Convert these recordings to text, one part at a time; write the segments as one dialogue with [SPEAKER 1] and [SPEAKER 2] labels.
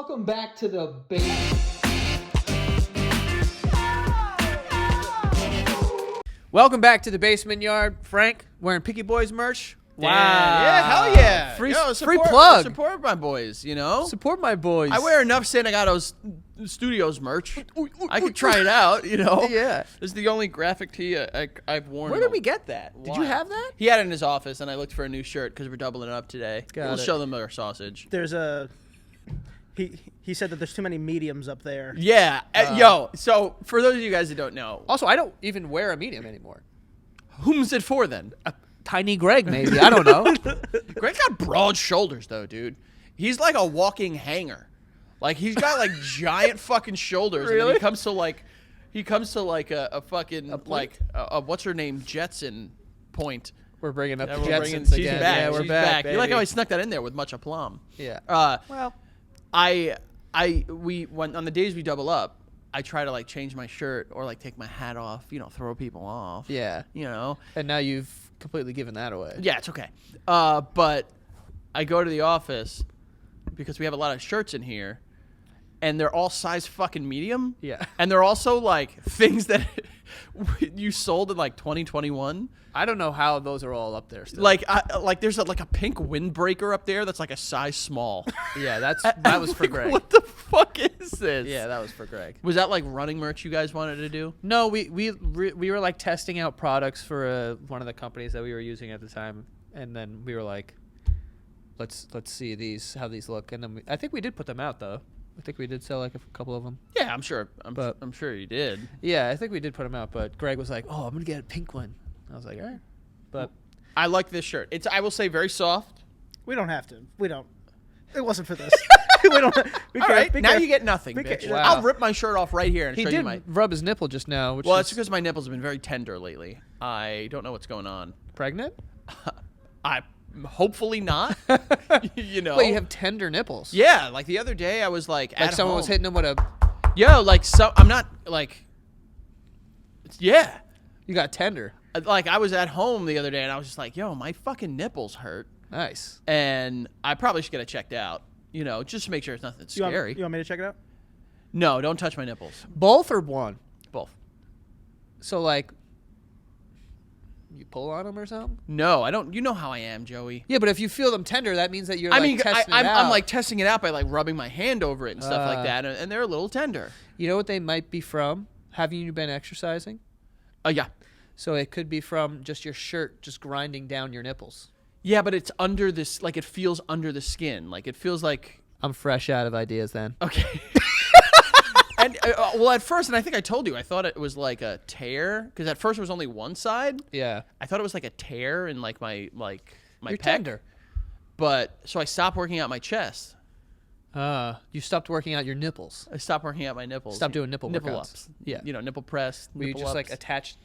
[SPEAKER 1] Welcome back to the basement.
[SPEAKER 2] Welcome back to the Basement Yard. Frank, wearing Picky Boys merch.
[SPEAKER 3] Wow. Yeah, hell yeah.
[SPEAKER 2] Free,
[SPEAKER 3] Yo,
[SPEAKER 2] free
[SPEAKER 3] support,
[SPEAKER 2] plug.
[SPEAKER 3] Support my boys, you know?
[SPEAKER 2] Support my boys.
[SPEAKER 3] I wear enough Santa Gatto's Studios merch. I could try it out, you know?
[SPEAKER 2] Yeah.
[SPEAKER 3] This is the only graphic tee I've worn.
[SPEAKER 2] Where
[SPEAKER 3] in
[SPEAKER 2] did
[SPEAKER 3] a
[SPEAKER 2] we get that? Did you
[SPEAKER 3] while.
[SPEAKER 2] have that?
[SPEAKER 3] He had it in his office, and I looked for a new shirt because we're doubling it up today.
[SPEAKER 2] Got
[SPEAKER 3] We'll
[SPEAKER 2] it.
[SPEAKER 3] show them our sausage.
[SPEAKER 4] There's a he said that there's too many mediums up there.
[SPEAKER 3] Yeah. Yo, so for those of you guys that don't know,
[SPEAKER 2] Also, I don't even wear a medium anymore.
[SPEAKER 3] whom's it for then?
[SPEAKER 2] Tiny Greg, maybe. I don't know.
[SPEAKER 3] Greg's got broad shoulders, though, dude. He's like a walking hanger. Like, he's got, like, giant fucking shoulders. And then
[SPEAKER 2] Really?
[SPEAKER 3] he comes to, like, a fucking, like, what's her name? Jetson point.
[SPEAKER 2] We're bringing up
[SPEAKER 3] Yeah,
[SPEAKER 2] the
[SPEAKER 3] we're bringing-
[SPEAKER 2] Jetsons
[SPEAKER 3] she's
[SPEAKER 2] again.
[SPEAKER 3] back.
[SPEAKER 2] Yeah, we're
[SPEAKER 3] She's
[SPEAKER 2] back.
[SPEAKER 3] You like how I
[SPEAKER 2] baby.
[SPEAKER 3] snuck that in there with much aplomb.
[SPEAKER 2] Yeah.
[SPEAKER 3] Well, when on the days we double up, I try to, like, change my shirt or, like, take my hat off, you know, throw people off.
[SPEAKER 2] Yeah.
[SPEAKER 3] You know?
[SPEAKER 2] And now you've completely given that away.
[SPEAKER 3] Yeah, it's okay. But I go to the office because we have a lot of shirts in here, and they're all size fucking medium.
[SPEAKER 2] Yeah.
[SPEAKER 3] And they're also like things that you sold in like 2021.
[SPEAKER 2] I don't know how those are all up there still.
[SPEAKER 3] Like, there's like a pink windbreaker up there that's like a size small.
[SPEAKER 2] yeah, that was for
[SPEAKER 3] Like,
[SPEAKER 2] Greg.
[SPEAKER 3] What the fuck is this?
[SPEAKER 2] Yeah, that was for Greg.
[SPEAKER 3] Was that like running merch you guys wanted to do?
[SPEAKER 2] No, we were like testing out products for one of the companies that we were using at the time, and then we were like, let's see how these look, and then I think we did put them out though. I think we did sell like a couple of them.
[SPEAKER 3] Yeah, I'm sure.
[SPEAKER 2] But-
[SPEAKER 3] I'm sure you did.
[SPEAKER 2] Yeah, I think we did put them out, but Greg was like, "Oh, I'm gonna get a pink one." I was like, "All right," but
[SPEAKER 3] I like this shirt. It's, I will say, very soft.
[SPEAKER 4] We don't have to. We don't. It wasn't for this. we don't. Be
[SPEAKER 3] All
[SPEAKER 4] care-
[SPEAKER 3] right,
[SPEAKER 4] be
[SPEAKER 3] now
[SPEAKER 4] care-
[SPEAKER 3] you get nothing,
[SPEAKER 4] be
[SPEAKER 3] bitch.
[SPEAKER 4] care-
[SPEAKER 2] Wow.
[SPEAKER 3] I'll rip my shirt off right here and
[SPEAKER 2] he
[SPEAKER 3] show
[SPEAKER 2] did
[SPEAKER 3] you my.
[SPEAKER 2] rub his nipple just now, which
[SPEAKER 3] Well,
[SPEAKER 2] is
[SPEAKER 3] it's because my nipples have been very tender lately. I don't know what's going on.
[SPEAKER 2] pregnant.
[SPEAKER 3] I hopefully not. You know.
[SPEAKER 2] Wait, you have tender nipples?
[SPEAKER 3] Yeah, like the other day I was like
[SPEAKER 2] Like
[SPEAKER 3] at
[SPEAKER 2] someone
[SPEAKER 3] home.
[SPEAKER 2] was hitting him with a.
[SPEAKER 3] Yo, like I'm not like. Yeah,
[SPEAKER 2] You got tender.
[SPEAKER 3] like I was at home the other day and I was just like, yo, my fucking nipples hurt,
[SPEAKER 2] Nice.
[SPEAKER 3] and I probably should get it checked out. You know, just to make sure it's nothing
[SPEAKER 4] You want,
[SPEAKER 3] scary.
[SPEAKER 4] you want me to check it out?
[SPEAKER 3] No, don't touch my nipples.
[SPEAKER 2] Both or one?
[SPEAKER 3] Both.
[SPEAKER 2] So like, you pull on them or something?
[SPEAKER 3] No, I don't. You know how I am, Joey.
[SPEAKER 2] Yeah, but if you feel them tender, that means that you're
[SPEAKER 3] I
[SPEAKER 2] like
[SPEAKER 3] mean,
[SPEAKER 2] testing
[SPEAKER 3] I'm
[SPEAKER 2] it out.
[SPEAKER 3] like testing it out by like rubbing my hand over it and stuff like
[SPEAKER 2] Uh.
[SPEAKER 3] that, and they're a little tender.
[SPEAKER 2] You know what they might be from? Have you been exercising?
[SPEAKER 3] Yeah.
[SPEAKER 2] So it could be from just your shirt just grinding down your nipples.
[SPEAKER 3] Yeah, but it's under this, like it feels under the skin. Like it feels like,
[SPEAKER 2] I'm fresh out of ideas then.
[SPEAKER 3] okay. And well, at first, and I think I told you, I thought it was like a tear, because at first it was only one side.
[SPEAKER 2] Yeah.
[SPEAKER 3] I thought it was like a tear in like my
[SPEAKER 2] You're
[SPEAKER 3] pec.
[SPEAKER 2] tender.
[SPEAKER 3] But so I stopped working out my chest.
[SPEAKER 2] You stopped working out your nipples.
[SPEAKER 3] I stopped working out my nipples.
[SPEAKER 2] Stop doing nipple workouts.
[SPEAKER 3] ups.
[SPEAKER 2] Yeah.
[SPEAKER 3] You know, nipple press.
[SPEAKER 2] Where you
[SPEAKER 3] nipple
[SPEAKER 2] just
[SPEAKER 3] ups.
[SPEAKER 2] like attach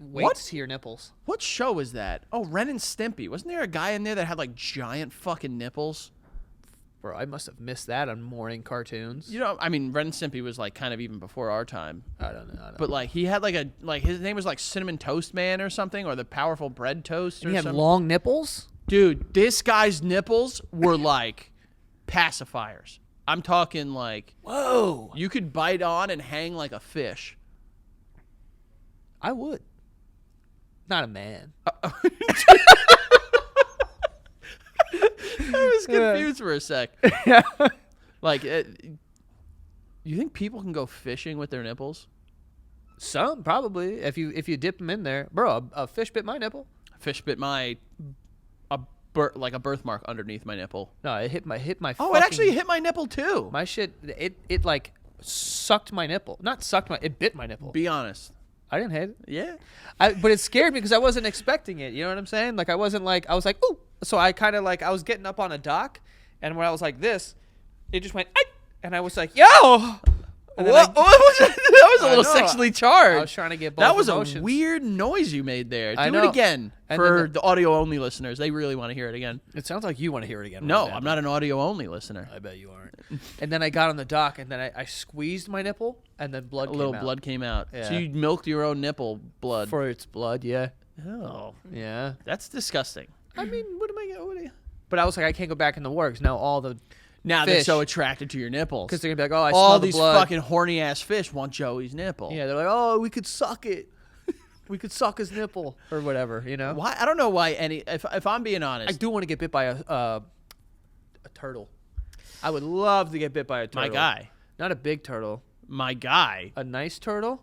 [SPEAKER 2] weights
[SPEAKER 3] What?
[SPEAKER 2] to your nipples.
[SPEAKER 3] What show was that? Oh, Ren and Stimpy. Wasn't there a guy in there that had like giant fucking nipples?
[SPEAKER 2] Bro, I must have missed that on morning cartoons.
[SPEAKER 3] You know, I mean, Ren and Stimpy was like kind of even before our time.
[SPEAKER 2] I don't know.
[SPEAKER 3] But like he had like his name was like Cinnamon Toast Man or something, or the Powerful Bread Toast or
[SPEAKER 2] he had
[SPEAKER 3] something.
[SPEAKER 2] long nipples?
[SPEAKER 3] Dude, this guy's nipples were like pacifiers. I'm talking like,
[SPEAKER 2] Whoa.
[SPEAKER 3] you could bite on and hang like a fish.
[SPEAKER 2] I would. Not a man.
[SPEAKER 3] I was confused for a sec. Like, you think people can go fishing with their nipples?
[SPEAKER 2] Some probably. If you dip them in there, bro. A fish bit my nipple.
[SPEAKER 3] Fish bit like a birthmark underneath my nipple.
[SPEAKER 2] No, it hit my.
[SPEAKER 3] Oh, it actually hit my nipple too.
[SPEAKER 2] my shit. It like sucked my nipple. Not sucked my. It bit my nipple.
[SPEAKER 3] Be honest.
[SPEAKER 2] I didn't hate it.
[SPEAKER 3] Yeah.
[SPEAKER 2] But it scared me because I wasn't expecting it. You know what I'm saying? Like I wasn't like I was like ooh. So I kind of like I was getting up on a dock, and when I was like this, it just went. Ay! And I was like yo. And then
[SPEAKER 3] What was that? That was a
[SPEAKER 2] I
[SPEAKER 3] little
[SPEAKER 2] know.
[SPEAKER 3] sexually charged.
[SPEAKER 2] I was trying to get both
[SPEAKER 3] That was
[SPEAKER 2] emotions.
[SPEAKER 3] a weird noise you made there.
[SPEAKER 2] I
[SPEAKER 3] Do
[SPEAKER 2] know.
[SPEAKER 3] it again
[SPEAKER 2] And
[SPEAKER 3] for
[SPEAKER 2] then
[SPEAKER 3] the audio only listeners. They really want to hear it again.
[SPEAKER 2] It sounds like you want to hear it again.
[SPEAKER 3] No,
[SPEAKER 2] right now.
[SPEAKER 3] I'm not an audio only listener.
[SPEAKER 2] I bet you aren't. And then I got on the dock, and then I squeezed my nipple, and then blood
[SPEAKER 3] A
[SPEAKER 2] came
[SPEAKER 3] little
[SPEAKER 2] out.
[SPEAKER 3] blood came out.
[SPEAKER 2] Yeah.
[SPEAKER 3] So you milked your own nipple blood.
[SPEAKER 2] For its blood, yeah.
[SPEAKER 3] Oh,
[SPEAKER 2] Yeah.
[SPEAKER 3] that's disgusting.
[SPEAKER 2] I mean, what am I going to... But I was like, I can't go back in the works. Now all the
[SPEAKER 3] Now they're
[SPEAKER 2] fish.
[SPEAKER 3] so attracted to your nipples.
[SPEAKER 2] Because they're gonna be like, oh, I smell
[SPEAKER 3] all
[SPEAKER 2] the
[SPEAKER 3] these
[SPEAKER 2] blood.
[SPEAKER 3] fucking horny ass fish want Joey's nipple.
[SPEAKER 2] Yeah, they're like, oh, we could suck it. We could suck his nipple or whatever, you know.
[SPEAKER 3] Why? I don't know why any. If I'm being
[SPEAKER 2] I
[SPEAKER 3] honest,
[SPEAKER 2] do want to get bit by a turtle. I would love to get bit by a turtle.
[SPEAKER 3] my guy,
[SPEAKER 2] Not a big turtle.
[SPEAKER 3] my guy.
[SPEAKER 2] A nice turtle.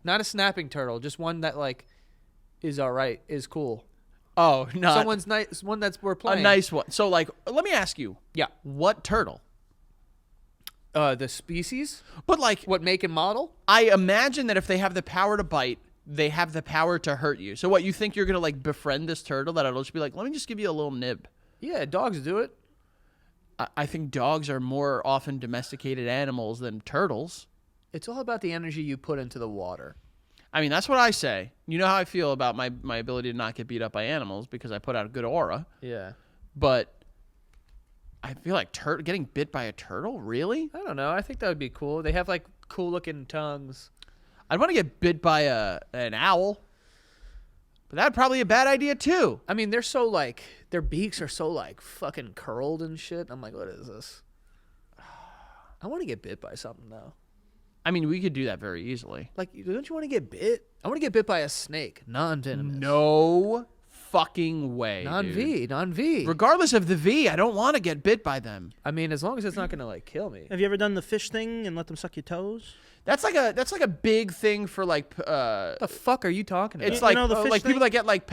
[SPEAKER 2] Not a snapping turtle. Just one that like is all right. Is cool.
[SPEAKER 3] Oh, not
[SPEAKER 2] Someone's nice. One that's we're
[SPEAKER 3] a
[SPEAKER 2] playing.
[SPEAKER 3] nice one. So like, let me ask you.
[SPEAKER 2] Yeah.
[SPEAKER 3] What turtle?
[SPEAKER 2] The species.
[SPEAKER 3] But like,
[SPEAKER 2] What make and model?
[SPEAKER 3] I imagine that if they have the power to bite, they have the power to hurt you. So what, you think you're gonna like befriend this turtle that it'll just be like, let me just give you a little nib?
[SPEAKER 2] Yeah, dogs do it.
[SPEAKER 3] I think dogs are more often domesticated animals than turtles.
[SPEAKER 2] It's all about the energy you put into the water.
[SPEAKER 3] I mean, that's what I say. You know how I feel about my ability to not get beat up by animals because I put out a good aura.
[SPEAKER 2] Yeah.
[SPEAKER 3] But I feel like getting bit by a turtle, really?
[SPEAKER 2] I don't know. I think that would be cool. They have like cool looking tongues.
[SPEAKER 3] I'd want to get bit by an owl. But that'd probably be a bad idea too.
[SPEAKER 2] I mean, they're so like their beaks are so like fucking curled and shit. I'm like, what is this? I want to get bit by something though.
[SPEAKER 3] I mean, we could do that very easily.
[SPEAKER 2] Like, don't you want to get bit? I want to get bit by a snake, non-venomous.
[SPEAKER 3] No fucking way. dude.
[SPEAKER 2] Non-V.
[SPEAKER 3] Regardless of the V, I don't want to get bit by them.
[SPEAKER 2] I mean, as long as it's not gonna like kill me.
[SPEAKER 4] Have you ever done the fish thing and let them suck your toes?
[SPEAKER 3] That's like a big thing for like
[SPEAKER 2] What the fuck are you talking about?
[SPEAKER 3] it's
[SPEAKER 4] You
[SPEAKER 3] like
[SPEAKER 4] know the fish
[SPEAKER 3] like people
[SPEAKER 4] thing?
[SPEAKER 3] that get like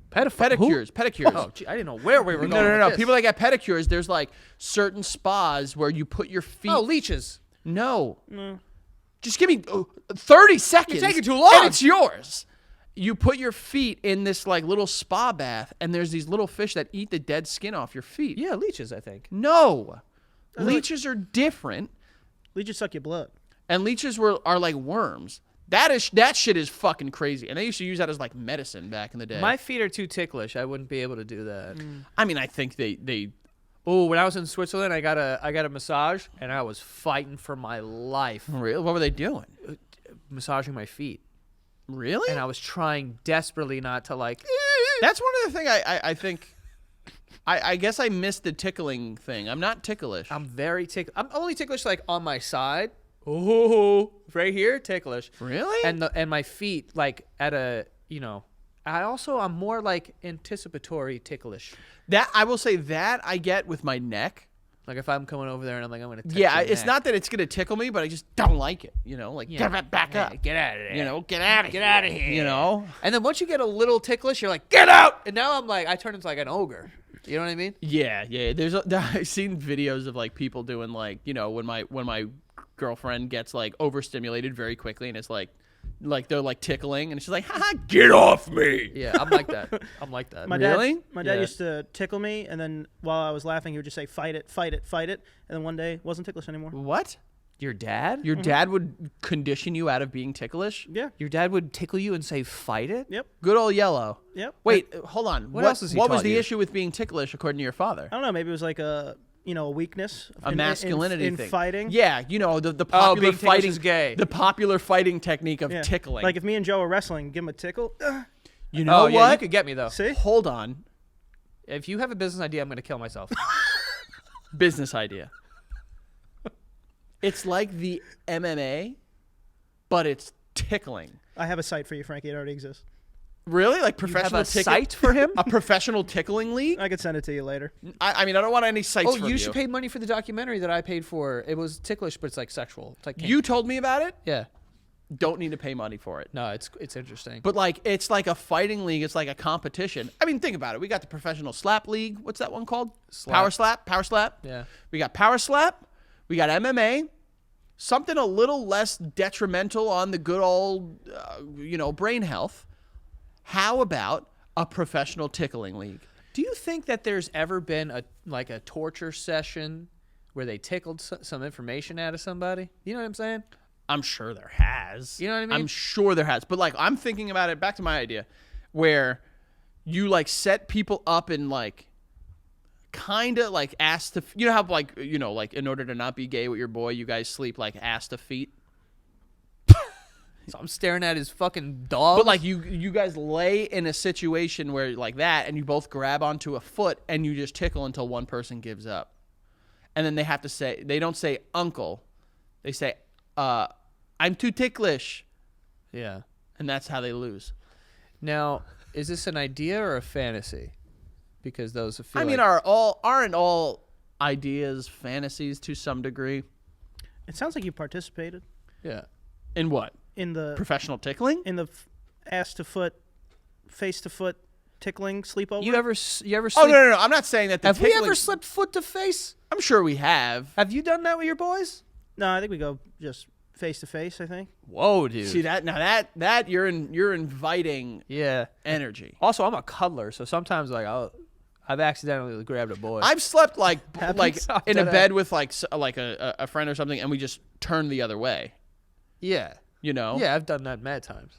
[SPEAKER 2] Pedicures.
[SPEAKER 3] pedicures.
[SPEAKER 2] Oh, gee, I didn't know where we were going.
[SPEAKER 3] No.
[SPEAKER 2] with this.
[SPEAKER 3] People that get pedicures, there's like certain spas where you put your feet.
[SPEAKER 2] Oh, leeches.
[SPEAKER 3] No.
[SPEAKER 4] No.
[SPEAKER 3] Just give me 30 seconds.
[SPEAKER 2] taking too long.
[SPEAKER 3] And it's yours. You put your feet in this like little spa bath, and there's these little fish that eat the dead skin off your feet.
[SPEAKER 2] Yeah, leeches. I think.
[SPEAKER 3] No. Leeches are different,
[SPEAKER 4] Leeches suck your blood.
[SPEAKER 3] and leeches are like worms. That shit is fucking crazy. And they used to use that as like medicine back in the day.
[SPEAKER 2] My feet are too ticklish. I wouldn't be able to do that.
[SPEAKER 3] I mean, I think they
[SPEAKER 2] Oh, when I was in Switzerland, I got a massage, and I was fighting for my life,
[SPEAKER 3] really. What were they doing?
[SPEAKER 2] massaging my feet,
[SPEAKER 3] Really?
[SPEAKER 2] and I was trying desperately not to like.
[SPEAKER 3] That's one of the things I think. I guess I missed the tickling thing. I'm not ticklish.
[SPEAKER 2] I'm very ticklish. I'm only ticklish like on my side. Oh, right here, ticklish.
[SPEAKER 3] Really?
[SPEAKER 2] And my feet like at a I'm more like anticipatory ticklish.
[SPEAKER 3] That I will say that I get with my neck.
[SPEAKER 2] Like if I'm coming over there and I'm like I'm gonna. Touch
[SPEAKER 3] Yeah,
[SPEAKER 2] your
[SPEAKER 3] it's
[SPEAKER 2] neck.
[SPEAKER 3] not that it's gonna tickle me, but I just don't like it. You know, like
[SPEAKER 2] Yeah.
[SPEAKER 3] back up.
[SPEAKER 2] Get out of there.
[SPEAKER 3] You know, get out of here. You know.
[SPEAKER 2] And then once you get a little ticklish, you're like, get out! And now I'm like, I turn into like an ogre. You know what I mean?
[SPEAKER 3] Yeah. I've seen videos of like people doing like, you know, when my girlfriend gets like overstimulated very quickly, and it's like they're like tickling, and she's like, "Ha, get off me!"
[SPEAKER 2] Yeah, I'm like that. I'm like that.
[SPEAKER 4] My
[SPEAKER 3] Really?
[SPEAKER 4] dad, my dad
[SPEAKER 2] Yeah.
[SPEAKER 4] used to tickle me, and then while I was laughing, he would just say, "Fight it, fight it, fight it," and then one day it wasn't ticklish anymore.
[SPEAKER 3] What?
[SPEAKER 2] Your dad?
[SPEAKER 3] Your dad would condition you out of being ticklish?
[SPEAKER 4] Yeah.
[SPEAKER 2] Your dad would tickle you and say, fight it?
[SPEAKER 4] Yep.
[SPEAKER 3] Good old yellow.
[SPEAKER 4] Yep.
[SPEAKER 3] Wait, hold on.
[SPEAKER 2] What else has he
[SPEAKER 3] What was
[SPEAKER 2] taught
[SPEAKER 3] the
[SPEAKER 2] you?
[SPEAKER 3] issue with being ticklish, according to your father?
[SPEAKER 4] I don't know. Maybe it was like a weakness,
[SPEAKER 3] A masculinity
[SPEAKER 4] in
[SPEAKER 3] thing.
[SPEAKER 4] fighting.
[SPEAKER 3] Yeah, you know the popular
[SPEAKER 2] being ticklish
[SPEAKER 3] fighting
[SPEAKER 2] is gay.
[SPEAKER 3] The popular fighting technique of
[SPEAKER 4] Yeah.
[SPEAKER 3] tickling.
[SPEAKER 4] Like if me and Joe are wrestling, give him a tickle.
[SPEAKER 3] you know
[SPEAKER 2] Oh,
[SPEAKER 3] what?
[SPEAKER 2] yeah, you could get me, though.
[SPEAKER 4] See?
[SPEAKER 3] Hold on.
[SPEAKER 2] If you have a business idea, I'm going to kill myself.
[SPEAKER 3] Business idea. It's like the MMA, but it's tickling.
[SPEAKER 4] I have a site for you, Frankie. It already exists.
[SPEAKER 3] Really? Like
[SPEAKER 2] You have
[SPEAKER 3] professional
[SPEAKER 2] a site for him?
[SPEAKER 3] A professional tickling league?
[SPEAKER 4] I could send it to you later.
[SPEAKER 3] I mean, I don't want any sites
[SPEAKER 2] Oh,
[SPEAKER 3] from
[SPEAKER 2] you should pay money for the documentary that I paid for. It was ticklish, but it's like sexual. It's like
[SPEAKER 3] You told me about it?
[SPEAKER 2] Yeah.
[SPEAKER 3] Don't need to pay money for it.
[SPEAKER 2] No, it's interesting.
[SPEAKER 3] But like it's like a fighting league, it's like a competition. I mean, think about it. We got the professional slap league. What's that one called? Power slap.
[SPEAKER 2] Yeah.
[SPEAKER 3] We got power slap. We got MMA. Something a little less detrimental on the good old brain health. How about a professional tickling league?
[SPEAKER 2] Do you think that there's ever been a torture session where they tickled some information out of somebody? You know what I'm saying?
[SPEAKER 3] I'm sure there has.
[SPEAKER 2] You know what I mean?
[SPEAKER 3] I'm sure there has. But like I'm thinking about it, back to my idea, where you like set people up and like kind of like ass to, you know how like, like in order to not be gay with your boy, you guys sleep like ass to feet.
[SPEAKER 2] So I'm staring at his fucking dog.
[SPEAKER 3] But like you guys lay in a situation where like that, and you both grab onto a foot and you just tickle until one person gives up. and then they have to say, they don't say uncle, they say, I'm too ticklish,
[SPEAKER 2] Yeah.
[SPEAKER 3] and that's how they lose.
[SPEAKER 2] Now, is this an idea or a fantasy? Because those feel
[SPEAKER 3] I mean,
[SPEAKER 2] like,
[SPEAKER 3] aren't all ideas fantasies to some degree?
[SPEAKER 4] It sounds like you participated
[SPEAKER 2] yeah.
[SPEAKER 3] In what?
[SPEAKER 4] in the
[SPEAKER 3] Professional tickling?
[SPEAKER 4] ass to foot, face to foot tickling sleepover.
[SPEAKER 2] You ever
[SPEAKER 3] Oh,
[SPEAKER 2] sleep?
[SPEAKER 3] no. I'm not saying that the
[SPEAKER 2] Have we
[SPEAKER 3] tickling.
[SPEAKER 2] ever slipped foot to face?
[SPEAKER 3] I'm sure we have.
[SPEAKER 2] Have you done that with your boys?
[SPEAKER 4] No, I think we go just face to face. I think.
[SPEAKER 2] Whoa, dude.
[SPEAKER 3] See that? Now that you're inviting
[SPEAKER 2] Yeah.
[SPEAKER 3] energy.
[SPEAKER 2] Also, I'm a cuddler, so sometimes like I've accidentally grabbed a boy.
[SPEAKER 3] I've slept like
[SPEAKER 2] Happens.
[SPEAKER 3] in a
[SPEAKER 2] Dead
[SPEAKER 3] bed with like a friend or something, and we just turn the other way.
[SPEAKER 2] yeah.
[SPEAKER 3] You know?
[SPEAKER 2] Yeah, I've done that mad times.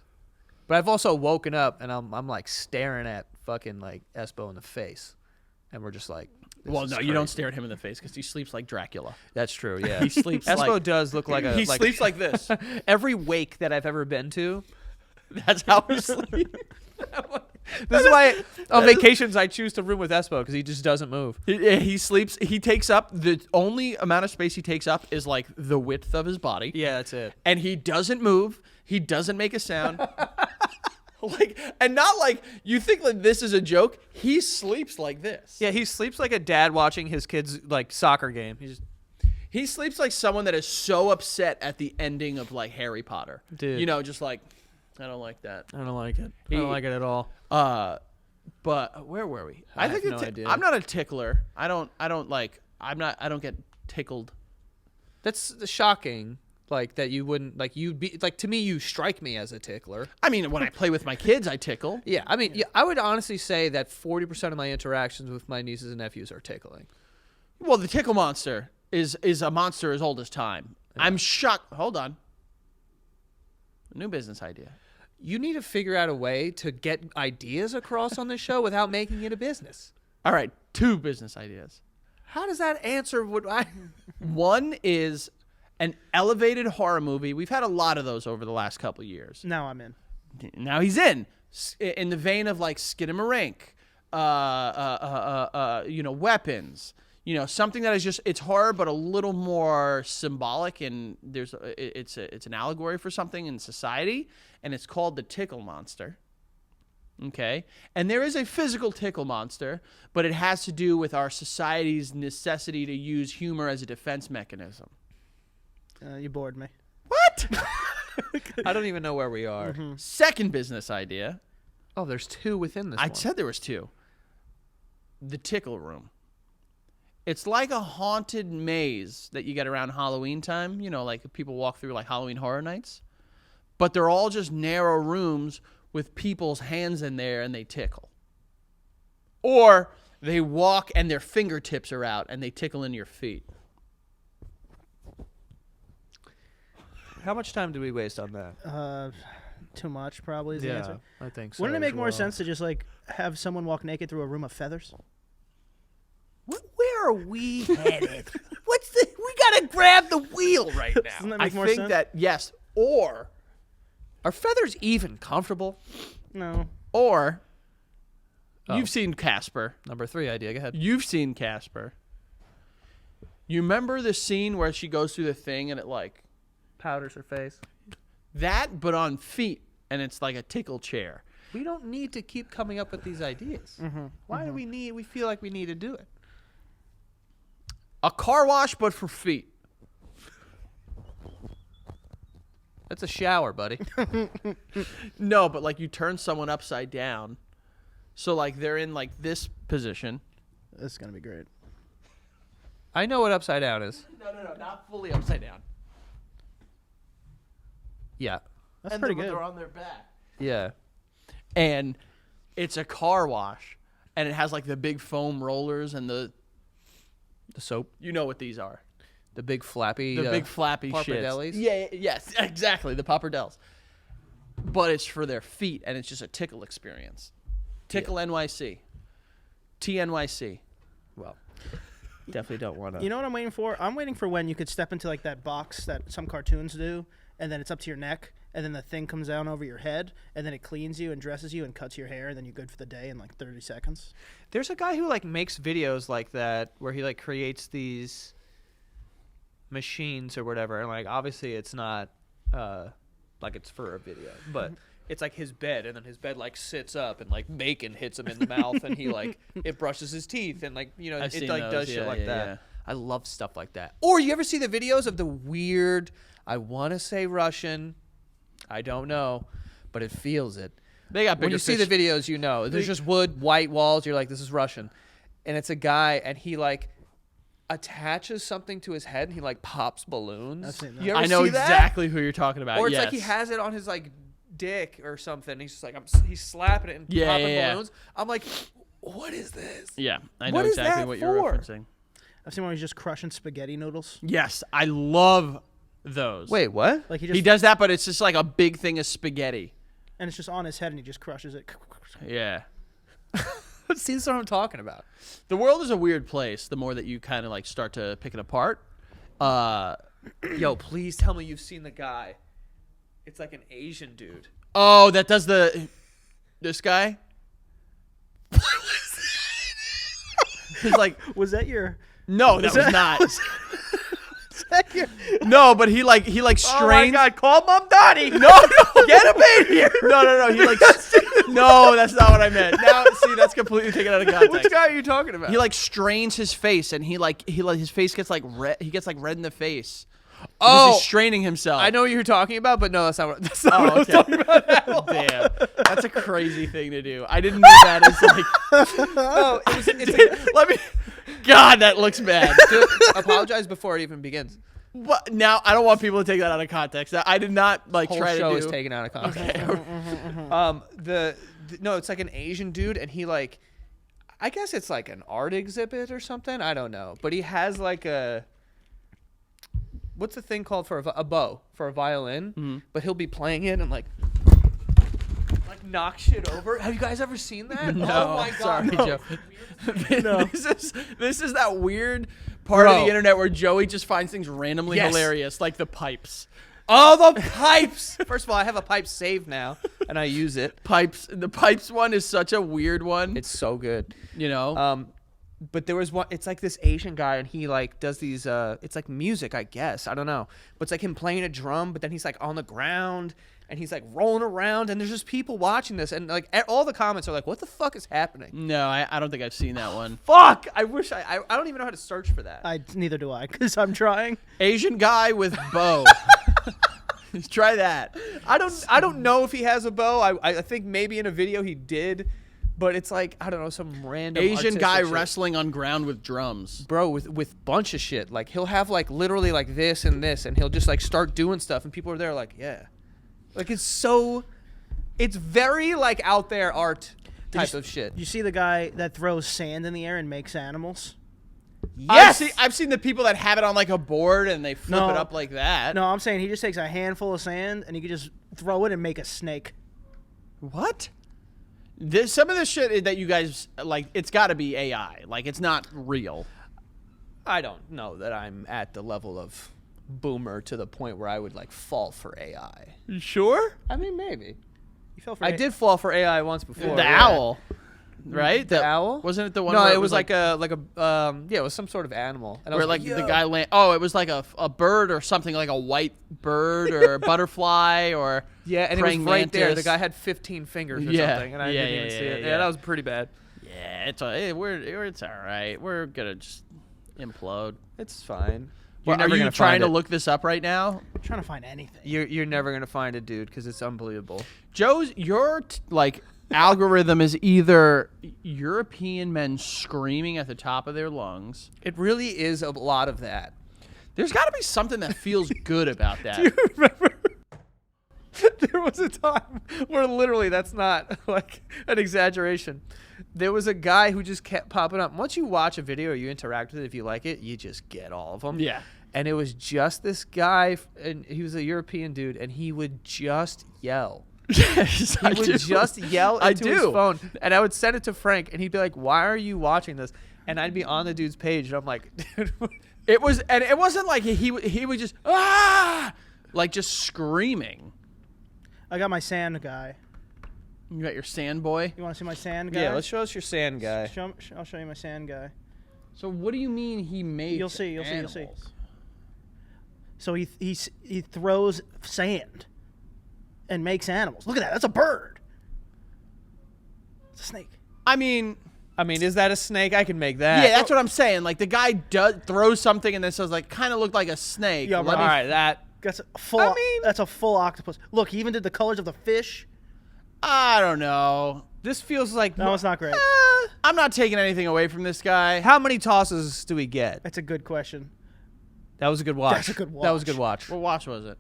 [SPEAKER 2] But I've also woken up and I'm like staring at fucking like Espo in the face, and we're just like, this
[SPEAKER 3] Well,
[SPEAKER 2] is
[SPEAKER 3] no, you don't
[SPEAKER 2] crazy.
[SPEAKER 3] stare at him in the face because he sleeps like Dracula.
[SPEAKER 2] That's true. Yeah,
[SPEAKER 3] He sleeps
[SPEAKER 2] Espo
[SPEAKER 3] like
[SPEAKER 2] does look like a.
[SPEAKER 3] he
[SPEAKER 2] like,
[SPEAKER 3] sleeps like this.
[SPEAKER 2] every wake that I've ever been to.
[SPEAKER 3] That's how he sleeps.
[SPEAKER 2] This is why on vacations I choose to room with Espo because he just doesn't move.
[SPEAKER 3] He sleeps. He takes up the only amount of space he takes up is like the width of his body.
[SPEAKER 2] Yeah, that's it.
[SPEAKER 3] And he doesn't move. He doesn't make a sound. Like, and not like you think like this is a joke. He sleeps like this.
[SPEAKER 2] Yeah, he sleeps like a dad watching his kid's like soccer game.
[SPEAKER 3] He sleeps like someone that is so upset at the ending of like Harry Potter.
[SPEAKER 2] Dude.
[SPEAKER 3] You know, just like I don't like that.
[SPEAKER 2] I don't like it. I don't like it at all.
[SPEAKER 3] But where were we?
[SPEAKER 2] I have
[SPEAKER 3] think
[SPEAKER 2] no idea.
[SPEAKER 3] I'm not a tickler. I don't get tickled.
[SPEAKER 2] That's shocking. Like that you wouldn't like you'd be like to me you strike me as a tickler.
[SPEAKER 3] I mean, when I play with my kids, I tickle.
[SPEAKER 2] Yeah, I mean, yeah, I would honestly say that 40% of my interactions with my nieces and nephews are tickling.
[SPEAKER 3] Well, the tickle monster is a monster as old as time. Yeah. I'm shocked. Hold on. New business idea.
[SPEAKER 2] You need to figure out a way to get ideas across on this show without making it a business.
[SPEAKER 3] All right, 2 business ideas.
[SPEAKER 2] How does that answer what I...
[SPEAKER 3] One is an elevated horror movie. We've had a lot of those over the last couple of years.
[SPEAKER 4] Now I'm in.
[SPEAKER 3] Now he's in the vein of like Skidamarink, weapons. You know, something that is just it's horror, but a little more symbolic, and it's an allegory for something in society, and it's called the Tickle Monster. Okay, and there is a physical tickle monster, but it has to do with our society's necessity to use humor as a defense mechanism.
[SPEAKER 4] You bored me.
[SPEAKER 3] What?
[SPEAKER 2] I don't even know where we are.
[SPEAKER 3] Second business idea.
[SPEAKER 2] Oh, there's 2 within this
[SPEAKER 3] I
[SPEAKER 2] one.
[SPEAKER 3] said there was 2. The Tickle Room. It's like a haunted maze that you get around Halloween time. You know, like people walk through like Halloween Horror Nights. But they're all just narrow rooms with people's hands in there and they tickle. Or they walk and their fingertips are out and they tickle in your feet.
[SPEAKER 2] How much time do we waste on that?
[SPEAKER 4] Too much probably is the answer.
[SPEAKER 2] I think so.
[SPEAKER 4] Wouldn't it make
[SPEAKER 2] as
[SPEAKER 4] more
[SPEAKER 2] well.
[SPEAKER 4] sense to just like have someone walk naked through a room of feathers?
[SPEAKER 3] Where are we headed? We gotta grab the wheel right now.
[SPEAKER 4] Doesn't that make
[SPEAKER 3] I
[SPEAKER 4] more
[SPEAKER 3] think
[SPEAKER 4] sense?
[SPEAKER 3] that yes, or
[SPEAKER 2] Are feathers even comfortable?
[SPEAKER 4] No.
[SPEAKER 3] you've seen Casper.
[SPEAKER 2] Number 3 idea. Go ahead.
[SPEAKER 3] You've seen Casper. You remember the scene where she goes through the thing and it like
[SPEAKER 2] Powders her face.
[SPEAKER 3] that, but on feet, and it's like a tickle chair.
[SPEAKER 2] We don't need to keep coming up with these ideas. Why do we feel like we need to do it?
[SPEAKER 3] A car wash, but for feet.
[SPEAKER 2] That's a shower, buddy.
[SPEAKER 3] No, but like you turn someone upside down, so like they're in like this position.
[SPEAKER 4] This is gonna be great.
[SPEAKER 2] I know what upside down is.
[SPEAKER 3] No, not fully upside down.
[SPEAKER 2] Yeah.
[SPEAKER 4] That's
[SPEAKER 3] and
[SPEAKER 4] pretty
[SPEAKER 3] they're,
[SPEAKER 4] good.
[SPEAKER 3] They're on their back.
[SPEAKER 2] Yeah.
[SPEAKER 3] And it's a car wash, and it has like the big foam rollers and the
[SPEAKER 2] soap.
[SPEAKER 3] you know what these are.
[SPEAKER 2] The big flappy.
[SPEAKER 3] The big flappy shits.
[SPEAKER 2] Papardellis?
[SPEAKER 3] Yes, exactly. The Papardells. But it's for their feet, and it's just a tickle experience. Tickle NYC. TNYC.
[SPEAKER 2] Well, definitely don't want to.
[SPEAKER 4] You know what I'm waiting for? I'm waiting for when you could step into like that box that some cartoons do, and then it's up to your neck, and then the thing comes down over your head, and then it cleans you and dresses you and cuts your hair, and then you're good for the day in like 30 seconds.
[SPEAKER 2] There's a guy who like makes videos like that where he like creates these machines or whatever, and like obviously it's not like it's for a video, but it's like his bed, and then his bed like sits up, and like bacon hits him in the mouth, and he like it brushes his teeth, and like you know
[SPEAKER 3] I've
[SPEAKER 2] it
[SPEAKER 3] seen
[SPEAKER 2] like
[SPEAKER 3] those.
[SPEAKER 2] does
[SPEAKER 3] Yeah,
[SPEAKER 2] shit like
[SPEAKER 3] yeah,
[SPEAKER 2] that.
[SPEAKER 3] yeah.
[SPEAKER 2] I love stuff like that. Or you ever see the videos of the weird? I want to say Russian, I don't know, but it feels it.
[SPEAKER 3] They got bigger
[SPEAKER 2] When you see
[SPEAKER 3] fish.
[SPEAKER 2] the videos, you know there's just wood, white walls. You're like, this is Russian, and it's a guy, and he like attaches something to his head, and he like pops balloons.
[SPEAKER 4] I've seen that.
[SPEAKER 2] You ever
[SPEAKER 3] I know
[SPEAKER 2] see that?
[SPEAKER 3] exactly who you're talking about.
[SPEAKER 2] Or it's
[SPEAKER 3] yes.
[SPEAKER 2] like he has it on his like dick or something. He's just like he's slapping it and
[SPEAKER 3] Yeah,
[SPEAKER 2] popping
[SPEAKER 3] yeah, yeah.
[SPEAKER 2] balloons. I'm like, what is this?
[SPEAKER 3] Yeah, I know
[SPEAKER 2] What is
[SPEAKER 3] exactly
[SPEAKER 2] that
[SPEAKER 3] what you're
[SPEAKER 2] for?
[SPEAKER 3] referencing.
[SPEAKER 4] I've seen one where he's just crushing spaghetti noodles.
[SPEAKER 3] Yes, I love those.
[SPEAKER 2] Wait, what?
[SPEAKER 4] Like
[SPEAKER 3] he does that, but it's just like a big thing of spaghetti.
[SPEAKER 4] and it's just on his head, and he just crushes it.
[SPEAKER 3] Yeah.
[SPEAKER 2] See, that's what I'm talking about.
[SPEAKER 3] The world is a weird place the more that you kind of like start to pick it apart.
[SPEAKER 2] Yo, please tell me you've seen the guy. It's like an Asian dude.
[SPEAKER 3] Oh, that does this guy? He's like,
[SPEAKER 4] Was that your?
[SPEAKER 3] no, that was not.
[SPEAKER 4] That your
[SPEAKER 3] No, but he like
[SPEAKER 2] Oh my
[SPEAKER 3] strains.
[SPEAKER 2] God, call Mom Donnie.
[SPEAKER 3] No, get him in here. No. He like, no, that's not what I meant. Now, see, that's completely taken out of context.
[SPEAKER 2] Which guy are you talking about?
[SPEAKER 3] He like strains his face, and he like his face gets like red. He gets like red in the face.
[SPEAKER 2] Oh,
[SPEAKER 3] he's straining himself.
[SPEAKER 2] I know what you're talking about, but no, that's not what, that's not what I
[SPEAKER 3] Oh,
[SPEAKER 2] was
[SPEAKER 3] okay.
[SPEAKER 2] talking about at all.
[SPEAKER 3] Damn, that's a crazy thing to do. I didn't mean that as like.
[SPEAKER 2] No, it's
[SPEAKER 3] Let me. God, that looks bad.
[SPEAKER 2] Dude, apologize before it even begins.
[SPEAKER 3] What? Now I don't want people to take that out of context. I did not like
[SPEAKER 2] Whole
[SPEAKER 3] try
[SPEAKER 2] show
[SPEAKER 3] to
[SPEAKER 2] is
[SPEAKER 3] do.
[SPEAKER 2] taken out of context. No, it's like an Asian dude, and he like, I guess it's like an art exhibit or something. I don't know, but he has like a. What's the thing called for a bow for a violin? But he'll be playing it and like knock shit over. Have you guys ever seen that?
[SPEAKER 3] No,
[SPEAKER 2] oh my God,
[SPEAKER 3] sorry,
[SPEAKER 2] no.
[SPEAKER 3] Joe. This is that weird part of
[SPEAKER 2] Bro.
[SPEAKER 3] the internet where Joey just finds things randomly
[SPEAKER 2] Yes.
[SPEAKER 3] hilarious, like the pipes.
[SPEAKER 2] Oh, the pipes! First of all, I have a pipe saved now, and I use it.
[SPEAKER 3] Pipes. The pipes one is such a weird one.
[SPEAKER 2] It's so good.
[SPEAKER 3] You know.
[SPEAKER 2] But there was one. It's like this Asian guy, and he like does these. It's like music, I guess. I don't know, but it's like him playing a drum. But then he's like on the ground, and he's like rolling around, and there's just people watching this, and like all the comments are like, "What the fuck is happening?"
[SPEAKER 3] No, I don't think I've seen that one.
[SPEAKER 2] Fuck! I wish I don't even know how to search for that.
[SPEAKER 4] neither do I, because I'm trying.
[SPEAKER 3] Asian guy with bow. Try that.
[SPEAKER 2] I don't know if he has a bow. I think maybe in a video he did, but it's like I don't know, some random
[SPEAKER 3] Asian
[SPEAKER 2] artistic
[SPEAKER 3] guy
[SPEAKER 2] shit.
[SPEAKER 3] wrestling on ground with drums.
[SPEAKER 2] Bro, with bunch of shit. Like he'll have like literally like this and this, and he'll just like start doing stuff, and people are there like, yeah, like it's very like out there art type of shit.
[SPEAKER 4] You see the guy that throws sand in the air and makes animals?
[SPEAKER 2] Yes,
[SPEAKER 3] I've seen the people that have it on like a board and they flip
[SPEAKER 4] No.
[SPEAKER 3] it up like that.
[SPEAKER 4] No, I'm saying he just takes a handful of sand and he can just throw it and make a snake.
[SPEAKER 3] What? Some of the shit that you guys like, it's got to be AI. Like, it's not real.
[SPEAKER 2] I don't know that I'm at the level of boomer to the point where I would like fall for AI.
[SPEAKER 3] You sure?
[SPEAKER 2] I mean, maybe.
[SPEAKER 4] You fell for
[SPEAKER 2] I
[SPEAKER 4] it.
[SPEAKER 2] did fall for AI once before.
[SPEAKER 3] The
[SPEAKER 2] yeah.
[SPEAKER 3] owl, right?
[SPEAKER 2] The owl?
[SPEAKER 3] Wasn't it the one?
[SPEAKER 2] No,
[SPEAKER 3] where
[SPEAKER 2] it was like a yeah, it was some sort of animal. And I
[SPEAKER 3] where
[SPEAKER 2] was
[SPEAKER 3] like
[SPEAKER 2] "Yo."
[SPEAKER 3] the guy land. Oh, it was like a bird or something, like a white bird or a butterfly or
[SPEAKER 2] Yeah, and it was
[SPEAKER 3] praying
[SPEAKER 2] right there. The
[SPEAKER 3] mantis.
[SPEAKER 2] guy had 15 fingers or
[SPEAKER 3] Yeah.
[SPEAKER 2] something, and I
[SPEAKER 3] Yeah,
[SPEAKER 2] didn't even
[SPEAKER 3] yeah,
[SPEAKER 2] see it.
[SPEAKER 3] yeah,
[SPEAKER 2] Yeah,
[SPEAKER 3] yeah.
[SPEAKER 2] that was pretty bad.
[SPEAKER 3] Yeah, it's all right. We're gonna just implode.
[SPEAKER 2] It's fine.
[SPEAKER 3] Well, are you trying to look this up right now?
[SPEAKER 4] I'm trying to find anything.
[SPEAKER 2] You're never gonna find it, dude, because it's unbelievable.
[SPEAKER 3] Joe's your like algorithm is either European men screaming at the top of their lungs.
[SPEAKER 2] It really is a lot of that.
[SPEAKER 3] There's got to be something that feels good about that.
[SPEAKER 2] Remember? There was a time where literally that's not like an exaggeration. There was a guy who just kept popping up. Once you watch a video or you interact with it, if you like it, you just get all of them.
[SPEAKER 3] Yeah.
[SPEAKER 2] And it was just this guy, and he was a European dude, and he would just yell.
[SPEAKER 3] Yes,
[SPEAKER 2] He would just yell
[SPEAKER 3] I
[SPEAKER 2] into his
[SPEAKER 3] do.
[SPEAKER 2] phone, and I would send it to Frank, and he'd be like, "Why are you watching this?" And I'd be on the dude's page, and I'm like, "Dude,
[SPEAKER 3] It wasn't like he would just like just screaming.
[SPEAKER 4] I got my sand guy.
[SPEAKER 3] You got your sand boy.
[SPEAKER 4] You want to see my sand guy?
[SPEAKER 2] yeah, let's show us your sand guy."
[SPEAKER 4] I'll show you my sand guy.
[SPEAKER 3] So what do you mean he made?
[SPEAKER 4] You'll see, you'll see.
[SPEAKER 3] animals?
[SPEAKER 4] So he throws sand and makes animals. Look at that. That's a bird. It's a snake.
[SPEAKER 3] I mean,
[SPEAKER 2] is that a snake? I can make that.
[SPEAKER 3] yeah, that's what I'm saying. Like the guy throws something and then says like kind of looked like a snake.
[SPEAKER 4] Yeah,
[SPEAKER 3] Let
[SPEAKER 2] All
[SPEAKER 3] me-
[SPEAKER 2] right, that.
[SPEAKER 4] That's a full.
[SPEAKER 2] I mean-
[SPEAKER 4] that's a full octopus. Look, he even did the colors of the fish.
[SPEAKER 3] I don't know.
[SPEAKER 2] This feels like.
[SPEAKER 4] That was not great.
[SPEAKER 3] I'm not taking anything away from this guy.
[SPEAKER 2] How many tosses do we get?
[SPEAKER 4] That's a good question.
[SPEAKER 2] That was a good watch.
[SPEAKER 4] That's a good
[SPEAKER 2] That was a
[SPEAKER 4] watch.
[SPEAKER 2] good watch.
[SPEAKER 3] What watch was it?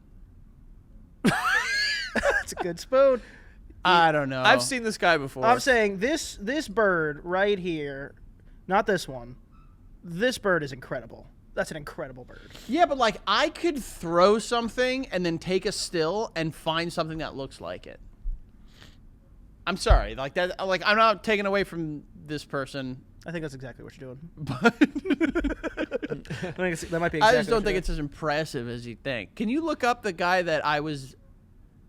[SPEAKER 4] That's a good spoon.
[SPEAKER 3] I don't know.
[SPEAKER 2] I've seen this guy before.
[SPEAKER 4] I'm saying this bird right here, not this one. This bird is incredible. That's an incredible bird.
[SPEAKER 3] Yeah, but like I could throw something and then take a still and find something that looks like it. I'm sorry, like that. Like I'm not taking away from this person,
[SPEAKER 4] I think that's exactly what you're doing.
[SPEAKER 3] but
[SPEAKER 4] I think that might be. Exactly
[SPEAKER 3] I just don't
[SPEAKER 4] what
[SPEAKER 3] think
[SPEAKER 4] you're
[SPEAKER 3] it's as impressive as you think. Can you look up the guy that I was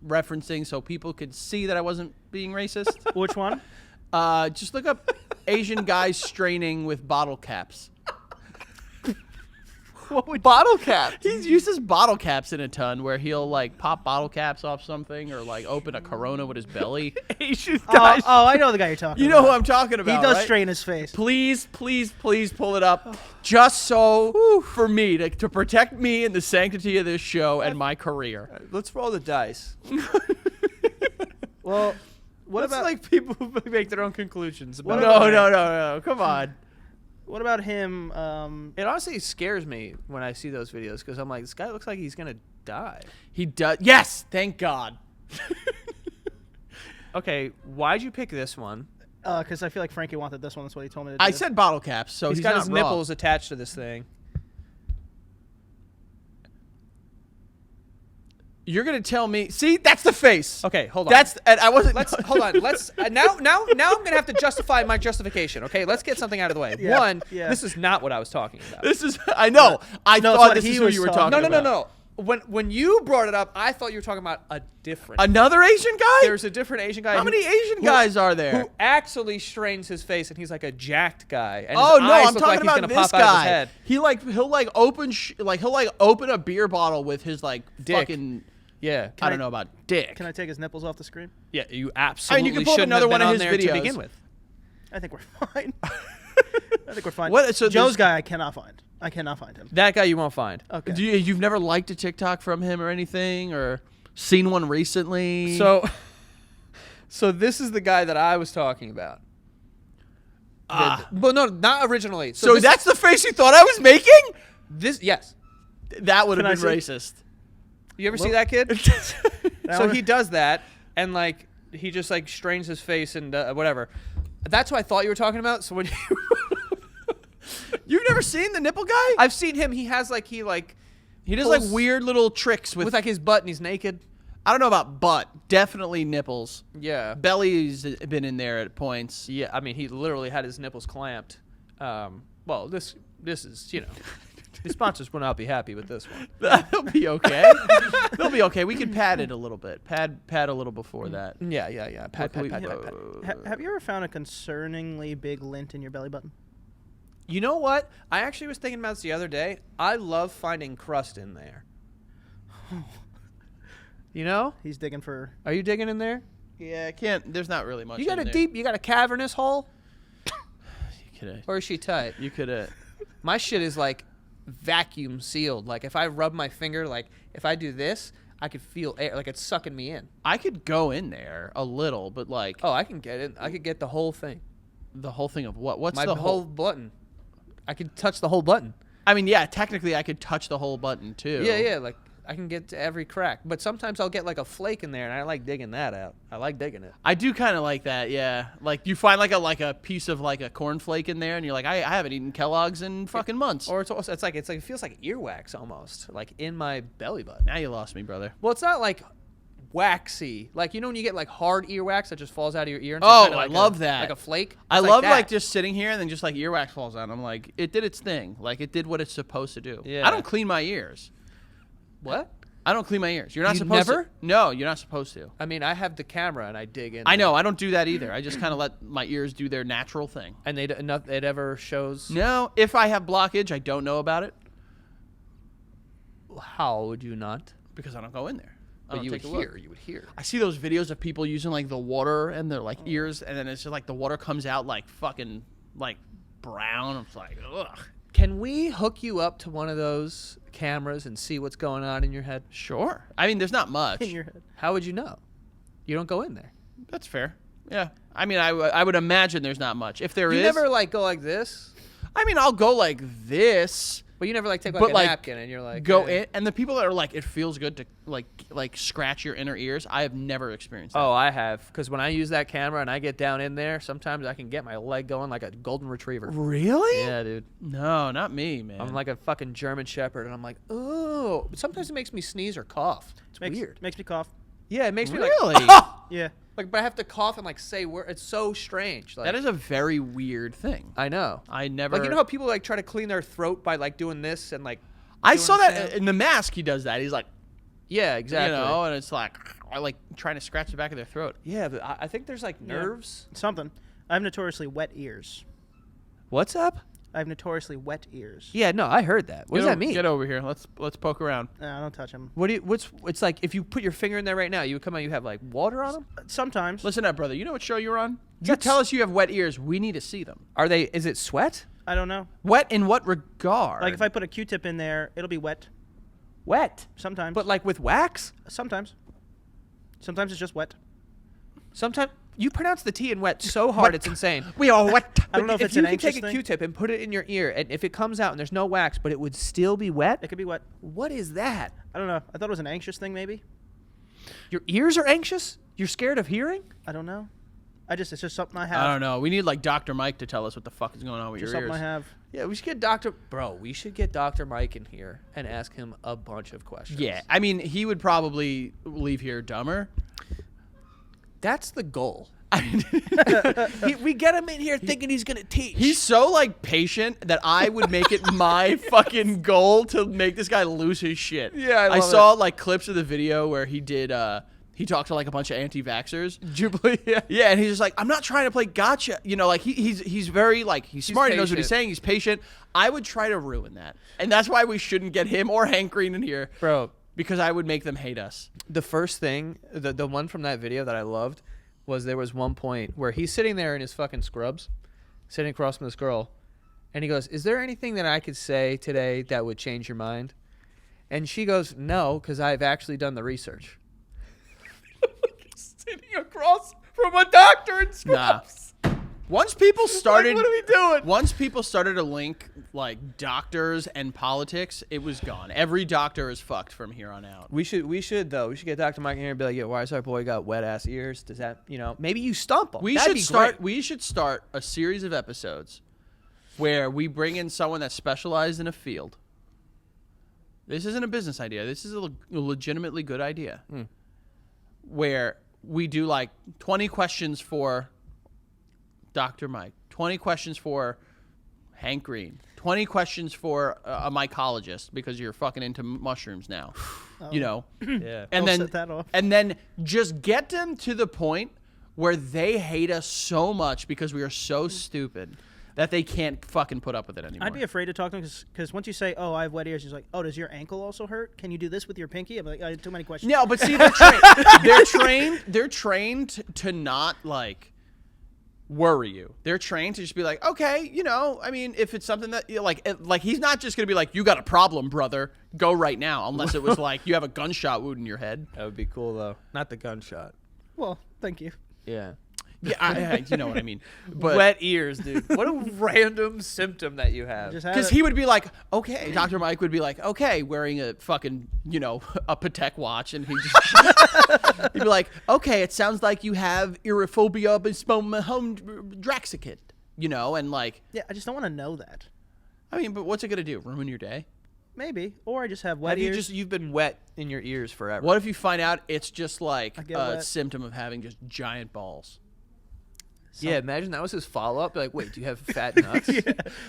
[SPEAKER 3] referencing so people could see that I wasn't being racist?
[SPEAKER 4] doing. Which one?
[SPEAKER 3] Just look up Asian guys straining with bottle caps.
[SPEAKER 2] what would bottle cap?
[SPEAKER 3] He uses bottle caps in a ton where he'll like pop bottle caps off something or like open a Corona with his belly.
[SPEAKER 2] Asian
[SPEAKER 4] Oh,
[SPEAKER 2] guys.
[SPEAKER 4] I know the guy you're talking
[SPEAKER 3] You
[SPEAKER 4] about.
[SPEAKER 3] know who I'm talking about,
[SPEAKER 4] He does
[SPEAKER 3] right?
[SPEAKER 4] strain his face.
[SPEAKER 3] Please, please, please pull it up just so for me to protect me and the sanctity of this show and my career.
[SPEAKER 2] Let's roll the dice.
[SPEAKER 4] Well, what
[SPEAKER 2] Let's
[SPEAKER 4] about
[SPEAKER 2] like people who make their own conclusions.
[SPEAKER 4] What
[SPEAKER 2] About
[SPEAKER 3] No,
[SPEAKER 2] it.
[SPEAKER 3] no. Come on.
[SPEAKER 4] what about him?
[SPEAKER 2] It honestly scares me when I see those videos because I'm like, this guy looks like he's gonna die.
[SPEAKER 3] He does. Yes, thank God.
[SPEAKER 2] Okay, why'd you pick this one?
[SPEAKER 4] Because I feel like Frankie wanted this one. That's what he told me to do.
[SPEAKER 3] I said bottle caps, so
[SPEAKER 2] He's
[SPEAKER 3] he's
[SPEAKER 2] got
[SPEAKER 3] not
[SPEAKER 2] his
[SPEAKER 3] wrong.
[SPEAKER 2] nipples attached to this thing.
[SPEAKER 3] You're gonna tell me? See, that's the face.
[SPEAKER 2] Okay, hold on.
[SPEAKER 3] That's and I wasn't.
[SPEAKER 2] Let's hold on. Let's now I'm gonna have to justify my justification. Okay, let's get something out of the way.
[SPEAKER 4] Yeah,
[SPEAKER 2] One,
[SPEAKER 4] yeah.
[SPEAKER 2] this is not what I was talking about.
[SPEAKER 3] This is. I know. I
[SPEAKER 4] No, it's
[SPEAKER 3] thought
[SPEAKER 4] what
[SPEAKER 3] this
[SPEAKER 4] he
[SPEAKER 3] is who
[SPEAKER 4] was
[SPEAKER 3] you were
[SPEAKER 4] talking
[SPEAKER 3] talking
[SPEAKER 2] No.
[SPEAKER 3] about.
[SPEAKER 2] When you brought it up, I thought you were talking about a different.
[SPEAKER 3] Another Asian guy?
[SPEAKER 2] There's a different Asian guy.
[SPEAKER 3] How many Asian guys are there?
[SPEAKER 2] Who actually strains his face, and he's like a jacked guy. And
[SPEAKER 3] Oh
[SPEAKER 2] his
[SPEAKER 3] no,
[SPEAKER 2] eyes
[SPEAKER 3] I'm
[SPEAKER 2] look
[SPEAKER 3] talking
[SPEAKER 2] like he's
[SPEAKER 3] about
[SPEAKER 2] gonna
[SPEAKER 3] this
[SPEAKER 2] pop out of his
[SPEAKER 3] guy.
[SPEAKER 2] head.
[SPEAKER 3] He'll open a beer bottle with his like
[SPEAKER 2] Dick.
[SPEAKER 3] fucking.
[SPEAKER 2] Yeah,
[SPEAKER 3] I don't know about dick.
[SPEAKER 4] Can I take his nipples off the screen?
[SPEAKER 2] yeah. You absolutely
[SPEAKER 3] can pull up
[SPEAKER 2] shouldn't
[SPEAKER 3] another
[SPEAKER 2] have
[SPEAKER 3] one
[SPEAKER 2] been
[SPEAKER 3] of
[SPEAKER 2] on
[SPEAKER 3] his
[SPEAKER 2] there to
[SPEAKER 3] videos.
[SPEAKER 2] begin with.
[SPEAKER 4] I think we're fine. I think we're fine.
[SPEAKER 3] What- so
[SPEAKER 4] Joe's
[SPEAKER 3] there's-
[SPEAKER 4] guy, I cannot find. I cannot find him.
[SPEAKER 2] That guy you won't find.
[SPEAKER 4] Okay.
[SPEAKER 3] You've never liked a TikTok from him or anything, or seen one recently?
[SPEAKER 2] So this is the guy that I was talking about. But no, not originally.
[SPEAKER 3] So
[SPEAKER 2] this,
[SPEAKER 3] that's the face you thought I was making?
[SPEAKER 2] this. Yes.
[SPEAKER 3] That would
[SPEAKER 4] Can I
[SPEAKER 3] have been
[SPEAKER 4] see?
[SPEAKER 3] racist.
[SPEAKER 2] You ever see that kid?
[SPEAKER 4] That
[SPEAKER 2] So
[SPEAKER 4] one-
[SPEAKER 2] he does that, and like he just like strains his face and whatever. That's what I thought you were talking about. So when you
[SPEAKER 3] You've never seen the nipple guy?
[SPEAKER 2] I've seen him. He has like
[SPEAKER 3] He does
[SPEAKER 2] pulls-
[SPEAKER 3] like weird little tricks with,
[SPEAKER 2] with like his butt, and he's naked.
[SPEAKER 3] I don't know about butt, definitely nipples.
[SPEAKER 2] Yeah.
[SPEAKER 3] Belly's been in there at points.
[SPEAKER 2] Yeah. I mean, he literally had his nipples clamped. Well, this is the sponsors will not be happy with this one.
[SPEAKER 3] They'll be okay. They'll be okay. We can pad it a little bit. Pad a little before that.
[SPEAKER 2] Yeah. Pat.
[SPEAKER 3] we-
[SPEAKER 4] Have you ever found a concerningly big lint in your belly button?
[SPEAKER 2] You know what? I actually was thinking about this the other day. I love finding crust in there. You know?
[SPEAKER 4] He's digging for.
[SPEAKER 2] Are you digging in there?
[SPEAKER 3] Yeah, I can't. There's not really much.
[SPEAKER 2] You got
[SPEAKER 3] in
[SPEAKER 2] a
[SPEAKER 3] there.
[SPEAKER 2] deep, you got a cavernous hole?
[SPEAKER 3] You coulda-
[SPEAKER 2] Or is she tight?
[SPEAKER 3] You could have.
[SPEAKER 2] My shit is like vacuum sealed. Like if I rub my finger, like if I do this, I could feel air, like it's sucking me in.
[SPEAKER 3] I could go in there a little, but like
[SPEAKER 2] Oh, I can get it. I could get the whole thing.
[SPEAKER 3] the whole thing of what? What's
[SPEAKER 2] My
[SPEAKER 3] the
[SPEAKER 2] whole button. I could touch the whole button.
[SPEAKER 3] I mean, yeah, technically I could touch the whole button too.
[SPEAKER 2] Yeah. Like I can get to every crack. But sometimes I'll get like a flake in there, and I like digging that out. I like digging it.
[SPEAKER 3] I do kind of like that. Yeah, like you find like a piece of like a cornflake in there, and you're like, I haven't eaten Kellogg's in fucking months.
[SPEAKER 2] Or it's also it's like it feels like earwax almost, like in my belly button.
[SPEAKER 3] Now you lost me, brother.
[SPEAKER 2] Well, it's not like waxy, like when you get like hard earwax that just falls out of your ear. And
[SPEAKER 3] Oh,
[SPEAKER 2] kinda
[SPEAKER 3] I
[SPEAKER 2] like
[SPEAKER 3] love that.
[SPEAKER 2] like a flake.
[SPEAKER 3] I
[SPEAKER 2] It's
[SPEAKER 3] love
[SPEAKER 2] that.
[SPEAKER 3] like just sitting here and then just like earwax falls out. I'm like, it did its thing. Like it did what it's supposed to do.
[SPEAKER 2] Yeah.
[SPEAKER 3] I don't clean my ears.
[SPEAKER 2] What?
[SPEAKER 3] I don't clean my ears. You're not
[SPEAKER 2] You
[SPEAKER 3] supposed
[SPEAKER 2] never?
[SPEAKER 3] to. No, you're not supposed to.
[SPEAKER 2] I mean, I have the camera and I dig in.
[SPEAKER 3] I know. I don't do that either. I just kind of let my ears do their natural thing.
[SPEAKER 2] And it ever shows.
[SPEAKER 3] No, if I have blockage, I don't know about it.
[SPEAKER 2] how would you not?
[SPEAKER 3] because I don't go in there. I
[SPEAKER 2] But
[SPEAKER 3] don't
[SPEAKER 2] you would
[SPEAKER 3] take a look.
[SPEAKER 2] hear. You would hear.
[SPEAKER 3] I see those videos of people using like the water and their like ears, and then it's just like the water comes out like fucking like brown. It's like, ugh.
[SPEAKER 2] Can we hook you up to one of those cameras and see what's going on in your head?
[SPEAKER 3] Sure. I mean, there's not much.
[SPEAKER 4] In your head.
[SPEAKER 2] How would you know? You don't go in there.
[SPEAKER 3] That's fair. Yeah. I mean, I would imagine there's not much. If there
[SPEAKER 2] You
[SPEAKER 3] is,
[SPEAKER 2] never like go like this,
[SPEAKER 3] I mean, I'll go like this.
[SPEAKER 2] but you never like take like
[SPEAKER 3] But,
[SPEAKER 2] a
[SPEAKER 3] like,
[SPEAKER 2] napkin and you're like
[SPEAKER 3] Go
[SPEAKER 2] eh.
[SPEAKER 3] in, and the people that are like, it feels good to like scratch your inner ears. I have never experienced that.
[SPEAKER 2] Oh, I have, because when I use that camera and I get down in there, sometimes I can get my leg going like a golden retriever.
[SPEAKER 3] Really?
[SPEAKER 2] Yeah, dude.
[SPEAKER 3] No, not me, man.
[SPEAKER 2] I'm like a fucking German Shepherd, and I'm like, oh. But sometimes it makes me sneeze or cough. It's weird.
[SPEAKER 4] Makes me cough.
[SPEAKER 2] Yeah, it makes
[SPEAKER 3] Really?
[SPEAKER 2] me like,
[SPEAKER 4] Yeah.
[SPEAKER 2] like, but I have to cough and like say word. It's so strange. Like,
[SPEAKER 3] That is a very weird thing.
[SPEAKER 2] I know.
[SPEAKER 3] I never.
[SPEAKER 2] Like, you know how people like try to clean their throat by like doing this and like.
[SPEAKER 3] I
[SPEAKER 2] doing
[SPEAKER 3] saw
[SPEAKER 2] the
[SPEAKER 3] that
[SPEAKER 2] sound?
[SPEAKER 3] in The Mask. He does that. He's like,
[SPEAKER 2] Yeah, exactly.
[SPEAKER 3] you know, and it's like, I like trying to scratch the back of their throat.
[SPEAKER 2] Yeah, but I think there's like nerves.
[SPEAKER 4] Something. I have notoriously wet ears.
[SPEAKER 2] What's up?
[SPEAKER 4] I have notoriously wet ears.
[SPEAKER 2] Yeah, no, I heard that. What does that mean?
[SPEAKER 3] Get over here. Let's poke around.
[SPEAKER 4] No, don't touch them.
[SPEAKER 2] What do you? It's like if you put your finger in there right now, you would come out. You have like water on them.
[SPEAKER 4] Sometimes.
[SPEAKER 3] Listen up, brother. You know what show you're on? You
[SPEAKER 2] That's-
[SPEAKER 3] tell us you have wet ears. We need to see them.
[SPEAKER 2] Are they? Is it sweat?
[SPEAKER 4] I don't know.
[SPEAKER 3] Wet in what regard?
[SPEAKER 4] Like if I put a Q-tip in there, it'll be wet.
[SPEAKER 2] Wet.
[SPEAKER 4] Sometimes.
[SPEAKER 2] But like with wax.
[SPEAKER 4] Sometimes. Sometimes it's just wet.
[SPEAKER 2] Sometimes you pronounce the T in wet so hard it's insane.
[SPEAKER 3] we are wet.
[SPEAKER 4] I don't know if
[SPEAKER 2] if
[SPEAKER 4] it's
[SPEAKER 2] you
[SPEAKER 4] an
[SPEAKER 2] could
[SPEAKER 4] anxious
[SPEAKER 2] take a
[SPEAKER 4] thing.
[SPEAKER 2] Q-tip and put it in your ear, and if it comes out and there's no wax, but it would still be wet.
[SPEAKER 4] It could be wet.
[SPEAKER 2] What is that?
[SPEAKER 4] I don't know. I thought it was an anxious thing, maybe.
[SPEAKER 2] Your ears are anxious? You're scared of hearing?
[SPEAKER 4] I don't know. It's just something I have.
[SPEAKER 3] I don't know. We need like Dr. Mike to tell us what the fuck is going on with
[SPEAKER 4] Just
[SPEAKER 3] your
[SPEAKER 4] something
[SPEAKER 3] ears.
[SPEAKER 4] I have.
[SPEAKER 2] Yeah, we should get Dr. Bro, we should get Dr. Mike in here and ask him a bunch of questions.
[SPEAKER 3] Yeah, I mean, he would probably leave here dumber.
[SPEAKER 2] That's the goal.
[SPEAKER 3] I mean,
[SPEAKER 2] We get him in here thinking he's going to teach.
[SPEAKER 3] he's so like patient that I would make it my fucking goal to make this guy lose his shit.
[SPEAKER 2] Yeah, I love
[SPEAKER 3] saw like clips of the video where he did. He talked to like a bunch of anti-vaxxers.
[SPEAKER 2] Jubilee, yeah.
[SPEAKER 3] Yeah, and he's just like, I'm not trying to play gotcha. You know, like he's very like he's smart. He knows what he's
[SPEAKER 2] patient.
[SPEAKER 3] saying. He's patient. I would try to ruin that, and that's why we shouldn't get him or Hank Green in here,
[SPEAKER 2] Bro,
[SPEAKER 3] because I would make them hate us.
[SPEAKER 2] the first thing, the one from that video that I loved was there was one point where he's sitting there in his fucking scrubs, sitting across from this girl, and he goes, "Is there anything that I could say today that would change your mind?" And she goes, "No, because I've actually done the research." Sitting across from a doctor in scrubs.
[SPEAKER 3] Nah. Once people started,
[SPEAKER 2] what are we doing?
[SPEAKER 3] Once people started to link like doctors and politics, it was gone. Every doctor is fucked from here on out.
[SPEAKER 2] We should get Dr. Mike in here and be like, "Yo, why is our boy got wet ass ears? Does that, maybe you stump him?"
[SPEAKER 3] We
[SPEAKER 2] That'd
[SPEAKER 3] should
[SPEAKER 2] be
[SPEAKER 3] start.
[SPEAKER 2] great.
[SPEAKER 3] We should start a series of episodes where we bring in someone that's specialized in a field. This isn't a business idea. This is a legitimately good idea. Where we do like 20 questions for Dr. Mike, 20 questions for Hank Green, 20 questions for a mycologist because you're fucking into mushrooms now, you know.
[SPEAKER 2] Yeah.
[SPEAKER 3] And
[SPEAKER 4] Don't
[SPEAKER 3] then
[SPEAKER 4] set that off.
[SPEAKER 3] and then just get them to the point where they hate us so much because we are so stupid that they can't fucking put up with it anymore.
[SPEAKER 4] I'd be afraid to talk to him because once you say, "Oh, I have wet ears," he's like, "Oh, does your ankle also hurt? Can you do this with your pinky?" I'm like, "Too many questions."
[SPEAKER 3] No, but see, they're trained to not like worry you. They're trained to just be like, okay, I mean, if it's something that like he's not just gonna be like, you got a problem, brother, go right now, unless it was like you have a gunshot wound in your head.
[SPEAKER 2] That would be cool though. Not the gunshot.
[SPEAKER 4] Well, thank you.
[SPEAKER 2] Yeah.
[SPEAKER 3] Yeah, you know what I mean. But
[SPEAKER 2] Wet ears, dude. What a random symptom that you have.
[SPEAKER 4] Just have
[SPEAKER 3] because
[SPEAKER 4] it.
[SPEAKER 3] he would be like, okay, Dr. Mike would be like, okay, wearing a fucking, a Patek watch, and he'd be like, okay, it sounds like you have Iriphobia Draxicate, and like,
[SPEAKER 4] Yeah, I just don't want to know that.
[SPEAKER 3] I mean, but what's it gonna do? Ruin your day?
[SPEAKER 4] Maybe, or I just have wet
[SPEAKER 2] Have
[SPEAKER 4] ears.
[SPEAKER 2] you've been wet in your ears forever?
[SPEAKER 3] What if you find out it's just like
[SPEAKER 4] I get
[SPEAKER 3] a
[SPEAKER 4] wet.
[SPEAKER 3] symptom of having just giant balls?
[SPEAKER 2] Yeah, imagine that was his follow up. Like, wait, do you have fat nuts?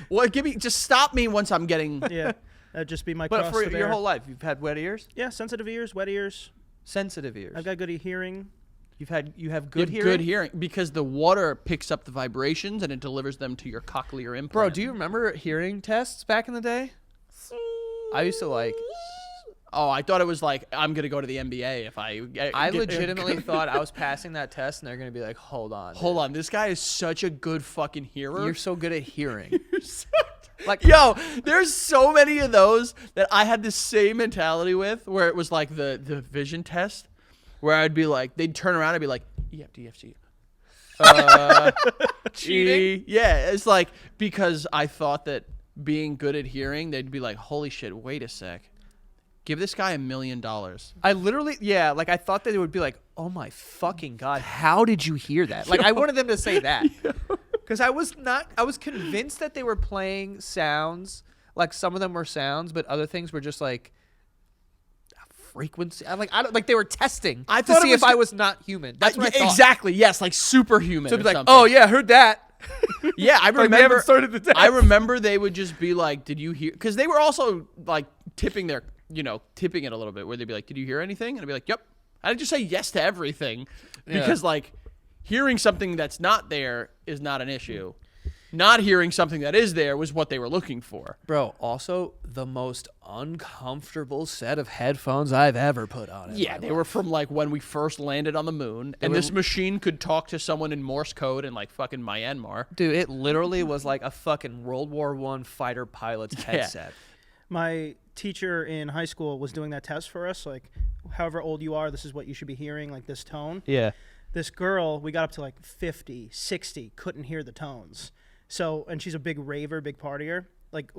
[SPEAKER 3] Well, just stop me once I'm getting.
[SPEAKER 4] Yeah, that'd just be my
[SPEAKER 2] But
[SPEAKER 4] cross
[SPEAKER 2] for
[SPEAKER 4] to
[SPEAKER 2] your
[SPEAKER 4] bear.
[SPEAKER 2] whole life, you've had wet ears,
[SPEAKER 4] Yeah, sensitive ears, wet ears.
[SPEAKER 2] sensitive ears.
[SPEAKER 4] I've got good hearing.
[SPEAKER 2] You have
[SPEAKER 3] You
[SPEAKER 2] good
[SPEAKER 3] have
[SPEAKER 2] hearing.
[SPEAKER 3] good hearing because the water picks up the vibrations and it delivers them to your cochlear implant.
[SPEAKER 2] Bro, do you remember hearing tests back in the day? I used to
[SPEAKER 3] Oh, I thought it was like I'm gonna go to the NBA if I.
[SPEAKER 2] I legitimately thought I was passing that test, and they're gonna be like, "Hold on,
[SPEAKER 3] Hold on, this guy is such a good fucking hearer.
[SPEAKER 2] you're so good at hearing." Like,
[SPEAKER 3] Yo, there's so many of those that I had the same mentality with, where it was like the vision test, where I'd be like, they'd turn around and be like, EFDFG.
[SPEAKER 2] Cheating?
[SPEAKER 3] Yeah, it's like, because I thought that being good at hearing, they'd be like, holy shit, wait a sec. Give this guy $1 million.
[SPEAKER 2] I literally, yeah, like I thought that it would be like, "Oh my fucking god, how did you hear that?" Like I wanted them to say that. Because I was convinced that they were playing sounds, like some of them were sounds, but other things were just like frequency. I don't like they were testing
[SPEAKER 3] I
[SPEAKER 2] to
[SPEAKER 3] thought it
[SPEAKER 2] see
[SPEAKER 3] was
[SPEAKER 2] if I
[SPEAKER 3] go-
[SPEAKER 2] was not human. That's what I thought.
[SPEAKER 3] Exactly. Yes, like superhuman.
[SPEAKER 2] So it'd be
[SPEAKER 3] or
[SPEAKER 2] like,
[SPEAKER 3] something.
[SPEAKER 2] "Oh yeah, heard that."
[SPEAKER 3] Yeah, I
[SPEAKER 2] Like, we
[SPEAKER 3] remember.
[SPEAKER 2] haven't started the test.
[SPEAKER 3] I remember they would just be like, "Did you hear?" Because they were also like tipping it a little bit, where they'd be like, "Did you hear anything?" And I'd be like, "Yep." I'd just say yes to everything, because like hearing something that's not there is not an issue. Not hearing something that is there was what they were looking for.
[SPEAKER 2] Bro, also the most uncomfortable set of headphones I've ever put on.
[SPEAKER 3] Yeah, they were from like when we first landed on the moon, and this machine could talk to someone in Morse code in like fucking Myanmar.
[SPEAKER 2] Dude, it literally was like a fucking World War I fighter pilot's headset.
[SPEAKER 4] My teacher in high school was doing that test for us. Like, however old you are, this is what you should be hearing, like this tone.
[SPEAKER 2] Yeah.
[SPEAKER 4] This girl, we got up to like 50, 60, couldn't hear the tones. So, and she's a big raver, big partier, like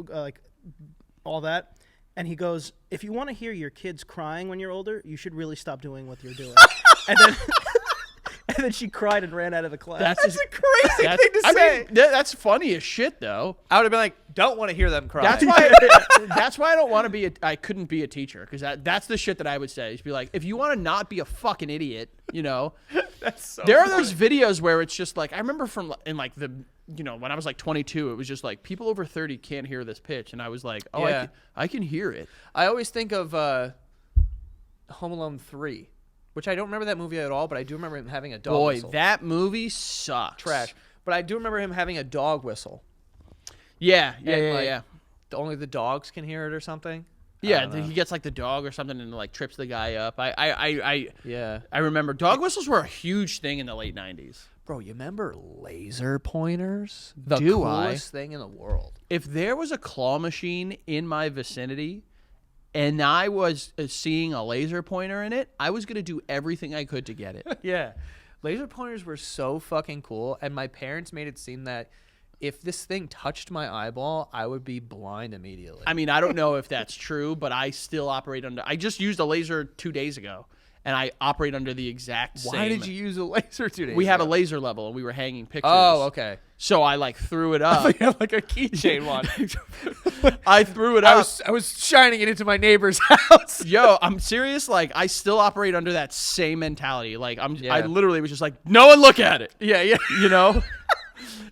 [SPEAKER 4] all that. And he goes, if you want to hear your kids crying when you're older, you should really stop doing what you're doing. and then she cried and ran out of the class.
[SPEAKER 2] That's a crazy thing to say.
[SPEAKER 3] mean, that's funny as shit, though.
[SPEAKER 2] I would have been like, don't want to hear them cry.
[SPEAKER 3] That's why. That's why I don't want to be. I couldn't be a teacher, because that's the shit that I would say. Is be like, if you want to not be a fucking idiot,
[SPEAKER 2] That's so
[SPEAKER 3] there are those videos where it's just like, I remember from in like the, when I was like 22, it was just like people over 30 can't hear this pitch, and I was like, oh,
[SPEAKER 2] Yeah.
[SPEAKER 3] I can hear it.
[SPEAKER 2] I always think of Home Alone 3, which I don't remember that movie at all, but I do remember him having a dog
[SPEAKER 3] Boy,
[SPEAKER 2] whistle.
[SPEAKER 3] that movie sucks.
[SPEAKER 2] Trash. But I do remember him having a dog whistle.
[SPEAKER 3] Yeah,
[SPEAKER 2] And, like,
[SPEAKER 3] yeah.
[SPEAKER 2] Only the dogs can hear it or something. I
[SPEAKER 3] Yeah,
[SPEAKER 2] don't know.
[SPEAKER 3] he gets like the dog or something and like trips the guy up.
[SPEAKER 2] Yeah.
[SPEAKER 3] I remember dog whistles were a huge thing in the late 90s.
[SPEAKER 2] Bro, you remember laser pointers? The
[SPEAKER 3] Do I?
[SPEAKER 2] coolest thing in the world.
[SPEAKER 3] If there was a claw machine in my vicinity and I was seeing a laser pointer in it, I was going to do everything I could to get it.
[SPEAKER 2] Yeah. Laser pointers were so fucking cool, and my parents made it seem that if this thing touched my eyeball, I would be blind immediately.
[SPEAKER 3] I mean, I don't know if that's true, but I still operate under. I just used a laser 2 days ago, and I operate under the exact same.
[SPEAKER 2] Why did you use a laser today?
[SPEAKER 3] We have a laser level, and we were hanging pictures.
[SPEAKER 2] Oh, okay.
[SPEAKER 3] So I like threw it up.
[SPEAKER 2] You have like a keychain one.
[SPEAKER 3] I threw it up.
[SPEAKER 2] I was shining it into my neighbor's house.
[SPEAKER 3] Yo, I'm serious. Like, I still operate under that same mentality. Like, I
[SPEAKER 2] Yeah.
[SPEAKER 3] literally was just like, no one look at it.
[SPEAKER 2] Yeah, yeah.
[SPEAKER 3] You know?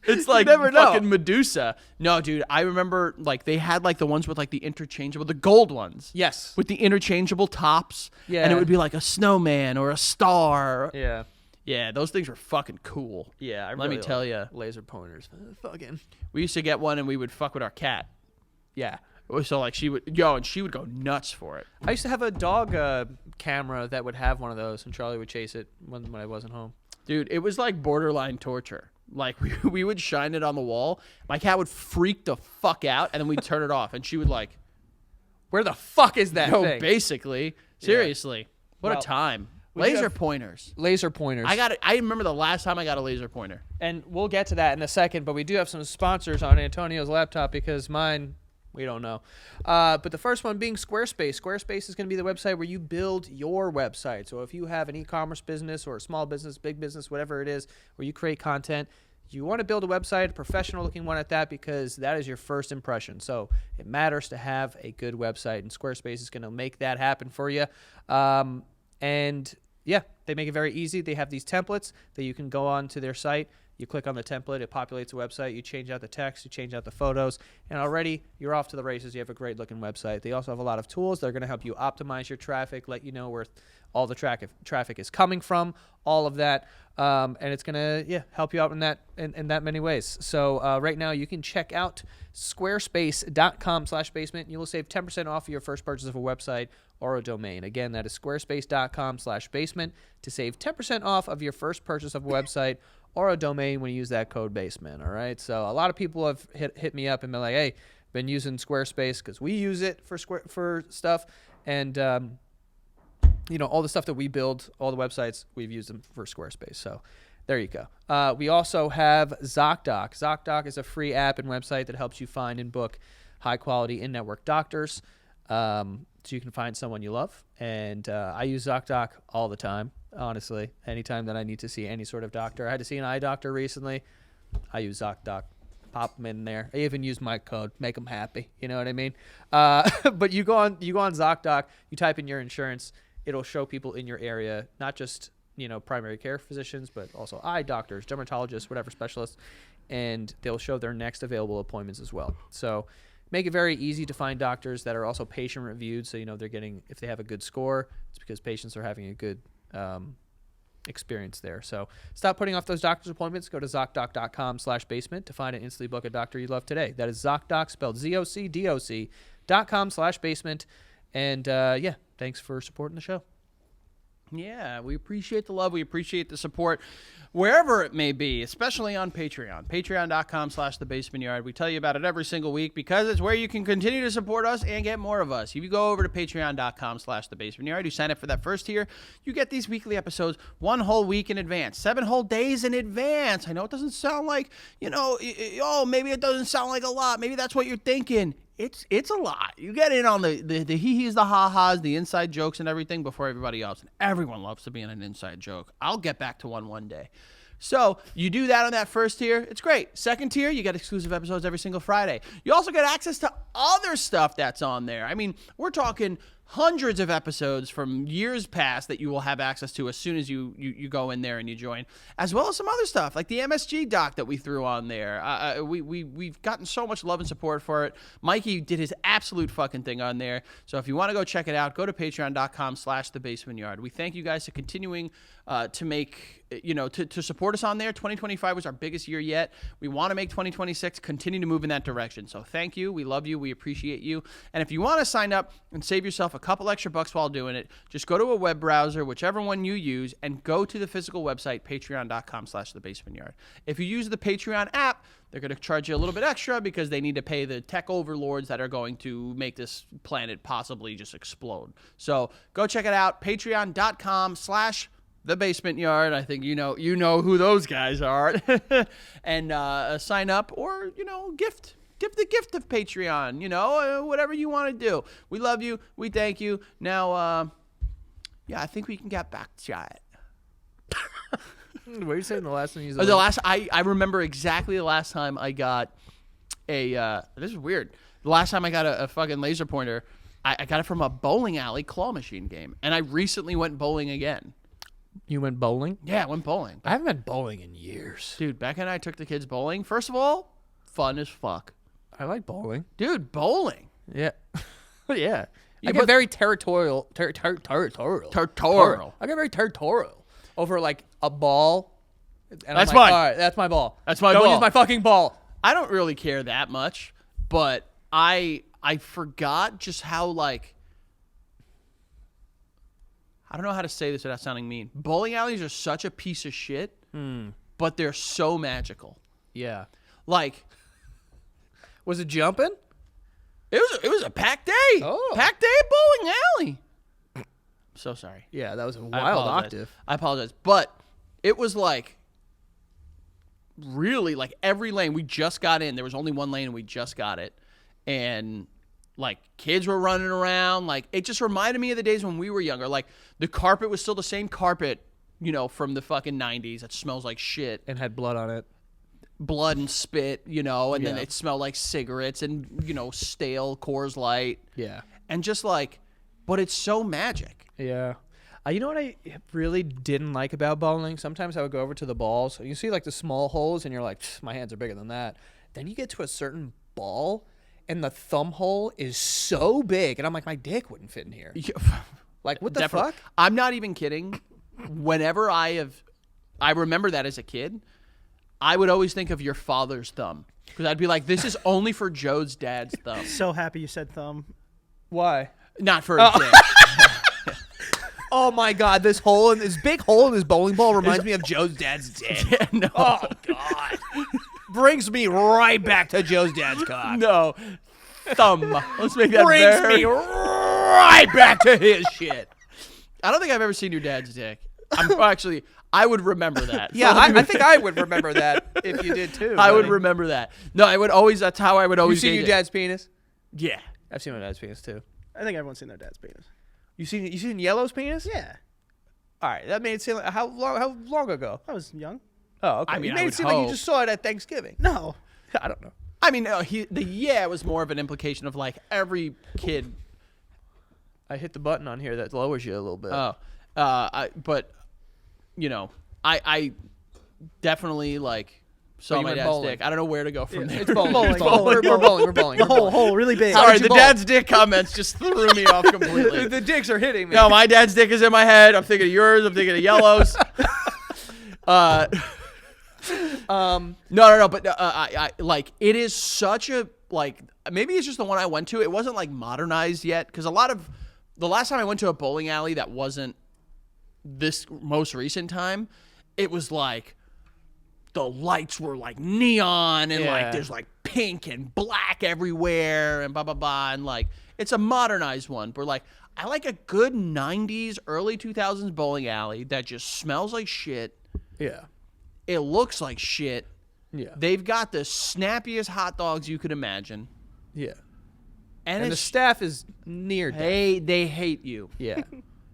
[SPEAKER 3] It's like
[SPEAKER 2] never know.
[SPEAKER 3] fucking Medusa. No, dude, I remember like they had like the ones with like the interchangeable, the gold ones.
[SPEAKER 2] Yes.
[SPEAKER 3] With the interchangeable tops.
[SPEAKER 2] Yeah.
[SPEAKER 3] And it would be like a snowman or a star.
[SPEAKER 2] Yeah.
[SPEAKER 3] Yeah, those things were fucking cool.
[SPEAKER 2] Yeah, I
[SPEAKER 3] Let me
[SPEAKER 2] really
[SPEAKER 3] tell
[SPEAKER 2] like
[SPEAKER 3] ya.
[SPEAKER 2] laser pointers. Fucking.
[SPEAKER 3] We used to get one and we would fuck with our cat.
[SPEAKER 2] Yeah.
[SPEAKER 3] So like she would go nuts for it.
[SPEAKER 2] I used to have a dog camera that would have one of those, and Charlie would chase it when I wasn't home.
[SPEAKER 3] Dude, it was like borderline torture. Like, we would shine it on the wall. My cat would freak the fuck out, and then we'd turn it off. And she would, like,
[SPEAKER 2] Where the fuck is that
[SPEAKER 3] go,
[SPEAKER 2] thing?
[SPEAKER 3] basically. Seriously. What
[SPEAKER 2] Well,
[SPEAKER 3] a time.
[SPEAKER 2] we
[SPEAKER 3] Laser
[SPEAKER 2] have-
[SPEAKER 3] pointers.
[SPEAKER 2] Laser pointers.
[SPEAKER 3] I remember the last time I got a laser pointer.
[SPEAKER 2] And we'll get to that in a second, but we do have some sponsors on Antonio's laptop because mine, we don't know. But the first one being Squarespace. Squarespace is going to be the website where you build your website. So if you have an e-commerce business or a small business, big business, whatever it is, where you create content, you want to build a website, a professional looking one at that, because that is your first impression. So it matters to have a good website, and Squarespace is going to make that happen for you. And yeah, they make it very easy. They have these templates that you can go on to their site. You click on the template, it populates the website, you change out the text, you change out the photos, and already you're off to the races. You have a great looking website. They also have a lot of tools that are going to help you optimize your traffic, let you know where all the traffic is coming from, all of that, and it's going to help you out in that many ways. So right now you can check out squarespace.com/basement. You will save 10% off your first purchase of a website or a domain. Again, that is squarespace.com/basement to save 10% off of your first purchase of a website or a domain when you use that code basement. All right. So a lot of people have hit me up and been like, "Hey, been using Squarespace because we use it for stuff," and all the stuff that we build, all the websites, we've used them for Squarespace. So there you go. We also have ZocDoc. ZocDoc is a free app and website that helps you find and book high-quality in-network doctors so you can find someone you love. And I use ZocDoc all the time, honestly. Anytime that I need to see any sort of doctor. I had to see an eye doctor recently. I use ZocDoc. Pop them in there. I even use my code, make them happy. You know what I mean? But you go on ZocDoc, you type in your insurance. It'll show people in your area, not just primary care physicians, but also eye doctors, dermatologists, whatever specialists, and they'll show their next available appointments as well. So make it very easy to find doctors that are also patient reviewed. So they're getting, if they have a good score, it's because patients are having a good experience there. So stop putting off those doctor's appointments. Go to ZocDoc.com/basement to find and instantly book a doctor you love today. That is ZocDoc, spelled ZocDoc.com/basement. And thanks for supporting the show.
[SPEAKER 3] Yeah, we appreciate the love. We appreciate the support wherever it may be, especially on Patreon. Patreon.com/thebasementyard. We tell you about it every single week because it's where you can continue to support us and get more of us. If you go over to patreon.com/thebasementyard, you sign up for that first tier, you get these weekly episodes 1 whole week in advance, 7 whole days in advance. I know it doesn't sound like, maybe it doesn't sound like a lot. Maybe that's what you're thinking. It's a lot. You get in on the hee-hees, the ha-has, the inside jokes and everything before everybody else. And everyone loves to be in an inside joke. I'll get back to one day. So you do that on that first tier. It's great. Second tier, you get exclusive episodes every single Friday. You also get access to other stuff that's on there. I mean, we're talking hundreds of episodes from years past that you will have access to as soon as you go in there and you join, as well as some other stuff like the MSG doc that we threw on there. We've gotten so much love and support for it. Mikey did his absolute fucking thing on there. So if you want to go check it out, go to patreon.com/thebasementyard. We thank you guys for continuing to make, to support us on there. 2025 was our biggest year yet. We want to make 2026 continue to move in that direction. So thank you. We love you. We appreciate you. And if you want to sign up and save yourself a couple extra bucks while doing it, just go to a web browser, whichever one you use, and go to the physical website, patreon.com/thebasementyard. If you use the Patreon app, they're going to charge you a little bit extra because they need to pay the tech overlords that are going to make this planet possibly just explode. So go check it out, patreon.com/thebasementyard. I think you know who those guys are. And sign up or, gift the gift of Patreon, whatever you want to do. We love you. We thank you. Now, I think we can get back to it.
[SPEAKER 2] What are you saying the last time you used
[SPEAKER 3] I remember exactly the last time I got this is weird. The last time I got a fucking laser pointer, I got it from a bowling alley claw machine game. And I recently went bowling again.
[SPEAKER 2] You went bowling?
[SPEAKER 3] Yeah, I went bowling.
[SPEAKER 2] I haven't been bowling in years.
[SPEAKER 3] Dude, Becca and I took the kids bowling. First of all, fun as fuck.
[SPEAKER 2] I like bowling.
[SPEAKER 3] Dude, bowling.
[SPEAKER 2] Yeah. Yeah.
[SPEAKER 3] Yeah,
[SPEAKER 2] I get very territorial. Territorial. I get very territorial over like a ball. And
[SPEAKER 3] That's
[SPEAKER 2] I'm like,
[SPEAKER 3] mine.
[SPEAKER 2] All right, that's my ball.
[SPEAKER 3] That's my
[SPEAKER 2] Don't
[SPEAKER 3] ball.
[SPEAKER 2] use my fucking ball.
[SPEAKER 3] I don't really care that much, but I forgot just how, I don't know how to say this without sounding mean. Bowling alleys are such a piece of shit, but they're so magical.
[SPEAKER 2] Yeah.
[SPEAKER 3] Was
[SPEAKER 2] it jumping?
[SPEAKER 3] It was a packed day.
[SPEAKER 2] Oh.
[SPEAKER 3] Packed day at bowling alley. I'm so sorry.
[SPEAKER 2] Yeah, that was a
[SPEAKER 3] I
[SPEAKER 2] wild
[SPEAKER 3] apologize.
[SPEAKER 2] octave.
[SPEAKER 3] I apologize. But it was really every lane. We just got in. There was only one lane and we just got it. And kids were running around. It just reminded me of the days when we were younger. The carpet was still the same carpet, from the fucking 90s that smells like shit.
[SPEAKER 2] And had blood on it.
[SPEAKER 3] Blood and spit, and then it smelled like cigarettes and, stale Coors Light.
[SPEAKER 2] Yeah.
[SPEAKER 3] And just but it's so magic.
[SPEAKER 2] Yeah. You know what I really didn't like about bowling? Sometimes I would go over to the balls. You see like the small holes, and you're like, my hands are bigger than that. Then you get to a certain ball, and the thumb hole is so big, and I'm like, my dick wouldn't fit in here. Like, what the
[SPEAKER 3] Definitely.
[SPEAKER 2] fuck?
[SPEAKER 3] I'm not even kidding. Whenever I remember that as a kid, I would always think of your father's thumb. Because I'd be like, this is only for Joe's dad's thumb.
[SPEAKER 4] So happy you said thumb.
[SPEAKER 2] Why?
[SPEAKER 3] Not for his dick.
[SPEAKER 2] Oh my god, this big hole in this bowling ball reminds me of Joe's dad's dick.
[SPEAKER 3] No.
[SPEAKER 2] Oh god. Brings me right back to Joe's dad's cock.
[SPEAKER 3] No. Thumb. Let's make that
[SPEAKER 2] Brings
[SPEAKER 3] very...
[SPEAKER 2] me right back to his shit.
[SPEAKER 3] I don't think I've ever seen your dad's dick. Actually, I would remember that.
[SPEAKER 2] Yeah, I think I would remember that if you did too.
[SPEAKER 3] I would
[SPEAKER 2] buddy.
[SPEAKER 3] remember that. No, I would always. That's how I would
[SPEAKER 2] You
[SPEAKER 3] always.
[SPEAKER 2] seen
[SPEAKER 3] gauge
[SPEAKER 2] your
[SPEAKER 3] it.
[SPEAKER 2] dad's penis?
[SPEAKER 3] Yeah.
[SPEAKER 2] I've seen my dad's penis too.
[SPEAKER 4] I think everyone's seen their dad's penis.
[SPEAKER 2] You seen Yellow's penis?
[SPEAKER 4] Yeah,
[SPEAKER 2] All right, that made it seem like how long ago?
[SPEAKER 4] I was young.
[SPEAKER 2] Oh, okay.
[SPEAKER 3] I mean,
[SPEAKER 2] it
[SPEAKER 3] I
[SPEAKER 2] made
[SPEAKER 3] would
[SPEAKER 2] it seem like you
[SPEAKER 3] hope.
[SPEAKER 2] just saw it at Thanksgiving.
[SPEAKER 4] No,
[SPEAKER 2] I don't know.
[SPEAKER 3] I mean, was more of an implication of like every kid.
[SPEAKER 2] I hit the button on here that lowers you a little bit.
[SPEAKER 3] But you know, I definitely like saw
[SPEAKER 2] you
[SPEAKER 3] my
[SPEAKER 2] went
[SPEAKER 3] dad's
[SPEAKER 2] bowling.
[SPEAKER 3] dick. I don't know where to go from there.
[SPEAKER 2] It's bowling.
[SPEAKER 4] Bowling,
[SPEAKER 2] It's bowling.
[SPEAKER 4] bowling.
[SPEAKER 2] We're bowling. We're bowling.
[SPEAKER 4] the
[SPEAKER 2] We're
[SPEAKER 4] hole really big.
[SPEAKER 2] How
[SPEAKER 3] Sorry,
[SPEAKER 2] did you
[SPEAKER 3] the
[SPEAKER 2] bowl?
[SPEAKER 3] dad's dick comments just threw me off completely.
[SPEAKER 2] The dicks are hitting me.
[SPEAKER 3] No, my dad's dick is in my head. I'm thinking of yours. I'm thinking of Yellow's. No. But I like it is such a like maybe it's just the one I went to. It wasn't like modernized yet because a lot of the last time I went to a bowling alley that wasn't this most recent time, it was like the lights were like neon and
[SPEAKER 2] Yeah.
[SPEAKER 3] like there's like pink and black everywhere and blah blah blah and like it's a modernized one. But like I like a good 90s, early 2000s bowling alley that just smells like shit.
[SPEAKER 2] Yeah.
[SPEAKER 3] It looks like shit.
[SPEAKER 2] Yeah.
[SPEAKER 3] They've got the snappiest hot dogs you could imagine.
[SPEAKER 2] Yeah.
[SPEAKER 3] And,
[SPEAKER 2] And the
[SPEAKER 3] it's
[SPEAKER 2] staff is near death.
[SPEAKER 3] they hate you.
[SPEAKER 2] Yeah.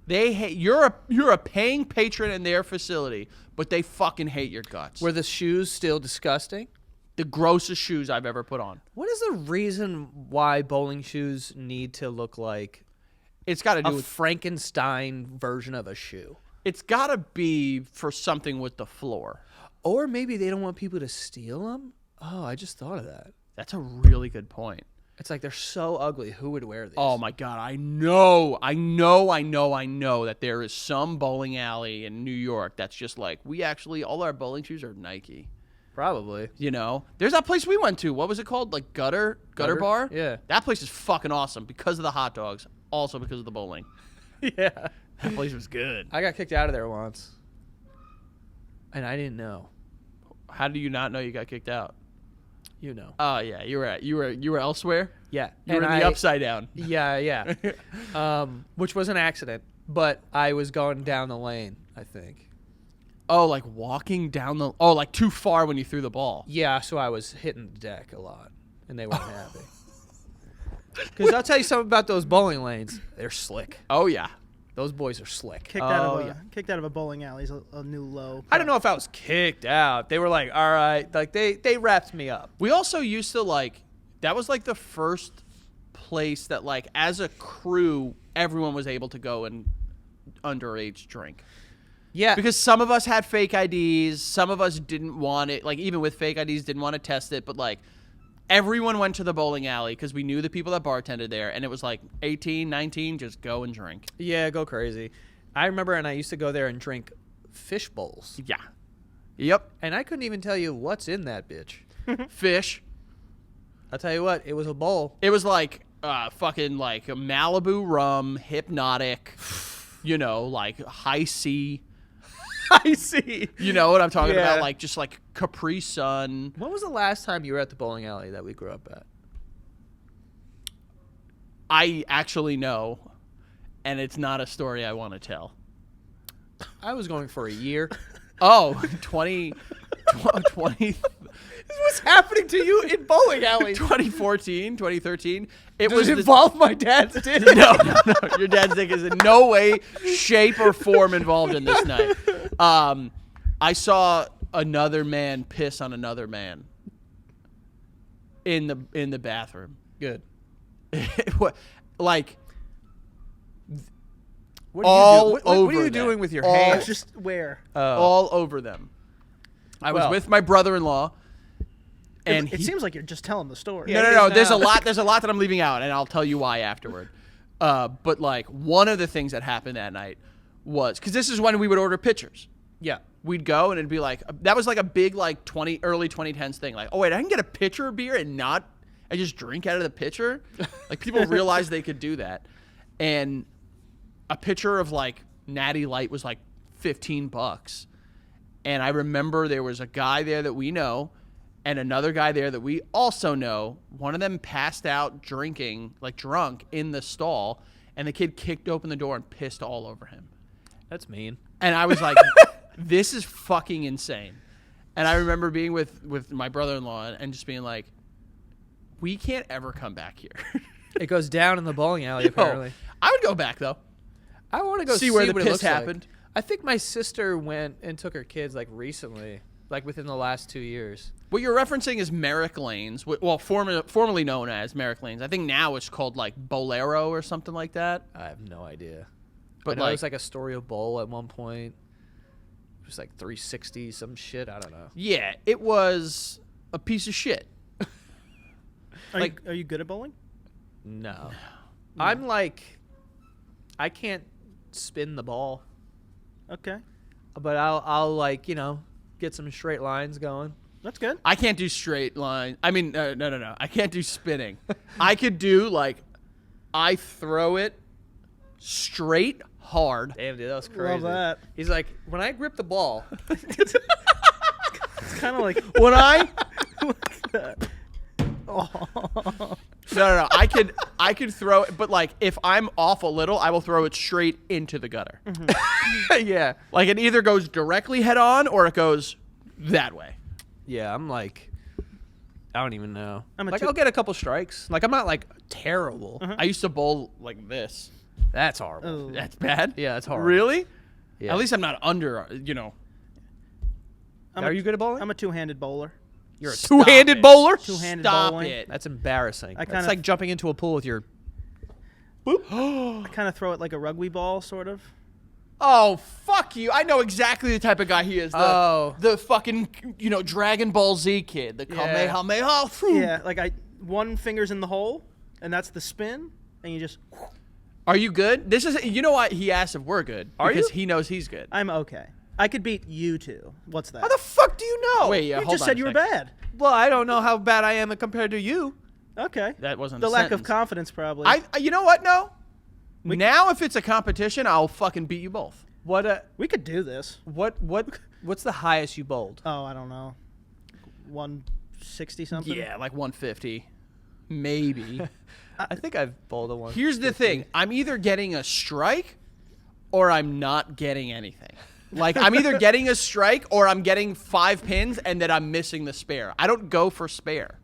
[SPEAKER 3] They hate you're a paying patron in their facility, but they fucking hate your guts.
[SPEAKER 2] Were the shoes still disgusting?
[SPEAKER 3] The grossest shoes I've ever put on.
[SPEAKER 2] What is the reason why bowling shoes need to look like
[SPEAKER 3] It's got to do
[SPEAKER 2] a
[SPEAKER 3] with
[SPEAKER 2] Frankenstein version of a shoe?
[SPEAKER 3] it's got to be for something with the floor.
[SPEAKER 2] Or maybe they don't want people to steal them? Oh, I just thought of that.
[SPEAKER 3] That's a really good point.
[SPEAKER 2] It's like they're so ugly. Who would wear these?
[SPEAKER 3] Oh my god, I know that there is some bowling alley in New York that's just like we actually all our bowling shoes are Nike.
[SPEAKER 2] Probably.
[SPEAKER 3] You know, there's that place we went to. What was it called? Like Gutter Bar.
[SPEAKER 2] Yeah.
[SPEAKER 3] that place is fucking awesome because of the hot dogs, also because of the bowling.
[SPEAKER 2] Yeah.
[SPEAKER 3] That place was good.
[SPEAKER 2] I got kicked out of there once. And I didn't know.
[SPEAKER 3] How do you not know you got kicked out?
[SPEAKER 2] You know.
[SPEAKER 3] Oh yeah, you were elsewhere.
[SPEAKER 2] Yeah.
[SPEAKER 3] You were in the upside down.
[SPEAKER 2] Yeah, yeah. Which was an accident, but I was going down the lane, I think.
[SPEAKER 3] Oh, like walking down the. Oh, like too far when you threw the ball.
[SPEAKER 2] Yeah, so I was hitting the deck a lot, and they weren't happy. Because I'll tell you something about those bowling lanes. They're slick.
[SPEAKER 3] Oh yeah.
[SPEAKER 2] Those boys are slick.
[SPEAKER 4] Kicked out of
[SPEAKER 3] yeah.
[SPEAKER 4] kicked out of a bowling alley is a new low.
[SPEAKER 2] I don't know if I was kicked out. They were like, all right. Like, they wrapped me up.
[SPEAKER 3] We also used to like. That was like the first place that like as a crew everyone was able to go and underage drink.
[SPEAKER 2] Yeah.
[SPEAKER 3] Because some of us had fake IDs, some of us didn't want it. Like even with fake IDs, didn't want to test it. But like everyone went to the bowling alley because we knew the people that bartended there, and it was like 18, 19, just go and drink.
[SPEAKER 2] Yeah, go crazy. I remember, and I used to go there and drink fish bowls,
[SPEAKER 3] Yeah. Yep.
[SPEAKER 2] and I couldn't even tell you what's in that bitch.
[SPEAKER 3] Fish.
[SPEAKER 2] I'll tell you what, it was a bowl.
[SPEAKER 3] It was like fucking like a Malibu rum, Hypnotic, you know, like high C.
[SPEAKER 2] I see.
[SPEAKER 3] You know what I'm talking
[SPEAKER 2] Yeah.
[SPEAKER 3] about? Like just like Capri Sun.
[SPEAKER 2] When was the last time you were at the bowling alley that we grew up at?
[SPEAKER 3] I actually know, and it's not a story I want to tell.
[SPEAKER 2] I was going for a year.
[SPEAKER 3] Oh, 20, 20
[SPEAKER 2] What's happening to you in bowling alleys?
[SPEAKER 3] 2014, 2013. It
[SPEAKER 2] Does
[SPEAKER 3] was
[SPEAKER 2] it
[SPEAKER 3] the-
[SPEAKER 2] involve my dad's dick?
[SPEAKER 3] no. Your dad's dick is in no way, shape, or form involved in this night. I saw another man piss on another man in the bathroom.
[SPEAKER 2] Good.
[SPEAKER 3] Like
[SPEAKER 2] What
[SPEAKER 3] All
[SPEAKER 2] what are
[SPEAKER 3] over
[SPEAKER 2] you
[SPEAKER 3] them.
[SPEAKER 2] doing with your
[SPEAKER 3] All-
[SPEAKER 2] hands?
[SPEAKER 4] Just where?
[SPEAKER 3] all over them. I was
[SPEAKER 2] Well.
[SPEAKER 3] with my brother-in-law, and
[SPEAKER 4] It seems like you're just telling the story.
[SPEAKER 3] no,
[SPEAKER 2] he
[SPEAKER 3] no, no.
[SPEAKER 2] is
[SPEAKER 3] There's a
[SPEAKER 2] now.
[SPEAKER 3] lot. There's a lot that I'm leaving out, and I'll tell you why afterward. But like one of the things that happened that night was because this is when we would order pitchers.
[SPEAKER 2] yeah.
[SPEAKER 3] We'd go and it'd be like that was like a big like early 2010s thing. Like, oh wait, I can get a pitcher of beer and just drink out of the pitcher. Like people realized they could do that, and a pitcher of like Natty Light was like $15. And I remember there was a guy there that we know and another guy there that we also know. One of them passed out drinking, like drunk, in the stall, and the kid kicked open the door and pissed all over him.
[SPEAKER 2] That's mean.
[SPEAKER 3] And I was like, this is fucking insane. And I remember being with my brother-in-law and just being like, we can't ever come back here.
[SPEAKER 2] It goes down in the bowling alley,
[SPEAKER 3] Yo,
[SPEAKER 2] apparently.
[SPEAKER 3] I would go back, though.
[SPEAKER 2] I want to go
[SPEAKER 3] See where the
[SPEAKER 2] what it
[SPEAKER 3] piss
[SPEAKER 2] looks like.
[SPEAKER 3] happened.
[SPEAKER 2] I think my sister went and took her kids like recently, like within the last 2 years.
[SPEAKER 3] What you're referencing is Merrick Lanes, well, formerly known as Merrick Lanes. I think now it's called, like, Bolero or something like that.
[SPEAKER 2] I have no idea.
[SPEAKER 3] But,
[SPEAKER 2] I know it
[SPEAKER 3] like,
[SPEAKER 2] was like a Astoria Bowl at one point. It was like 360, some shit. I don't know.
[SPEAKER 3] yeah, it was a piece of shit.
[SPEAKER 4] Are you good at bowling?
[SPEAKER 2] No. I'm like, I can't spin the ball,
[SPEAKER 4] Okay,
[SPEAKER 2] but I'll like, get some straight lines going.
[SPEAKER 4] that's good.
[SPEAKER 3] I can't do straight line. I mean, no. I can't do spinning. I could do, like, I throw it straight hard.
[SPEAKER 2] Damn, dude, that was crazy.
[SPEAKER 4] Love that.
[SPEAKER 2] He's like, when I grip the ball,
[SPEAKER 4] It's kind of like
[SPEAKER 3] When I
[SPEAKER 4] oh.
[SPEAKER 3] no, I could throw it, but like if I'm off a little, I will throw it straight into the gutter.
[SPEAKER 2] yeah.
[SPEAKER 3] Like it either goes directly head on or it goes that way.
[SPEAKER 2] Yeah, I'm like, I don't even know.
[SPEAKER 4] I'm a
[SPEAKER 2] like,
[SPEAKER 4] two-
[SPEAKER 2] I'll get a couple strikes. Like, I'm not like terrible.
[SPEAKER 3] I used to bowl like this.
[SPEAKER 2] That's horrible.
[SPEAKER 4] Oh.
[SPEAKER 3] That's bad.
[SPEAKER 2] Yeah, that's horrible.
[SPEAKER 3] Really?
[SPEAKER 2] Yeah.
[SPEAKER 3] At least I'm not under.
[SPEAKER 2] Are you good at bowling?
[SPEAKER 4] I'm a two-handed bowler.
[SPEAKER 2] You're a
[SPEAKER 3] Stop
[SPEAKER 2] two-handed
[SPEAKER 3] it.
[SPEAKER 2] bowler?
[SPEAKER 4] Two-handed
[SPEAKER 3] Stop
[SPEAKER 4] bowling.
[SPEAKER 3] it.
[SPEAKER 2] That's embarrassing.
[SPEAKER 4] I
[SPEAKER 2] That's
[SPEAKER 4] kinda-
[SPEAKER 2] like jumping into a pool with your.
[SPEAKER 4] I kind of throw it like a rugby ball, sort of.
[SPEAKER 3] Oh, fuck you. I know exactly the type of guy he is. The fucking, Dragon Ball Z kid. The
[SPEAKER 2] Yeah.
[SPEAKER 3] Kamehameha. Phew.
[SPEAKER 4] Yeah, like one finger's in the hole, and that's the spin, and you just.
[SPEAKER 3] Are you good? This is, you know what? He asked if we're good.
[SPEAKER 2] Are
[SPEAKER 3] because
[SPEAKER 2] you?
[SPEAKER 3] he knows he's good.
[SPEAKER 4] I'm okay. I could beat you two. What's that?
[SPEAKER 2] How the fuck do you know?
[SPEAKER 3] Wait, yeah,
[SPEAKER 4] you
[SPEAKER 3] hold
[SPEAKER 4] just
[SPEAKER 3] on
[SPEAKER 4] said
[SPEAKER 3] a
[SPEAKER 4] you were
[SPEAKER 3] second.
[SPEAKER 4] bad.
[SPEAKER 2] Well, I don't know how bad I am compared to you.
[SPEAKER 4] Okay.
[SPEAKER 3] That wasn't
[SPEAKER 4] The
[SPEAKER 3] a
[SPEAKER 4] lack of
[SPEAKER 3] sentence.
[SPEAKER 4] confidence, probably.
[SPEAKER 3] You know what? No. Now, if it's a competition, I'll fucking beat you both.
[SPEAKER 4] We could do this.
[SPEAKER 2] What's the highest you bowled?
[SPEAKER 4] Oh, I don't know. 160 something.
[SPEAKER 3] Yeah, like 150, maybe.
[SPEAKER 2] I think I've bowled a one.
[SPEAKER 3] Here's the thing: I'm either getting a strike, or I'm not getting anything. Like I'm either getting a strike, or I'm getting 5 pins, and then I'm missing the spare. I don't go for spare.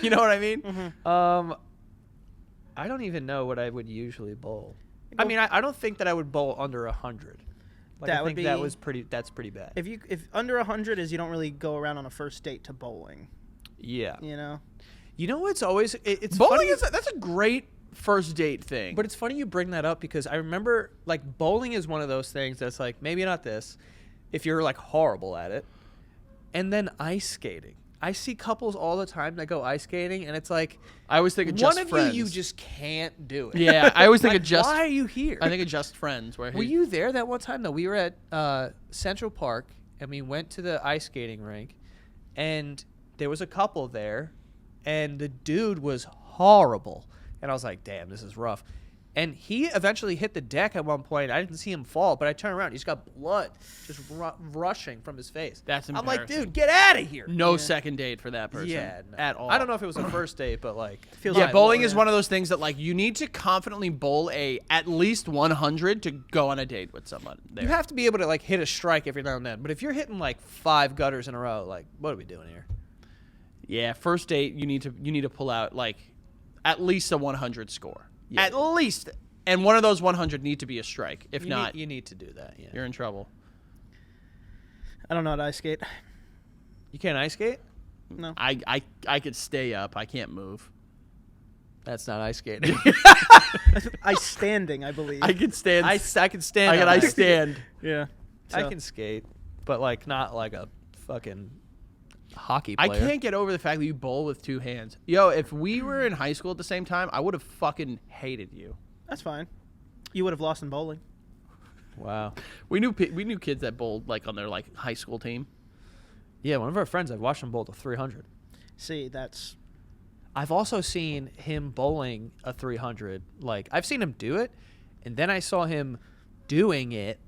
[SPEAKER 3] You know what I mean?
[SPEAKER 2] I don't even know what I would usually bowl. I mean, I don't think that I would bowl under 100. Like,
[SPEAKER 4] That
[SPEAKER 2] I
[SPEAKER 4] would
[SPEAKER 2] think that
[SPEAKER 4] be-
[SPEAKER 2] was pretty. That's pretty bad.
[SPEAKER 4] If under 100 is you don't really go around on a first date to bowling,
[SPEAKER 2] Yeah.
[SPEAKER 4] you know.
[SPEAKER 2] You know what's always it's
[SPEAKER 3] Bowling
[SPEAKER 2] funny,
[SPEAKER 3] that's a great first date thing.
[SPEAKER 2] but it's funny you bring that up because I remember like bowling is one of those things that's like maybe not this, if you're like horrible at it, and then ice skating. I see couples all the time that go ice skating, and it's like
[SPEAKER 3] I always think of Just
[SPEAKER 2] one of
[SPEAKER 3] Friends.
[SPEAKER 2] you just can't do it.
[SPEAKER 3] Yeah, I always think
[SPEAKER 2] Like,
[SPEAKER 3] of Just.
[SPEAKER 2] why are you here?
[SPEAKER 3] I think of Just Friends. Where
[SPEAKER 2] Were you there that one time though? We were at Central Park and we went to the ice skating rink, and there was a couple there, and the dude was horrible, and I was like, "Damn, this is rough." And he eventually hit the deck at one point. I didn't see him fall, but I turned around. He's got blood just rushing from his face.
[SPEAKER 3] That's
[SPEAKER 2] I'm like,
[SPEAKER 3] embarrassing.
[SPEAKER 2] dude, get out of here.
[SPEAKER 3] No second date for that person.
[SPEAKER 2] Yeah, no.
[SPEAKER 3] at all.
[SPEAKER 2] I don't know if it was a first date, but like,
[SPEAKER 4] Feels
[SPEAKER 3] Yeah,
[SPEAKER 4] like
[SPEAKER 3] bowling
[SPEAKER 4] more,
[SPEAKER 3] is
[SPEAKER 4] yeah.
[SPEAKER 3] one of those things that like you need to confidently bowl at least 100 to go on a date with someone. There.
[SPEAKER 2] you have to be able to like hit a strike every now and then. But if you're hitting like 5 gutters in a row, like, what are we doing here?
[SPEAKER 3] Yeah, first date you need to pull out like at least a 100 score.
[SPEAKER 2] Yeah.
[SPEAKER 3] At least, and one of those 100 need to be a strike. If not,
[SPEAKER 2] you need to do that. Yeah.
[SPEAKER 3] you're in trouble.
[SPEAKER 4] I don't know how to ice skate.
[SPEAKER 2] You can't ice skate?
[SPEAKER 4] No.
[SPEAKER 3] I could stay up. I can't move.
[SPEAKER 2] That's not ice skating.
[SPEAKER 4] Ice standing, I believe.
[SPEAKER 3] I can stand.
[SPEAKER 2] I can stand.
[SPEAKER 3] I can
[SPEAKER 2] on
[SPEAKER 3] ice
[SPEAKER 2] that.
[SPEAKER 3] stand.
[SPEAKER 4] yeah.
[SPEAKER 2] I
[SPEAKER 4] So-
[SPEAKER 2] can skate, but like not like a fucking hockey
[SPEAKER 3] I
[SPEAKER 2] player.
[SPEAKER 3] can't get over the fact that you bowl with two hands. Yo, if we were in high school at the same time, I would have fucking hated you.
[SPEAKER 4] That's fine. You would have lost in bowling.
[SPEAKER 2] Wow.
[SPEAKER 3] We knew kids that bowled like on their like high school team.
[SPEAKER 2] Yeah, one of our friends, I've watched him bowl to 300.
[SPEAKER 4] See, that's
[SPEAKER 2] I've also seen him bowling a 300. Like, I've seen him do it, and then I saw him doing it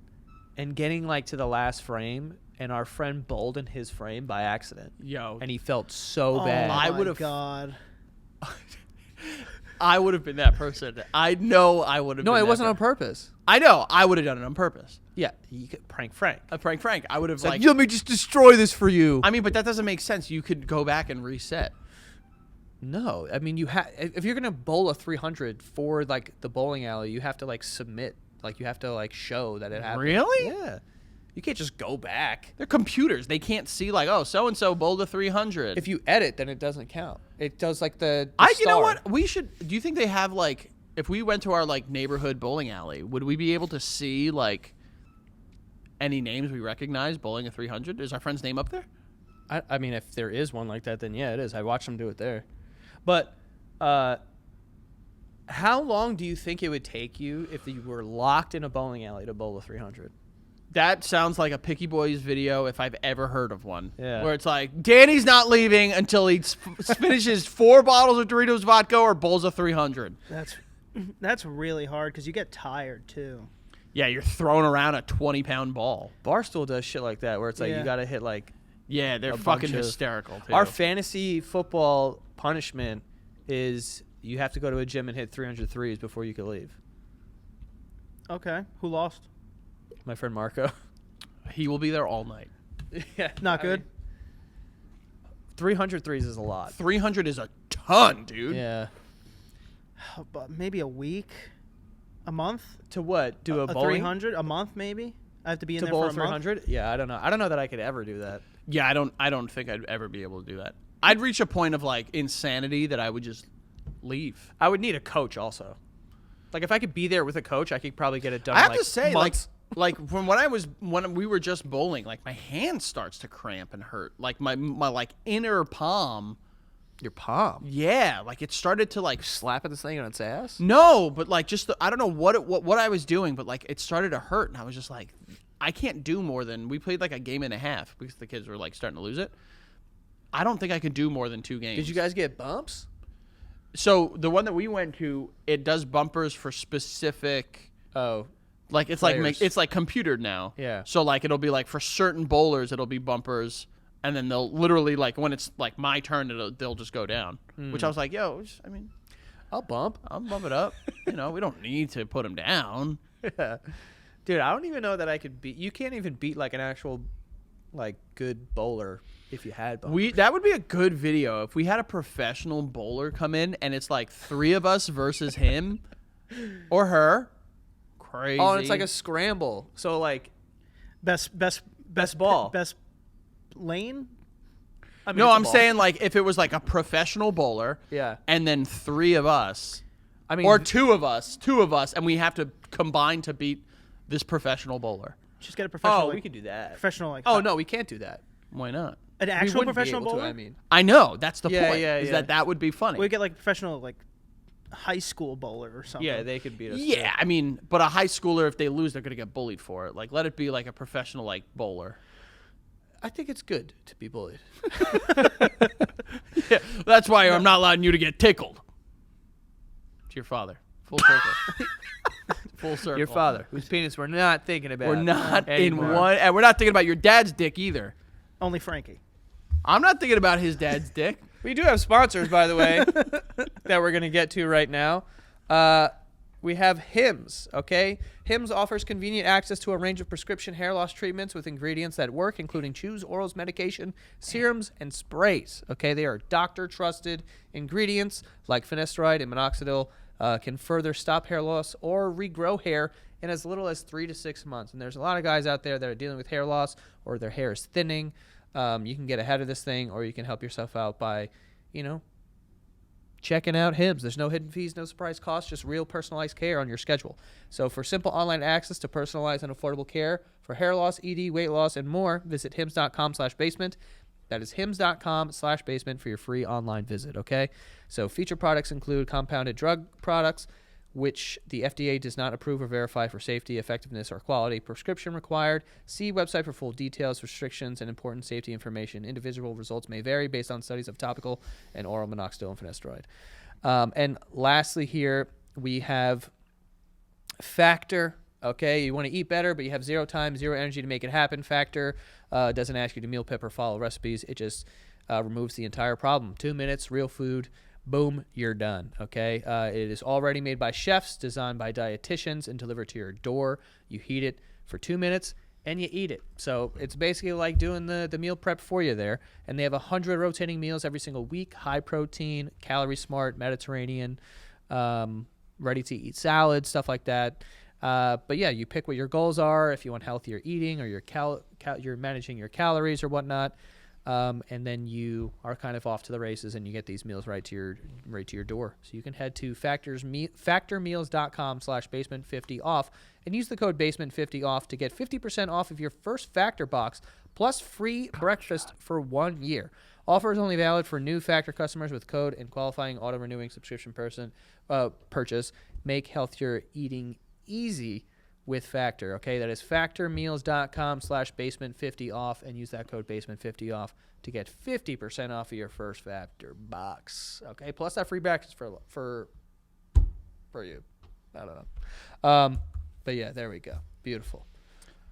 [SPEAKER 2] and getting, like, to the last frame, and our friend bowled in his frame by accident.
[SPEAKER 3] Yo,
[SPEAKER 2] And he felt so
[SPEAKER 4] oh
[SPEAKER 2] bad.
[SPEAKER 3] I
[SPEAKER 4] my
[SPEAKER 3] would've-
[SPEAKER 4] God.
[SPEAKER 3] I would have been that person. I know I would have.
[SPEAKER 2] No,
[SPEAKER 3] been
[SPEAKER 2] it
[SPEAKER 3] that
[SPEAKER 2] wasn't on
[SPEAKER 3] per-
[SPEAKER 2] purpose.
[SPEAKER 3] I know I would have done it on purpose.
[SPEAKER 2] Yeah, you could prank Frank.
[SPEAKER 3] Frank. I would have
[SPEAKER 2] It's like,
[SPEAKER 3] like.
[SPEAKER 2] let me just destroy this for you.
[SPEAKER 3] I mean, but that doesn't make sense. You could go back and reset.
[SPEAKER 2] No, I mean, if you're going to bowl a 300 for, like, the bowling alley, you have to, like, submit. Like, you have to, like, show that it happened.
[SPEAKER 3] Really?
[SPEAKER 2] Yeah. You can't just go back.
[SPEAKER 3] They're computers. They can't see like, oh, so and so bowled a 300.
[SPEAKER 2] If you edit, then it doesn't count. It does, like, the
[SPEAKER 3] you know
[SPEAKER 2] star.
[SPEAKER 3] what? We should. Do you think they have like? If we went to our like neighborhood bowling alley, would we be able to see like any names we recognize bowling a 300? Is our friend's name up there?
[SPEAKER 2] I mean, if there is one like that, then yeah, it is. I watched them do it there. But how long do you think it would take you if you were locked in a bowling alley to bowl a 300?
[SPEAKER 3] That sounds like a Picky Boys video if I've ever heard of one.
[SPEAKER 2] Yeah.
[SPEAKER 3] Where it's like, Danny's not leaving until he finishes 4 bottles of Doritos vodka or bowls a 300.
[SPEAKER 4] That's really hard because you get tired too.
[SPEAKER 3] Yeah, you're throwing around a 20-pound ball.
[SPEAKER 2] Barstool does shit like that where it's like
[SPEAKER 4] Yeah.
[SPEAKER 2] you got to hit like
[SPEAKER 3] Yeah, they're
[SPEAKER 2] A
[SPEAKER 3] fucking
[SPEAKER 2] bunch of-
[SPEAKER 3] hysterical, too.
[SPEAKER 2] our fantasy football punishment is you have to go to a gym and hit 300 threes before you can leave.
[SPEAKER 4] Okay. Who lost?
[SPEAKER 2] My friend Marco.
[SPEAKER 3] He will be there all night.
[SPEAKER 2] Yeah.
[SPEAKER 4] Not good.
[SPEAKER 2] 300 threes is a lot.
[SPEAKER 3] 300 is a ton, dude.
[SPEAKER 2] Yeah.
[SPEAKER 4] But maybe a week, a month.
[SPEAKER 2] To what? Do a,
[SPEAKER 4] a
[SPEAKER 2] bowling
[SPEAKER 4] 300 a month maybe. I have to be in
[SPEAKER 2] to
[SPEAKER 4] there
[SPEAKER 2] bowl
[SPEAKER 4] for a month.
[SPEAKER 2] 300? Yeah, I don't know. I don't know that I could ever do that.
[SPEAKER 3] Yeah, I don't think I'd ever be able to do that. I'd reach a point of like insanity that I would just leave.
[SPEAKER 2] I would need a coach also. Like if I could be there with a coach, I could probably get it done.
[SPEAKER 3] I have
[SPEAKER 2] in, like,
[SPEAKER 3] to say,
[SPEAKER 2] months.
[SPEAKER 3] like from when we were just bowling, like my hand starts to cramp and hurt. Like my like inner palm.
[SPEAKER 2] your palm.
[SPEAKER 3] Yeah, like it started to like
[SPEAKER 2] Slapping this thing on its ass.
[SPEAKER 3] no, but like just I don't know what I was doing, but like it started to hurt, and I was just like, I can't do more than we played like a game and a half because the kids were like starting to lose it. I don't think I could do more than 2 games.
[SPEAKER 2] Did you guys get bumps?
[SPEAKER 3] So the one that we went to, it does bumpers for specific.
[SPEAKER 2] Oh,
[SPEAKER 3] Like it's
[SPEAKER 2] Players.
[SPEAKER 3] like it's like computered now.
[SPEAKER 2] Yeah.
[SPEAKER 3] So like it'll be like for certain bowlers it'll be bumpers, and then they'll literally like when it's like my turn they'll just go down. Which I was like, yo, I mean,
[SPEAKER 2] I'll bump.
[SPEAKER 3] I'll bump it up. You know, we don't need to put them down.
[SPEAKER 2] Yeah. Dude, I don't even know that I could beat. You can't even beat like an actual, like good bowler if you had bumps.
[SPEAKER 3] That would be a good video if we had a professional bowler come in and it's like 3 of us versus him or her. Crazy.
[SPEAKER 2] Oh, and it's like a scramble. So like,
[SPEAKER 4] Best
[SPEAKER 2] ball.
[SPEAKER 4] Best lane.
[SPEAKER 2] I mean,
[SPEAKER 3] no,
[SPEAKER 2] it's a
[SPEAKER 3] I'm
[SPEAKER 2] ball.
[SPEAKER 3] saying like if it was like a professional bowler.
[SPEAKER 2] Yeah.
[SPEAKER 3] And then 3 of us.
[SPEAKER 2] I mean,
[SPEAKER 3] Or two of us, and we have to combine to beat this professional bowler.
[SPEAKER 4] Just get a professional.
[SPEAKER 2] oh,
[SPEAKER 4] like,
[SPEAKER 2] we could do that.
[SPEAKER 4] professional like.
[SPEAKER 2] Oh no, we can't do that.
[SPEAKER 3] Why not?
[SPEAKER 4] an
[SPEAKER 2] We
[SPEAKER 4] actual
[SPEAKER 2] wouldn't be
[SPEAKER 4] professional
[SPEAKER 2] able to,
[SPEAKER 4] bowler.
[SPEAKER 2] I mean,
[SPEAKER 3] I know that's the
[SPEAKER 2] Yeah,
[SPEAKER 3] point.
[SPEAKER 2] yeah,
[SPEAKER 3] is
[SPEAKER 2] yeah.
[SPEAKER 3] that would be funny.
[SPEAKER 4] We get like professional like high school bowler or something.
[SPEAKER 2] yeah, they could beat us.
[SPEAKER 3] Yeah, I mean, but a high schooler, if they lose, they're gonna get bullied for it. Like, let it be like a professional like bowler.
[SPEAKER 2] I think it's good to be bullied.
[SPEAKER 3] Yeah, that's why I'm not allowing you to get tickled. To your father, full circle, full circle.
[SPEAKER 2] Your father, whose penis we're not thinking about.
[SPEAKER 3] We're not
[SPEAKER 2] anymore.
[SPEAKER 3] in one, and we're not thinking about your dad's dick either.
[SPEAKER 4] Only Frankie.
[SPEAKER 3] I'm not thinking about his dad's dick.
[SPEAKER 2] We do have sponsors, by the way, that we're going to get to right now. We have Hims, okay? Hims offers convenient access to a range of prescription hair loss treatments with ingredients that work, including chews, orals, medication, serums, and sprays, okay? They are doctor-trusted ingredients like finasteride and minoxidil can further stop hair loss or regrow hair in as little as 3 to 6 months. And there's a lot of guys out there that are dealing with hair loss or their hair is thinning. You can get ahead of this thing, or you can help yourself out by, checking out Hims. There's no hidden fees, no surprise costs, just real personalized care on your schedule. So for simple online access to personalized and affordable care for hair loss, ED, weight loss, and more, visit hims.com/basement. That is hims.com/basement for your free online visit, okay? So featured products include compounded drug products, which the FDA does not approve or verify for safety, effectiveness, or quality. Prescription required. See website for full details, restrictions, and important safety information. Individual results may vary based on studies of topical and oral minoxidil and finasteride. And lastly here, we have Factor. Okay, you want to eat better, but you have zero time, zero energy to make it happen. Factor doesn't ask you to meal prep or follow recipes. It just removes the entire problem. 2 minutes, real food. Boom, you're done, okay? It is already made by chefs, designed by dietitians, and delivered to your door. You heat it for 2 minutes, and you eat it. So it's basically like doing the meal prep for you there. And they have 100 rotating meals every single week, high protein, calorie smart, Mediterranean, ready-to-eat salad, stuff like that. But yeah, you pick what your goals are, if you want healthier eating or you're managing your calories or whatnot. And then you are kind of off to the races, and you get these meals right to your door. So you can head to factormeals.com/basement50 off and use the code basement50 off to get 50% off of your first Factor box plus free breakfast for 1 year. Offer is only valid for new Factor customers with code and qualifying auto-renewing subscription purchase. Make healthier eating easy with Factor, okay? That is factormeals.com/basement50 off, and use that code basement50 off to get 50% off of your first Factor box, okay? Plus that free breakfast for you. I don't know. But yeah, there we go. Beautiful.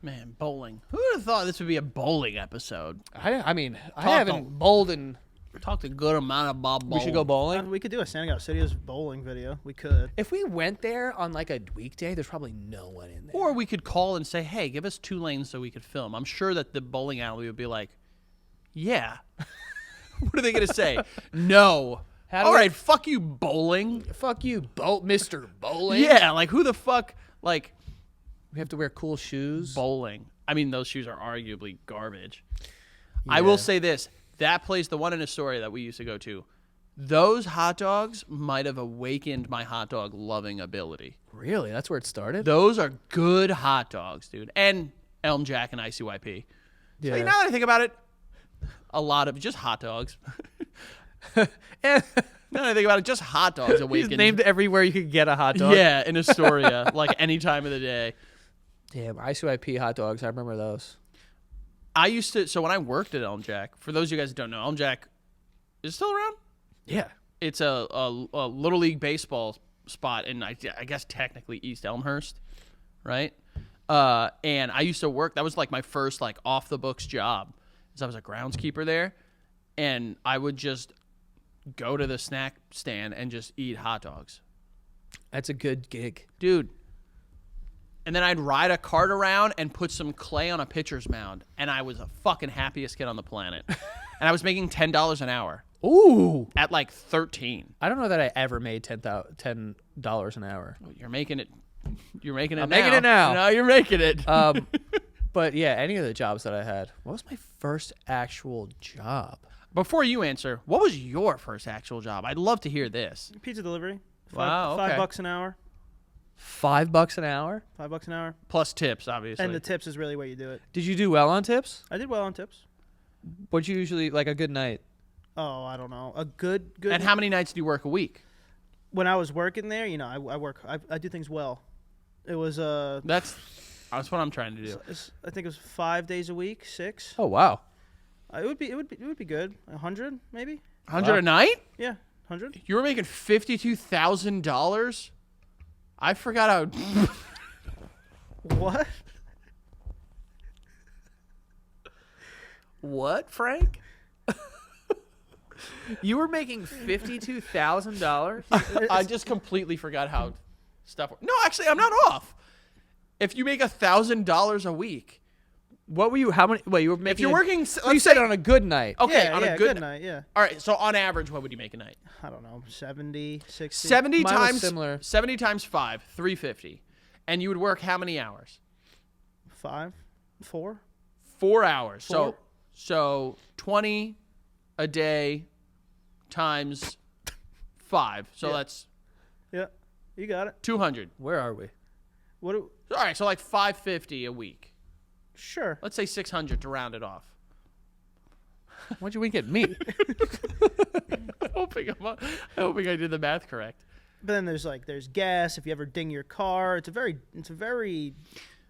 [SPEAKER 3] Man, bowling. Who would have thought this would be a bowling episode?
[SPEAKER 2] I mean, I haven't bowled in...
[SPEAKER 3] Talked a good amount about bowling.
[SPEAKER 2] We should go bowling.
[SPEAKER 4] We could do a Standing Out Studios bowling video. We could.
[SPEAKER 2] If we went there on like a weekday, there's probably no one in there.
[SPEAKER 3] Or we could call and say, hey, give us 2 lanes so we could film. I'm sure that the bowling alley would be like, yeah. What are they going to say? No. All right, fuck you, bowling.
[SPEAKER 2] Fuck you, Mr. Bowling.
[SPEAKER 3] Yeah, like who the fuck, like.
[SPEAKER 2] We have to wear cool shoes.
[SPEAKER 3] Bowling. I mean, those shoes are arguably garbage. Yeah. I will say this. That place, the one in Astoria that we used to go to, those hot dogs might have awakened my hot dog loving ability.
[SPEAKER 2] Really? That's where it started?
[SPEAKER 3] Those are good hot dogs, dude. And Elm Jack and ICYP. Yeah. So now that I think about it, a lot of just hot dogs. Now that I think about it, just hot dogs awakened.
[SPEAKER 2] He's named everywhere you could get a hot dog.
[SPEAKER 3] Yeah, in Astoria, like any time of the day.
[SPEAKER 2] Damn, ICYP hot dogs. I remember those.
[SPEAKER 3] I used to, so when I worked at Elm Jack, for those of you guys who don't know, Elm Jack is still around?
[SPEAKER 2] Yeah.
[SPEAKER 3] It's a Little League baseball spot in, I guess, technically East Elmhurst, right? And I used to work, that was like my first like off-the-books job, because I was a groundskeeper there, and I would just go to the snack stand and just eat hot dogs.
[SPEAKER 2] That's a good gig.
[SPEAKER 3] Dude. And then I'd ride a cart around and put some clay on a pitcher's mound. And I was the fucking happiest kid on the planet. And I was making $10 an hour.
[SPEAKER 2] Ooh.
[SPEAKER 3] At like 13.
[SPEAKER 2] I don't know that I ever made $10 an hour.
[SPEAKER 3] Well, you're making it. You're making it
[SPEAKER 2] I'm
[SPEAKER 3] now.
[SPEAKER 2] making it now.
[SPEAKER 3] No, you're making it.
[SPEAKER 2] But yeah, any of the jobs that I had. What was my first actual job?
[SPEAKER 3] Before you answer, what was your first actual job? I'd love to hear this.
[SPEAKER 4] Pizza delivery.
[SPEAKER 3] Wow, okay.
[SPEAKER 4] $5 an hour.
[SPEAKER 2] $5 an hour?
[SPEAKER 4] $5 an hour.
[SPEAKER 3] Plus tips, obviously.
[SPEAKER 4] And the tips is really where you do it.
[SPEAKER 2] Did you do well on tips?
[SPEAKER 4] I did well on tips.
[SPEAKER 2] What'd you usually, like a good night?
[SPEAKER 4] Oh, I don't know. A good.
[SPEAKER 3] And how many nights do you work a week?
[SPEAKER 4] When I was working there, you know, I do things well. It was
[SPEAKER 3] That's what I'm trying to do.
[SPEAKER 4] I think it was 5 days a week, 6.
[SPEAKER 2] Oh wow.
[SPEAKER 4] It would be good. 100 maybe.
[SPEAKER 3] 100 a night?
[SPEAKER 4] Yeah, 100.
[SPEAKER 3] You were making $52,000? I forgot how.
[SPEAKER 4] What?
[SPEAKER 2] What, Frank? You were making $52,000?
[SPEAKER 3] I just completely forgot how stuff. No, actually, I'm not off. If you make $1,000 a week,
[SPEAKER 2] What were you? How many? Wait, you were making.
[SPEAKER 3] if you're working,
[SPEAKER 2] You said on a good night.
[SPEAKER 3] okay,
[SPEAKER 4] yeah,
[SPEAKER 3] on
[SPEAKER 4] yeah,
[SPEAKER 3] a good
[SPEAKER 4] night, yeah.
[SPEAKER 3] All right, so on average, what would you make a night?
[SPEAKER 4] I don't know, 70, 60.
[SPEAKER 3] 70
[SPEAKER 2] Mine was
[SPEAKER 3] times
[SPEAKER 2] similar.
[SPEAKER 3] 70 times 5, 350, and you would work how many hours?
[SPEAKER 4] 5, 4.
[SPEAKER 3] 4 hours.
[SPEAKER 4] Four.
[SPEAKER 3] So 20 a day times 5. So
[SPEAKER 4] Yeah.
[SPEAKER 3] that's
[SPEAKER 4] Yeah, you got it.
[SPEAKER 3] 200.
[SPEAKER 2] Where are we?
[SPEAKER 4] What?
[SPEAKER 3] All right, so like 550 a week.
[SPEAKER 4] Sure.
[SPEAKER 3] Let's say 600 to round it off.
[SPEAKER 2] Why'd you wink at me?
[SPEAKER 3] I'm hoping I did the math correct.
[SPEAKER 4] But then there's gas. If you ever ding your car, it's a very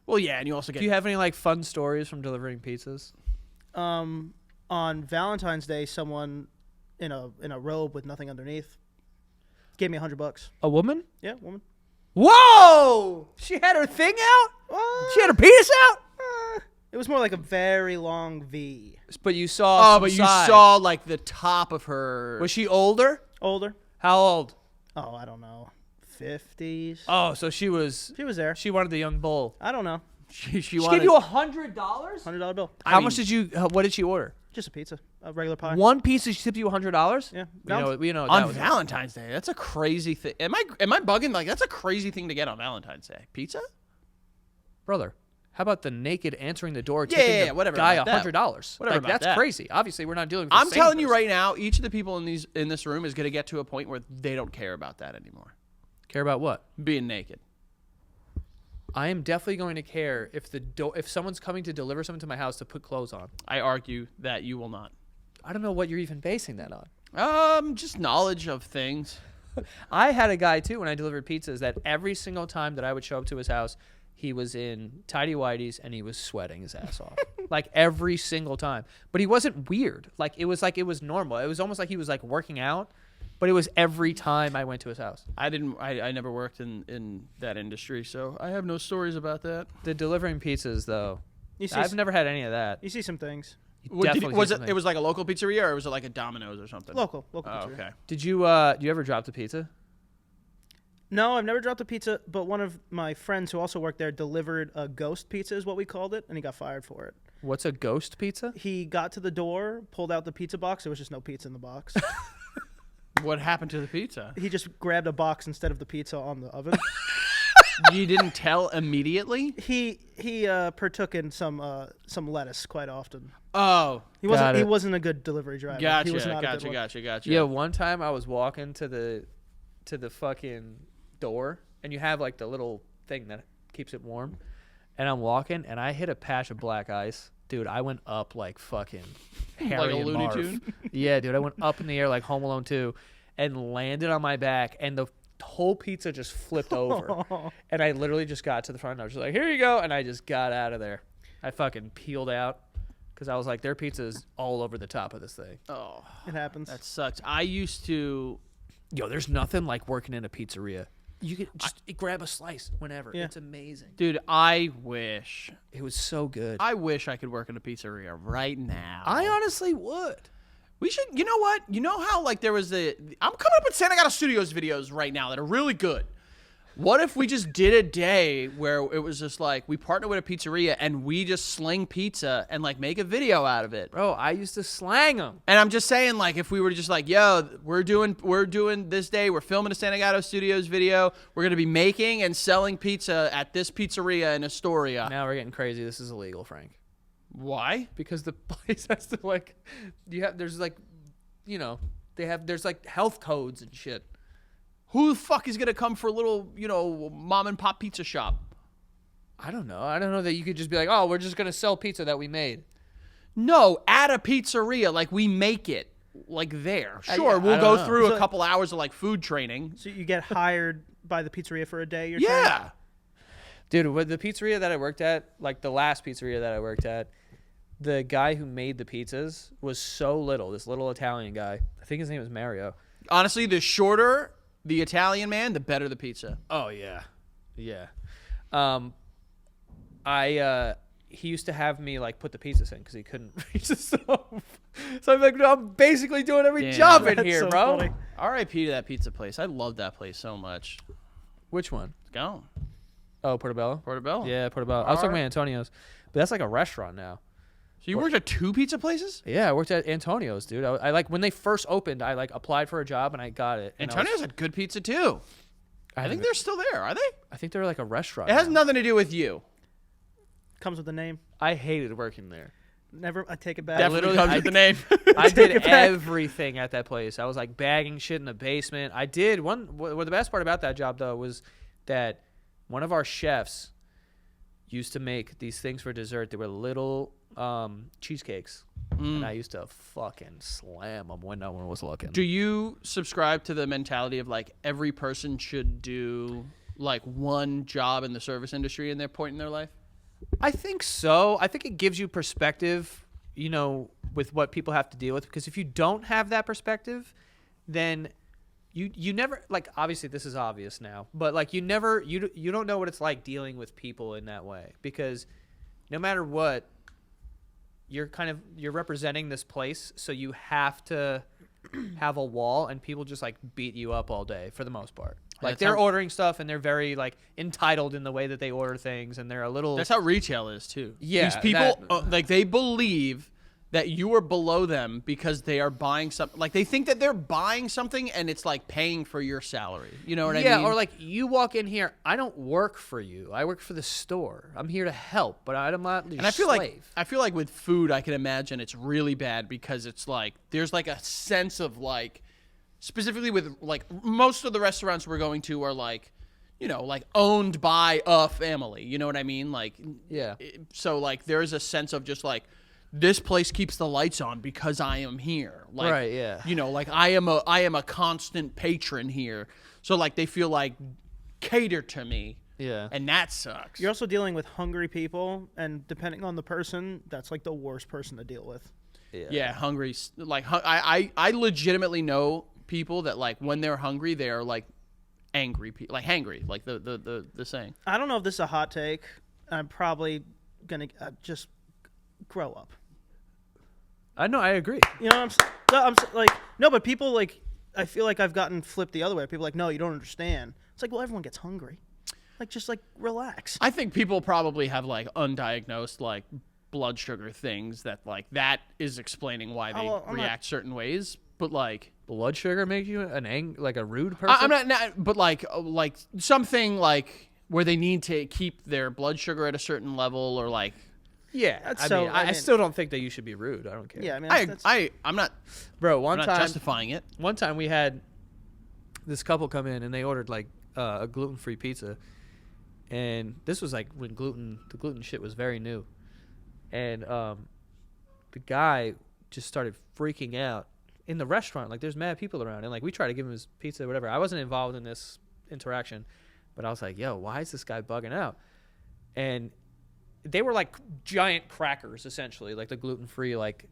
[SPEAKER 3] Well, yeah, and you also get
[SPEAKER 2] Do you have any like fun stories from delivering pizzas?
[SPEAKER 4] on Valentine's Day, someone in a robe with nothing underneath gave me $100.
[SPEAKER 2] A woman?
[SPEAKER 4] Yeah, woman.
[SPEAKER 2] Whoa! She had her thing out? She had her penis out?
[SPEAKER 4] It was more like a very long V.
[SPEAKER 2] But you saw some
[SPEAKER 3] but you
[SPEAKER 2] side.
[SPEAKER 3] saw like the top of her.
[SPEAKER 2] Was she older?
[SPEAKER 4] Older.
[SPEAKER 2] How old?
[SPEAKER 4] Oh, I don't know. 50s.
[SPEAKER 2] Oh, so she was
[SPEAKER 4] She was there.
[SPEAKER 2] she wanted the young bull.
[SPEAKER 4] I don't know.
[SPEAKER 3] she
[SPEAKER 2] She
[SPEAKER 3] wanted
[SPEAKER 2] gave you $100?
[SPEAKER 4] $100 bill.
[SPEAKER 2] How much did you what did she order?
[SPEAKER 4] Just a pizza. A regular pie.
[SPEAKER 2] One piece and she tipped you $100?
[SPEAKER 4] Yeah.
[SPEAKER 2] We know
[SPEAKER 3] on
[SPEAKER 2] that was
[SPEAKER 3] Valentine's Day. That's a crazy thing. Am I bugging? Like that's a crazy thing to get on Valentine's Day. Pizza?
[SPEAKER 2] Brother. How about the naked answering the door,
[SPEAKER 3] Yeah,
[SPEAKER 2] tipping
[SPEAKER 3] yeah,
[SPEAKER 2] the
[SPEAKER 3] whatever
[SPEAKER 2] guy
[SPEAKER 3] about that.
[SPEAKER 2] $100?
[SPEAKER 3] Whatever
[SPEAKER 2] Like
[SPEAKER 3] about
[SPEAKER 2] that's
[SPEAKER 3] that.
[SPEAKER 2] crazy. Obviously, we're not dealing with the
[SPEAKER 3] I'm
[SPEAKER 2] same
[SPEAKER 3] telling you
[SPEAKER 2] person.
[SPEAKER 3] right now, each of the people in this room is going to get to a point where they don't care about that anymore.
[SPEAKER 2] Care about what?
[SPEAKER 3] Being naked.
[SPEAKER 2] I am definitely going to care if someone's coming to deliver something to my house to put clothes on.
[SPEAKER 3] I argue that you will not.
[SPEAKER 2] I don't know what you're even basing that on.
[SPEAKER 3] Just knowledge of things.
[SPEAKER 2] I had a guy too when I delivered pizzas that every single time that I would show up to his house, he was in tidy whities and he was sweating his ass off. Like every single time. But he wasn't weird. Like it was normal. It was almost like he was like working out, but it was every time I went to his house.
[SPEAKER 3] I never worked in that industry, so I have no stories about that.
[SPEAKER 2] The delivering pizzas though,
[SPEAKER 4] You see,
[SPEAKER 2] I've never had any of that.
[SPEAKER 4] you see some things.
[SPEAKER 2] Definitely
[SPEAKER 3] Was
[SPEAKER 2] see
[SPEAKER 3] it
[SPEAKER 2] something.
[SPEAKER 3] it was like a local pizzeria or was it like a Domino's or something?
[SPEAKER 4] Local
[SPEAKER 3] Oh,
[SPEAKER 4] pizzeria.
[SPEAKER 3] okay.
[SPEAKER 2] Did you do you ever drop the pizza?
[SPEAKER 4] No, I've never dropped a pizza, but one of my friends who also worked there delivered a ghost pizza, is what we called it, and he got fired for it.
[SPEAKER 2] What's a ghost pizza?
[SPEAKER 4] He got to the door, pulled out the pizza box. There was just no pizza in the box.
[SPEAKER 3] What happened to the pizza?
[SPEAKER 4] He just grabbed a box instead of the pizza on the oven.
[SPEAKER 3] You didn't tell immediately?
[SPEAKER 4] He partook in some lettuce quite often.
[SPEAKER 3] Oh,
[SPEAKER 4] He
[SPEAKER 2] Got
[SPEAKER 4] wasn't
[SPEAKER 2] it.
[SPEAKER 4] a good delivery driver.
[SPEAKER 3] gotcha,
[SPEAKER 4] He was not a good one.
[SPEAKER 3] gotcha.
[SPEAKER 2] Yeah, one time I was walking to the fucking door, and you have like the little thing that keeps it warm, and I'm walking, and I hit a patch of black ice. Dude, I went up like fucking Harry
[SPEAKER 3] Like a
[SPEAKER 2] and
[SPEAKER 3] Looney
[SPEAKER 2] Marv.
[SPEAKER 3] Tune?
[SPEAKER 2] Yeah, dude, I went up in the air like Home Alone 2 and landed on my back, and the whole pizza just flipped over. And I literally just got to the front, and I was just like, here you go, and I just got out of there. I fucking peeled out because I was like, their pizza is all over the top of this thing.
[SPEAKER 3] Oh,
[SPEAKER 4] It happens.
[SPEAKER 3] that sucks. I used to.
[SPEAKER 2] Yo, there's nothing like working in a pizzeria. You can just grab a slice whenever.
[SPEAKER 4] Yeah.
[SPEAKER 2] It's amazing.
[SPEAKER 3] Dude, I wish
[SPEAKER 2] It was so good.
[SPEAKER 3] I could work in a pizzeria right now.
[SPEAKER 2] I honestly would.
[SPEAKER 3] We should. You know what? You know how like there was I'm coming up with Santa Gato Studios videos right now that are really good. What if we just did a day where it was just like we partner with a pizzeria and we just sling pizza and like make a video out of it?
[SPEAKER 2] Bro, I used to slang them.
[SPEAKER 3] And I'm just saying, like, if we were just like, yo, we're doing this day, we're filming a Santa Gato Studios video, we're gonna be making and selling pizza at this pizzeria in Astoria.
[SPEAKER 2] Now we're getting crazy. This is illegal, Frank.
[SPEAKER 3] Why?
[SPEAKER 2] Because the place has to like, there's like, there's like health codes and shit.
[SPEAKER 3] Who the fuck is gonna come for a little, mom and pop pizza shop?
[SPEAKER 2] I don't know. I don't know that you could just be like, oh, we're just gonna sell pizza that we made.
[SPEAKER 3] No, at a pizzeria, like we make it, like there. Sure,
[SPEAKER 2] I
[SPEAKER 3] we'll
[SPEAKER 2] don't
[SPEAKER 3] go
[SPEAKER 2] know.
[SPEAKER 3] through a
[SPEAKER 4] So-
[SPEAKER 3] couple hours of like food training.
[SPEAKER 4] So you get hired by the pizzeria for a day. You're saying?
[SPEAKER 3] Yeah.
[SPEAKER 2] Dude, with the pizzeria that I worked at, like the last pizzeria that I worked at, the guy who made the pizzas was so little. This little Italian guy. I think his name was Mario.
[SPEAKER 3] Honestly, the shorter the Italian man, the better the pizza.
[SPEAKER 2] Oh yeah, yeah. He used to have me like put the pizzas in because he couldn't reach the stove. So I'm like, no, I'm basically doing every
[SPEAKER 3] Damn.
[SPEAKER 2] job in
[SPEAKER 4] That's
[SPEAKER 2] here,
[SPEAKER 4] so
[SPEAKER 2] bro.
[SPEAKER 4] funny.
[SPEAKER 3] R.I.P. to that pizza place. I love that place so much.
[SPEAKER 2] Which one?
[SPEAKER 3] It's gone.
[SPEAKER 2] Oh, Portobello.
[SPEAKER 3] Portobello.
[SPEAKER 2] Yeah, Portobello. I was talking
[SPEAKER 3] R-
[SPEAKER 2] about Antonio's, but that's like a restaurant now.
[SPEAKER 3] So you worked at 2 pizza places?
[SPEAKER 2] Yeah, I worked at Antonio's, dude. I like when they first opened. I like applied for a job and I got it. And
[SPEAKER 3] Antonio's had good pizza too. I think they're still there, are they?
[SPEAKER 2] I think they're like a restaurant.
[SPEAKER 3] It has
[SPEAKER 2] now.
[SPEAKER 3] nothing to do with you.
[SPEAKER 4] Comes with the name.
[SPEAKER 2] I hated working there.
[SPEAKER 4] Never. I take it back.
[SPEAKER 3] Definitely
[SPEAKER 2] literally-
[SPEAKER 3] comes with the name.
[SPEAKER 2] I did
[SPEAKER 4] it back.
[SPEAKER 2] everything at that place. I was like bagging shit in the basement. I did the best part about that job though was that one of our chefs used to make these things for dessert. They were little cheesecakes, and I used to fucking slam them when no one was looking.
[SPEAKER 3] Do you subscribe to the mentality of like every person should do like one job in the service industry in their point in their life?
[SPEAKER 2] I think so. I think it gives you perspective, you know, with what people have to deal with. Because if you don't have that perspective, then you never, like, obviously this is obvious now, but like you don't know what it's like dealing with people in that way. Because no matter what, you're representing this place, so you have to have a wall, and people just like beat you up all day for the most part. Like
[SPEAKER 3] That's
[SPEAKER 2] they're
[SPEAKER 3] how-
[SPEAKER 2] ordering stuff, and they're very like entitled in the way that they order things, and they're a little.
[SPEAKER 3] That's how retail is too.
[SPEAKER 2] Yeah,
[SPEAKER 3] these people
[SPEAKER 2] that-
[SPEAKER 3] like they believe that you are below them because they are buying something. Like they think that they're buying something, and it's like paying for your salary. You know what I mean?
[SPEAKER 2] Yeah, or like you walk in here, I don't work for you. I work for the store. I'm here to help, but I'm not your
[SPEAKER 3] And I feel
[SPEAKER 2] slave.
[SPEAKER 3] like with food, I can imagine it's really bad because it's like there's like a sense of like, specifically with like most of the restaurants we're going to are like, you know, like owned by a family. You know what I mean? Like,
[SPEAKER 2] Yeah.
[SPEAKER 3] So like there is a sense of just like this place keeps the lights on because I am here. Like,
[SPEAKER 2] Right, yeah.
[SPEAKER 3] You know, like I am a constant patron here. So like they feel like cater to me.
[SPEAKER 2] Yeah.
[SPEAKER 3] And that sucks.
[SPEAKER 4] You're also dealing with hungry people, and depending on the person, that's like the worst person to deal with.
[SPEAKER 3] Yeah, hungry. Like I legitimately know people that like when they're hungry, they are like angry people, like hangry, like the saying.
[SPEAKER 4] I don't know if this is a hot take. I'm probably gonna just grow up.
[SPEAKER 2] I know, I agree.
[SPEAKER 4] You know, like no, but people like I feel like I've gotten flipped the other way. People are like, no, you don't understand. It's like, well, everyone gets hungry. Like, just like relax.
[SPEAKER 3] I think people probably have like undiagnosed like blood sugar things that like that is explaining why they
[SPEAKER 4] well, I'm not-
[SPEAKER 3] react certain ways. But like
[SPEAKER 2] Blood sugar makes you like a rude person.
[SPEAKER 3] I'm not, but like something like where they need to keep their blood sugar at a certain level or like.
[SPEAKER 2] Yeah,
[SPEAKER 4] That's
[SPEAKER 2] I
[SPEAKER 4] so-
[SPEAKER 2] mean,
[SPEAKER 4] I
[SPEAKER 2] I
[SPEAKER 4] mean-
[SPEAKER 2] still don't think that you should be rude. I don't care.
[SPEAKER 4] Yeah, I mean, that's,
[SPEAKER 3] I'm not
[SPEAKER 2] Bro,
[SPEAKER 3] I'm
[SPEAKER 2] one
[SPEAKER 3] not
[SPEAKER 2] time
[SPEAKER 3] justifying it.
[SPEAKER 2] One time we had this couple come in and they ordered like a gluten-free pizza, and this was like when the gluten shit was very new, and the guy just started freaking out in the restaurant. Like there's mad people around, and like we tried to give him his pizza or whatever. I wasn't involved in this interaction, but I was like, yo, why is this guy bugging out? And they were like giant crackers, essentially, like the gluten-free like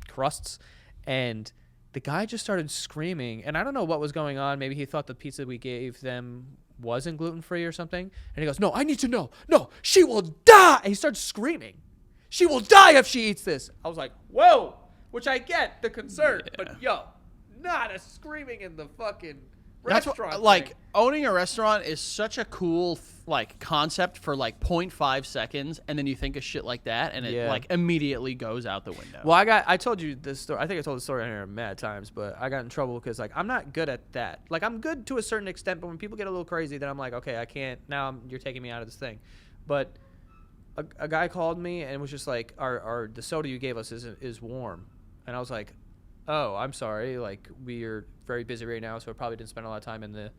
[SPEAKER 2] crusts, and the guy just started screaming, and I don't know what was going on. Maybe he thought the pizza we gave them wasn't gluten-free or something, and he goes, no, I need to know. No, she will die. And he starts screaming. She will die if she eats this. I was like, whoa, which I get the concern, but yo, not a screaming in the fucking
[SPEAKER 3] That's
[SPEAKER 2] restaurant.
[SPEAKER 3] what, like
[SPEAKER 2] thing.
[SPEAKER 3] owning a restaurant is such a cool like concept for like 0.5 seconds, and then you think of shit like that, and it
[SPEAKER 2] Yeah.
[SPEAKER 3] like immediately goes out the window.
[SPEAKER 2] Well, I told you this story. I think I told the story on here mad times, but I got in trouble because like I'm not good at that. Like I'm good to a certain extent, but when people get a little crazy, then I'm like, okay, I can't. Now you're taking me out of this thing. But a guy called me and was just like, "Our the soda you gave us is warm," and I was like, "Oh, I'm sorry. Like we are very busy right now, so I probably didn't spend a lot of time in the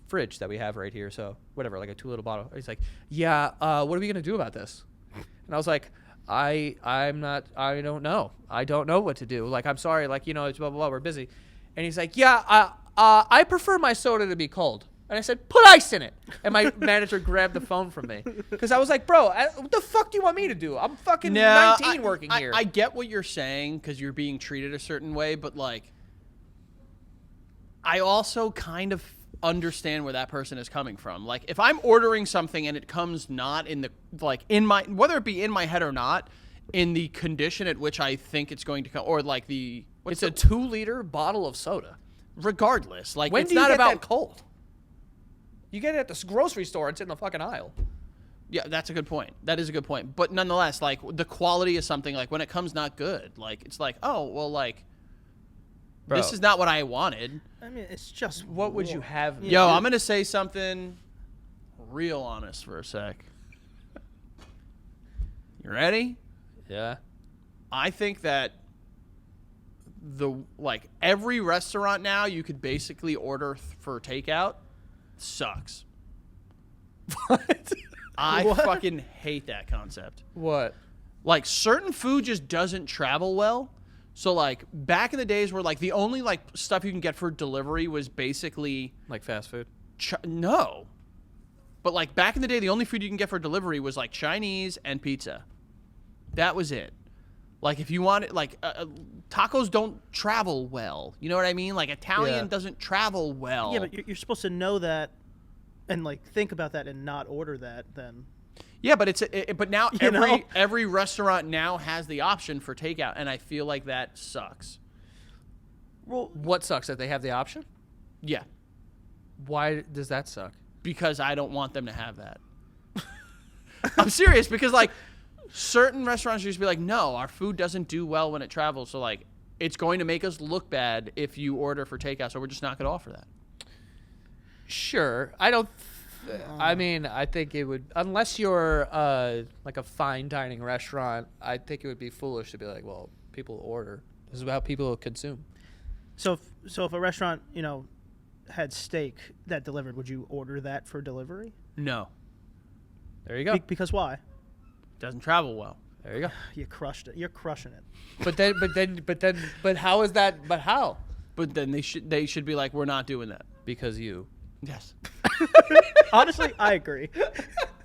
[SPEAKER 2] fridge that we have right here. So whatever, like a 2-liter bottle." He's like, "Yeah, what are we gonna do about this?" And I was like, I don't know. I don't know what to do. Like, I'm sorry. Like, you know, it's blah, blah, blah. We're busy. And he's like, yeah, I prefer my soda to be cold. And I said, put ice in it. And my manager grabbed the phone from me. Because I was like, bro, what the fuck do you want me to do? I'm fucking 19 working here.
[SPEAKER 3] I get what you're saying because you're being treated a certain way, but like, I also kind of understand where that person is coming from. Like, if I'm ordering something and it comes not in the like in my, whether it be in my head or not, in the condition at which I think it's going to come, or like the
[SPEAKER 2] it's a 2-liter bottle of soda.
[SPEAKER 3] regardless, like
[SPEAKER 2] When
[SPEAKER 3] it's
[SPEAKER 2] do you
[SPEAKER 3] not
[SPEAKER 2] get
[SPEAKER 3] about
[SPEAKER 2] that cold? You get it at the grocery store. It's in the fucking aisle.
[SPEAKER 3] Yeah, that's a good point. That is a good point. But nonetheless, like the quality is something like when it comes not good, like it's like, oh well, like
[SPEAKER 2] Bro.
[SPEAKER 3] this is not what I wanted.
[SPEAKER 4] I mean, it's just
[SPEAKER 2] What would you have?
[SPEAKER 3] Yo, I'm gonna say something real honest for a sec. You ready?
[SPEAKER 2] Yeah.
[SPEAKER 3] I think that every restaurant now you could basically order for takeout sucks.
[SPEAKER 2] What?
[SPEAKER 3] I
[SPEAKER 4] What?
[SPEAKER 3] fucking hate that concept.
[SPEAKER 2] What?
[SPEAKER 3] Like certain food just doesn't travel well. So like back in the days where like the only like stuff you can get for delivery was basically
[SPEAKER 2] Like fast food?
[SPEAKER 3] no. But like back in the day the only food you can get for delivery was like Chinese and pizza. That was it. Like if you want it like tacos don't travel well. You know what I mean? Like Italian
[SPEAKER 2] Yeah.
[SPEAKER 3] doesn't travel well.
[SPEAKER 4] Yeah, but you're supposed to know that and like think about that and not order that then.
[SPEAKER 3] Yeah, but but now
[SPEAKER 4] You know?
[SPEAKER 3] every restaurant now has the option for takeout, and I feel like that sucks.
[SPEAKER 4] Well,
[SPEAKER 2] What sucks that they have the option?
[SPEAKER 3] Yeah,
[SPEAKER 2] Why does that suck?
[SPEAKER 3] because I don't want them to have that. I'm serious because like certain restaurants used to be like, no, our food doesn't do well when it travels, so like it's going to make us look bad if you order for takeout, so we're just not going to offer that.
[SPEAKER 2] Sure. I don't. I mean, I think it would, unless you're like a fine dining restaurant, I think it would be foolish to be like, well, people order. This is how people consume.
[SPEAKER 4] so if a restaurant, had steak that delivered, would you order that for delivery?
[SPEAKER 3] No,
[SPEAKER 2] There you go.
[SPEAKER 4] Because why?
[SPEAKER 3] doesn't travel well.
[SPEAKER 2] There you go.
[SPEAKER 4] You crushed it. You're crushing it.
[SPEAKER 2] But how is that? But how?
[SPEAKER 3] But then they should be like, we're not doing that.
[SPEAKER 2] Because you.
[SPEAKER 3] Yes.
[SPEAKER 4] Honestly, I agree.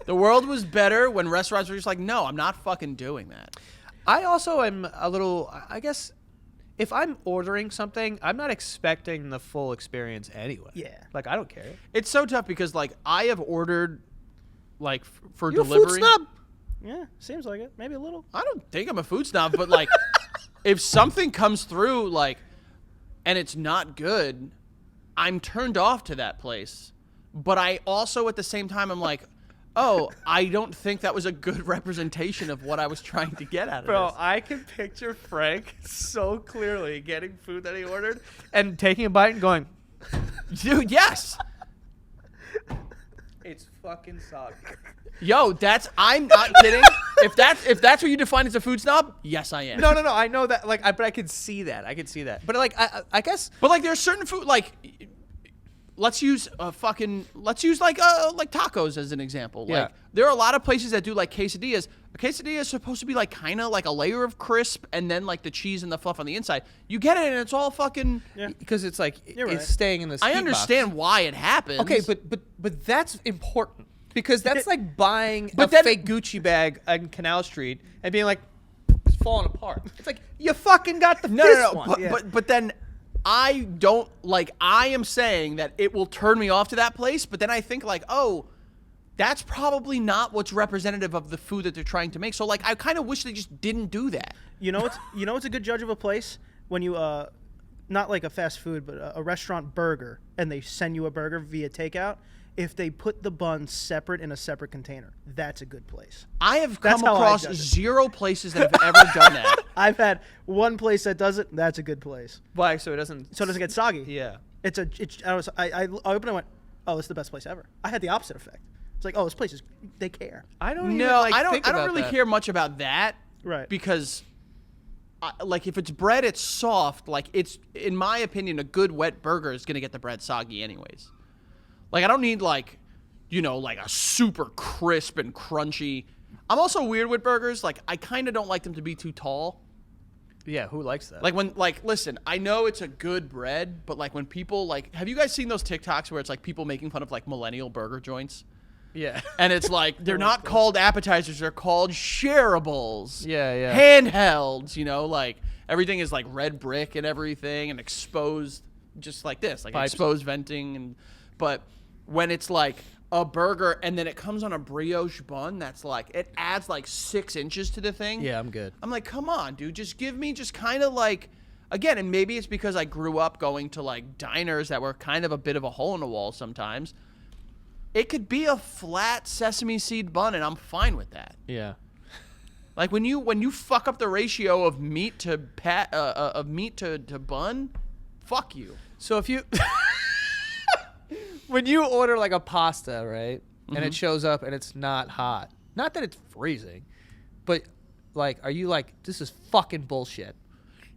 [SPEAKER 3] The world was better when restaurants were just like, no, I'm not fucking doing that.
[SPEAKER 2] I also am a little, I guess, if I'm ordering something, I'm not expecting the full experience anyway.
[SPEAKER 4] Yeah.
[SPEAKER 2] Like, I don't care.
[SPEAKER 3] It's so tough because like I have ordered like for
[SPEAKER 2] You're
[SPEAKER 3] delivery.
[SPEAKER 2] a food snob.
[SPEAKER 4] Yeah, seems like it. Maybe a little.
[SPEAKER 3] I don't think I'm a food snob, but like if something comes through like and it's not good, I'm turned off to that place. But I also at the same time I'm like, oh, I don't think that was a good representation of what I was trying to get out of
[SPEAKER 2] Bro,
[SPEAKER 3] this.
[SPEAKER 2] I can picture Frank so clearly getting food that he ordered and taking a bite and going,
[SPEAKER 3] Dude, yes.
[SPEAKER 2] it's fucking soggy.
[SPEAKER 3] Yo, I'm not kidding. If that's what you define as a food snob, yes I am.
[SPEAKER 2] No, I know that. Like, but I can see that. But like, I guess.
[SPEAKER 3] But like, there's certain food like, let's use like tacos as an example.
[SPEAKER 2] Yeah.
[SPEAKER 3] Like, there are a lot of places that do like quesadillas. A quesadilla is supposed to be like kind of like a layer of crisp and then like the cheese and the fluff on the inside. You get it and it's all fucking.
[SPEAKER 4] Yeah.
[SPEAKER 2] Because it's like
[SPEAKER 4] You're
[SPEAKER 2] it's
[SPEAKER 4] right.
[SPEAKER 2] staying in this.
[SPEAKER 3] I
[SPEAKER 2] heat
[SPEAKER 3] understand
[SPEAKER 2] box.
[SPEAKER 3] why it happens.
[SPEAKER 2] Okay, but that's important because that's like buying
[SPEAKER 3] But
[SPEAKER 2] a
[SPEAKER 3] then-
[SPEAKER 2] fake Gucci bag on Canal Street and being like, it's falling apart. It's like you fucking got the
[SPEAKER 3] no,
[SPEAKER 2] this one.
[SPEAKER 3] But then I don't like. I am saying that it will turn me off to that place. But then I think like, oh, that's probably not what's representative of the food that they're trying to make. So like, I kind of wish they just didn't do that.
[SPEAKER 4] What's a good judge of a place when you not like a fast food but a restaurant burger and they send you a burger via takeout. If they put the buns separate in a separate container, that's a good place.
[SPEAKER 3] I have
[SPEAKER 4] That's
[SPEAKER 3] come
[SPEAKER 4] how I
[SPEAKER 3] across
[SPEAKER 4] judge it.
[SPEAKER 3] 0 places that have ever done that.
[SPEAKER 4] I've had one place that does it. That's a good place.
[SPEAKER 2] Why? So it doesn't.
[SPEAKER 4] So it doesn't get soggy.
[SPEAKER 2] Yeah.
[SPEAKER 4] I opened it and went, oh, this is the best place ever. I had the opposite effect. It's like, oh, this place they care.
[SPEAKER 2] I don't. even,
[SPEAKER 3] No,
[SPEAKER 2] like,
[SPEAKER 3] I don't.
[SPEAKER 2] think
[SPEAKER 3] I don't
[SPEAKER 2] about
[SPEAKER 3] really
[SPEAKER 2] that.
[SPEAKER 3] care much about that.
[SPEAKER 4] Right.
[SPEAKER 3] Because, like, if it's bread, it's soft. Like, it's in my opinion, a good wet burger is gonna get the bread soggy anyways. Like, I don't need like, like a super crisp and crunchy. I'm also weird with burgers. Like, I kind of don't like them to be too tall.
[SPEAKER 2] Yeah, who likes that?
[SPEAKER 3] Like listen, I know it's a good bread, but like when people like, have you guys seen those TikToks where it's like people making fun of like millennial burger joints?
[SPEAKER 2] yeah.
[SPEAKER 3] And it's like, they're not called appetizers, they're called shareables.
[SPEAKER 2] Yeah.
[SPEAKER 3] Handhelds, like everything is like red brick and everything and exposed just like this, like
[SPEAKER 2] Pipes.
[SPEAKER 3] exposed venting but when it's like a burger and then it comes on a brioche bun that's like, it adds like 6 inches to the thing.
[SPEAKER 2] Yeah, I'm good.
[SPEAKER 3] I'm like, come on, dude, just give me just kind of like, again, and maybe it's because I grew up going to like diners that were kind of a bit of a hole in the wall sometimes. It could be a flat sesame seed bun and I'm fine with that.
[SPEAKER 2] Yeah.
[SPEAKER 3] Like when you fuck up the ratio of meat to to bun, fuck you.
[SPEAKER 2] So if you when you order like a pasta, right, and it shows up and it's not hot, not that it's freezing, but Like, are you like, this is fucking bullshit?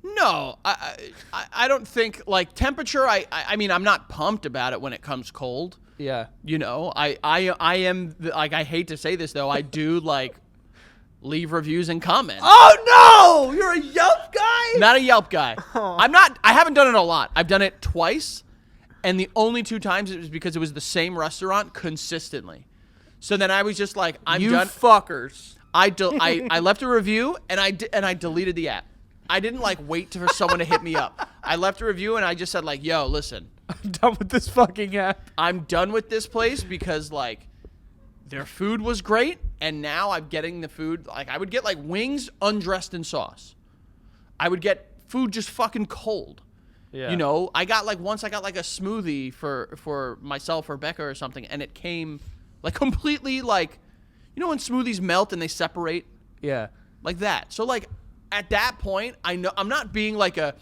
[SPEAKER 3] No, I don't think like temperature. I mean, I'm not pumped about it when it comes cold.
[SPEAKER 2] Yeah.
[SPEAKER 3] You know, I am like, I hate to say this though, I do like leave reviews and comments.
[SPEAKER 2] Oh no! You're a Yelp guy?
[SPEAKER 3] Not a Yelp guy. I haven't done it a lot. I've done it twice, and the only 2 times it was because it was the same restaurant consistently. So then I was just like, I'm
[SPEAKER 2] you
[SPEAKER 3] done.
[SPEAKER 2] fuckers.
[SPEAKER 3] I left a review and I deleted the app. I didn't like wait for someone to hit me up. I left a review and I just said like, yo, listen,
[SPEAKER 2] I'm done with this fucking app.
[SPEAKER 3] I'm done with this place because like their food was great and now I'm getting the food. Like I would get like wings undressed in sauce. I would get food just fucking cold.
[SPEAKER 2] Yeah.
[SPEAKER 3] You know, once I got like a smoothie for myself or Becca or something, and it came like completely like, you know when smoothies melt and they separate?
[SPEAKER 2] Yeah.
[SPEAKER 3] Like that. So like at that point, I know I'm not being like a,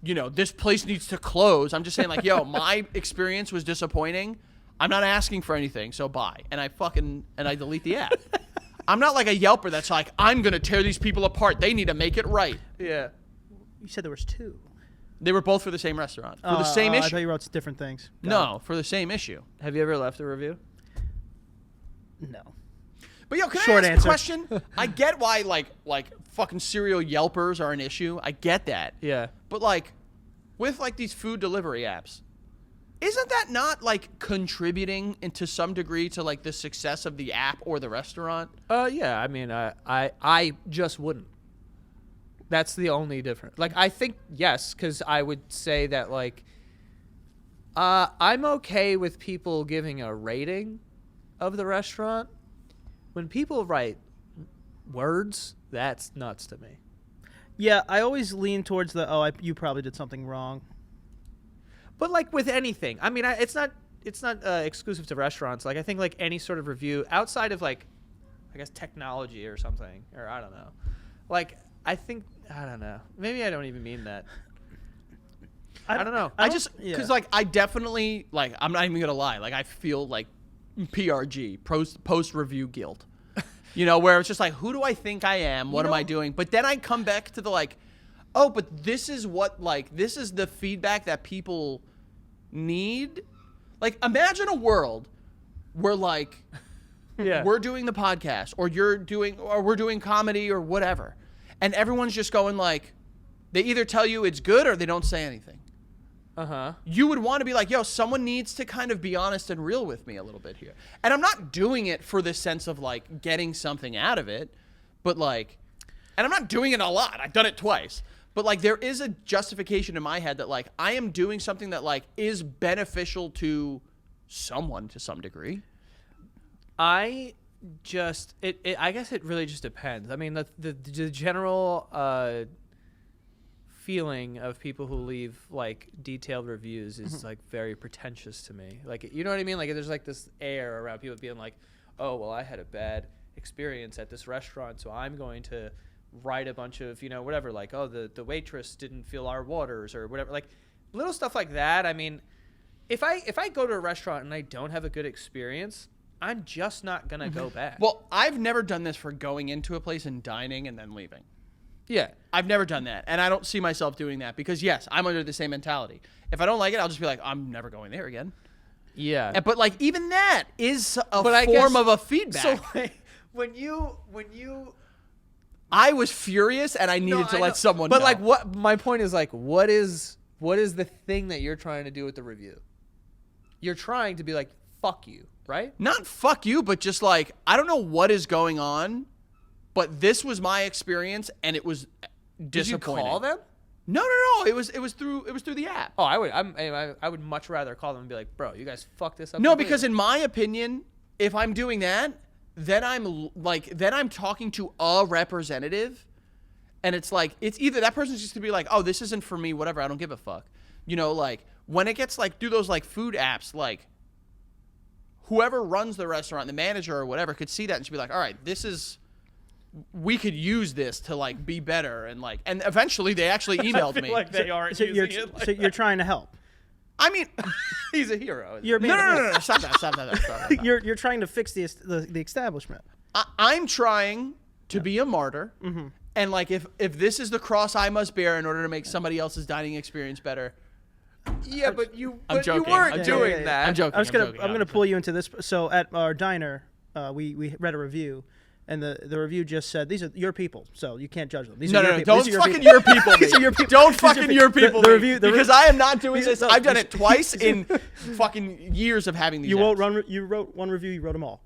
[SPEAKER 3] you know, this place needs to close. I'm just saying like, yo, my experience was disappointing. I'm not asking for anything, so bye. And I delete the app. I'm not like a Yelper that's like, I'm going to tear these people apart. They need to make it right.
[SPEAKER 2] Yeah.
[SPEAKER 4] You said there was 2.
[SPEAKER 3] They were both for the same restaurant. For the same
[SPEAKER 4] I
[SPEAKER 3] issue.
[SPEAKER 4] thought you wrote different things.
[SPEAKER 3] No, for the same issue.
[SPEAKER 2] Have you ever left a review?
[SPEAKER 4] No.
[SPEAKER 3] But yo, can
[SPEAKER 4] Short
[SPEAKER 3] I ask
[SPEAKER 4] answer.
[SPEAKER 3] a question? I get why like fucking serial Yelpers are an issue. I get that.
[SPEAKER 2] Yeah.
[SPEAKER 3] But like with like these food delivery apps, isn't that not like contributing into some degree to like the success of the app or the restaurant?
[SPEAKER 2] Yeah. I mean, I just wouldn't. That's the only difference. Like, I think yes, because I would say that like, I'm okay with people giving a rating of the restaurant. When people write words, that's nuts to me.
[SPEAKER 4] Yeah, I always lean towards you probably did something wrong.
[SPEAKER 2] But like with anything, I mean, it's not exclusive to restaurants. Like I think like any sort of review outside of like, I guess technology or something, or I don't know. Like I don't know. Maybe I don't even mean that. I don't know.
[SPEAKER 3] I just because like I definitely like I'm not even gonna lie. Like I feel like PRG post review guilt. You know, where it's just like, who do I think I am? What am I doing? But then I come back to the like, oh, but this is the feedback that people need. Like, imagine a world where like,
[SPEAKER 2] Yeah.
[SPEAKER 3] we're doing the podcast, or we're doing comedy or whatever, and everyone's just going like, they either tell you it's good or they don't say anything.
[SPEAKER 2] Uh-huh.
[SPEAKER 3] You would want to be like, yo, someone needs to kind of be honest and real with me a little bit here. And I'm not doing it for the sense of like getting something out of it, but like, and I'm not doing it a lot. I've done it twice. But like there is a justification in my head that like I am doing something that like is beneficial to someone to some degree.
[SPEAKER 2] I guess it really just depends. I mean, the general feeling of people who leave like detailed reviews is like very pretentious to me. Like, you know what I mean? Like there's like this air around people being like, oh, well, I had a bad experience at this restaurant, so I'm going to write a bunch of, you know, whatever, like, oh, the waitress didn't fill our waters or whatever, like little stuff like that. I mean, if I go to a restaurant and I don't have a good experience, I'm just not gonna go back.
[SPEAKER 3] Well, I've never done this for going into a place and dining and then leaving.
[SPEAKER 2] yeah.
[SPEAKER 3] I've never done that, and I don't see myself doing that because yes, I'm under the same mentality. If I don't like it, I'll just be like, I'm never going there again.
[SPEAKER 2] Yeah.
[SPEAKER 3] But like even that is a
[SPEAKER 2] But I
[SPEAKER 3] form
[SPEAKER 2] guess-
[SPEAKER 3] of a feedback.
[SPEAKER 2] So like, when you
[SPEAKER 3] I was furious and I needed to
[SPEAKER 2] I
[SPEAKER 3] let
[SPEAKER 2] know.
[SPEAKER 3] someone
[SPEAKER 2] But
[SPEAKER 3] know.
[SPEAKER 2] like, what my point is, like, what is the thing that you're trying to do with the review? You're trying to be like, fuck you, right?
[SPEAKER 3] Not fuck you, but just like, I don't know what is going on, but this was my experience and it was disappointing.
[SPEAKER 2] Did you call them?
[SPEAKER 3] No. It was through the app.
[SPEAKER 2] Oh, I would much rather call them and be like, bro, you guys fucked this up.
[SPEAKER 3] No,
[SPEAKER 2] completely."
[SPEAKER 3] because in my opinion, if I'm doing that, then I'm talking to a representative, and it's like, it's either that person's just gonna be like, oh, this isn't for me, whatever, I don't give a fuck. You know, like when it gets like through those like food apps, like whoever runs the restaurant, the manager or whatever, could see that and just be like, all right, we could use this to like be better, and like, and eventually they actually emailed me.
[SPEAKER 2] like they aren't
[SPEAKER 4] So
[SPEAKER 2] using it. Like
[SPEAKER 4] so you're trying to help.
[SPEAKER 3] I mean,
[SPEAKER 2] he's a hero.
[SPEAKER 4] You're being
[SPEAKER 3] no, stop that.
[SPEAKER 4] you're trying to fix the establishment.
[SPEAKER 3] I'm trying to be a martyr. Mm-hmm. And like if this is the cross I must bear in order to make somebody else's dining experience better.
[SPEAKER 2] Yeah, but you
[SPEAKER 3] joking.
[SPEAKER 2] weren't
[SPEAKER 3] I'm
[SPEAKER 2] doing
[SPEAKER 4] joking.
[SPEAKER 2] that.
[SPEAKER 3] I'm joking.
[SPEAKER 4] I'm gonna pull you into this. So at our diner, we read a review, and the review just said these are your people, so you can't judge them. These are your people.
[SPEAKER 3] Don't
[SPEAKER 4] These are
[SPEAKER 3] fucking your people.
[SPEAKER 4] These are your people.
[SPEAKER 3] Don't
[SPEAKER 4] These are
[SPEAKER 3] fucking
[SPEAKER 4] pe-
[SPEAKER 3] your people.
[SPEAKER 4] The
[SPEAKER 3] me,
[SPEAKER 4] review
[SPEAKER 3] because I am not doing this.
[SPEAKER 4] no,
[SPEAKER 3] I've done it twice in fucking years of having these.
[SPEAKER 4] You
[SPEAKER 3] apps.
[SPEAKER 4] You wrote one review. You wrote them all.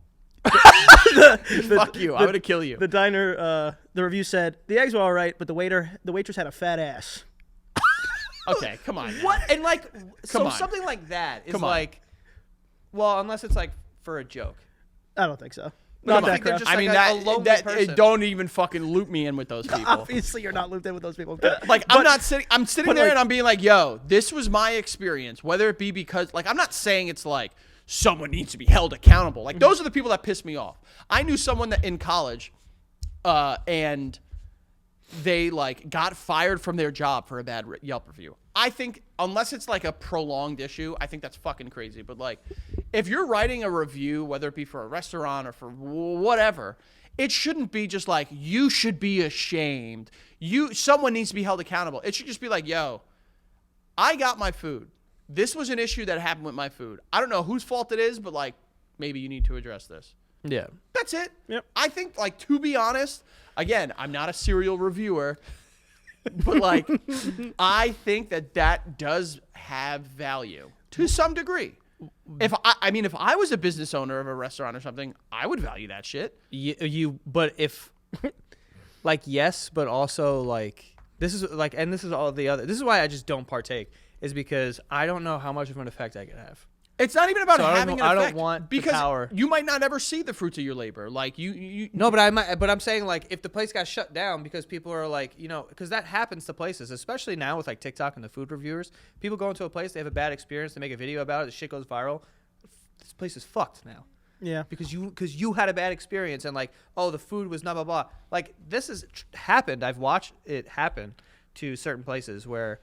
[SPEAKER 3] Fuck you. I'm gonna kill you.
[SPEAKER 4] The diner, the review said the eggs were all right, but the waitress had a fat ass.
[SPEAKER 3] Okay, come on.
[SPEAKER 2] What? And like, so
[SPEAKER 3] on.
[SPEAKER 2] something like that is
[SPEAKER 3] Come on.
[SPEAKER 2] like, well, unless it's like for a joke.
[SPEAKER 4] I don't think so.
[SPEAKER 2] No,
[SPEAKER 4] Not
[SPEAKER 2] I
[SPEAKER 4] that
[SPEAKER 2] think they're
[SPEAKER 4] crap.
[SPEAKER 2] just
[SPEAKER 3] I
[SPEAKER 2] like
[SPEAKER 3] mean
[SPEAKER 2] a lonely person.
[SPEAKER 3] don't even fucking loop me in with those people.
[SPEAKER 4] Obviously, you're not looped in with those people.
[SPEAKER 3] Like I'm sitting
[SPEAKER 4] but,
[SPEAKER 3] there
[SPEAKER 4] like-
[SPEAKER 3] and I'm being like, yo, this was my experience. Whether it be because like I'm not saying it's like someone needs to be held accountable. Like those are the people that piss me off. I knew someone that in college, and they like got fired from their job for a bad Yelp review. I think unless it's like a prolonged issue, I think that's fucking crazy. But like, if you're writing a review, whether it be for a restaurant or for whatever, it shouldn't be just like you should be ashamed. Someone needs to be held accountable. It should just be like, yo, I got my food. This was an issue that happened with my food. I don't know whose fault it is, but like maybe you need to address this.
[SPEAKER 2] Yeah.
[SPEAKER 3] That's it.
[SPEAKER 4] Yep.
[SPEAKER 3] I think, like, to be honest, again, I'm not a serial reviewer, but like, I think that does have value to some degree. If I was a business owner of a restaurant or something, I would value that shit.
[SPEAKER 2] But if, like, yes, but also like this is like, and this is all the other. This is why I just don't partake, is because I don't know how much of an effect I could have.
[SPEAKER 3] It's not even about
[SPEAKER 2] So
[SPEAKER 3] having
[SPEAKER 2] I
[SPEAKER 3] an
[SPEAKER 2] don't
[SPEAKER 3] effect.
[SPEAKER 2] want the
[SPEAKER 3] because
[SPEAKER 2] power.
[SPEAKER 3] you might not ever see the fruits of your labor. Like you.
[SPEAKER 2] No, but I might. But I'm saying like if the place got shut down because people are like, because that happens to places, especially now with like TikTok and the food reviewers. People go into a place, they have a bad experience, they make a video about it, the shit goes viral. This place is fucked now
[SPEAKER 4] Yeah.
[SPEAKER 2] because you had a bad experience and like, oh, the food was blah blah blah. Like this has happened. I've watched it happen to certain places where,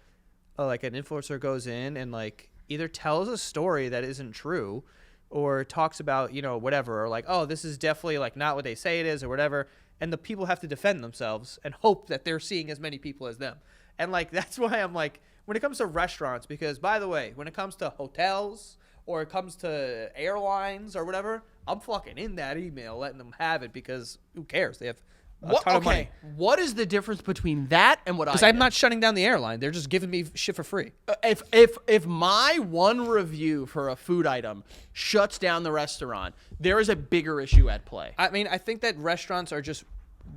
[SPEAKER 2] like an influencer goes in and like either tells a story that isn't true or talks about, whatever, or like, oh, this is definitely like not what they say it is or whatever. And the people have to defend themselves and hope that they're seeing as many people as them. And like, that's why I'm like, when it comes to restaurants, because by the way, when it comes to hotels or it comes to airlines or whatever, I'm fucking in that email letting them have it because who cares? They have a ton of money.
[SPEAKER 3] What is the difference between that and what I
[SPEAKER 2] Because I'm
[SPEAKER 3] did?
[SPEAKER 2] not shutting down the airline. They're just giving me shit for free.
[SPEAKER 3] If my one review for a food item shuts down the restaurant, there is a bigger issue at play.
[SPEAKER 2] I mean, I think that restaurants are just,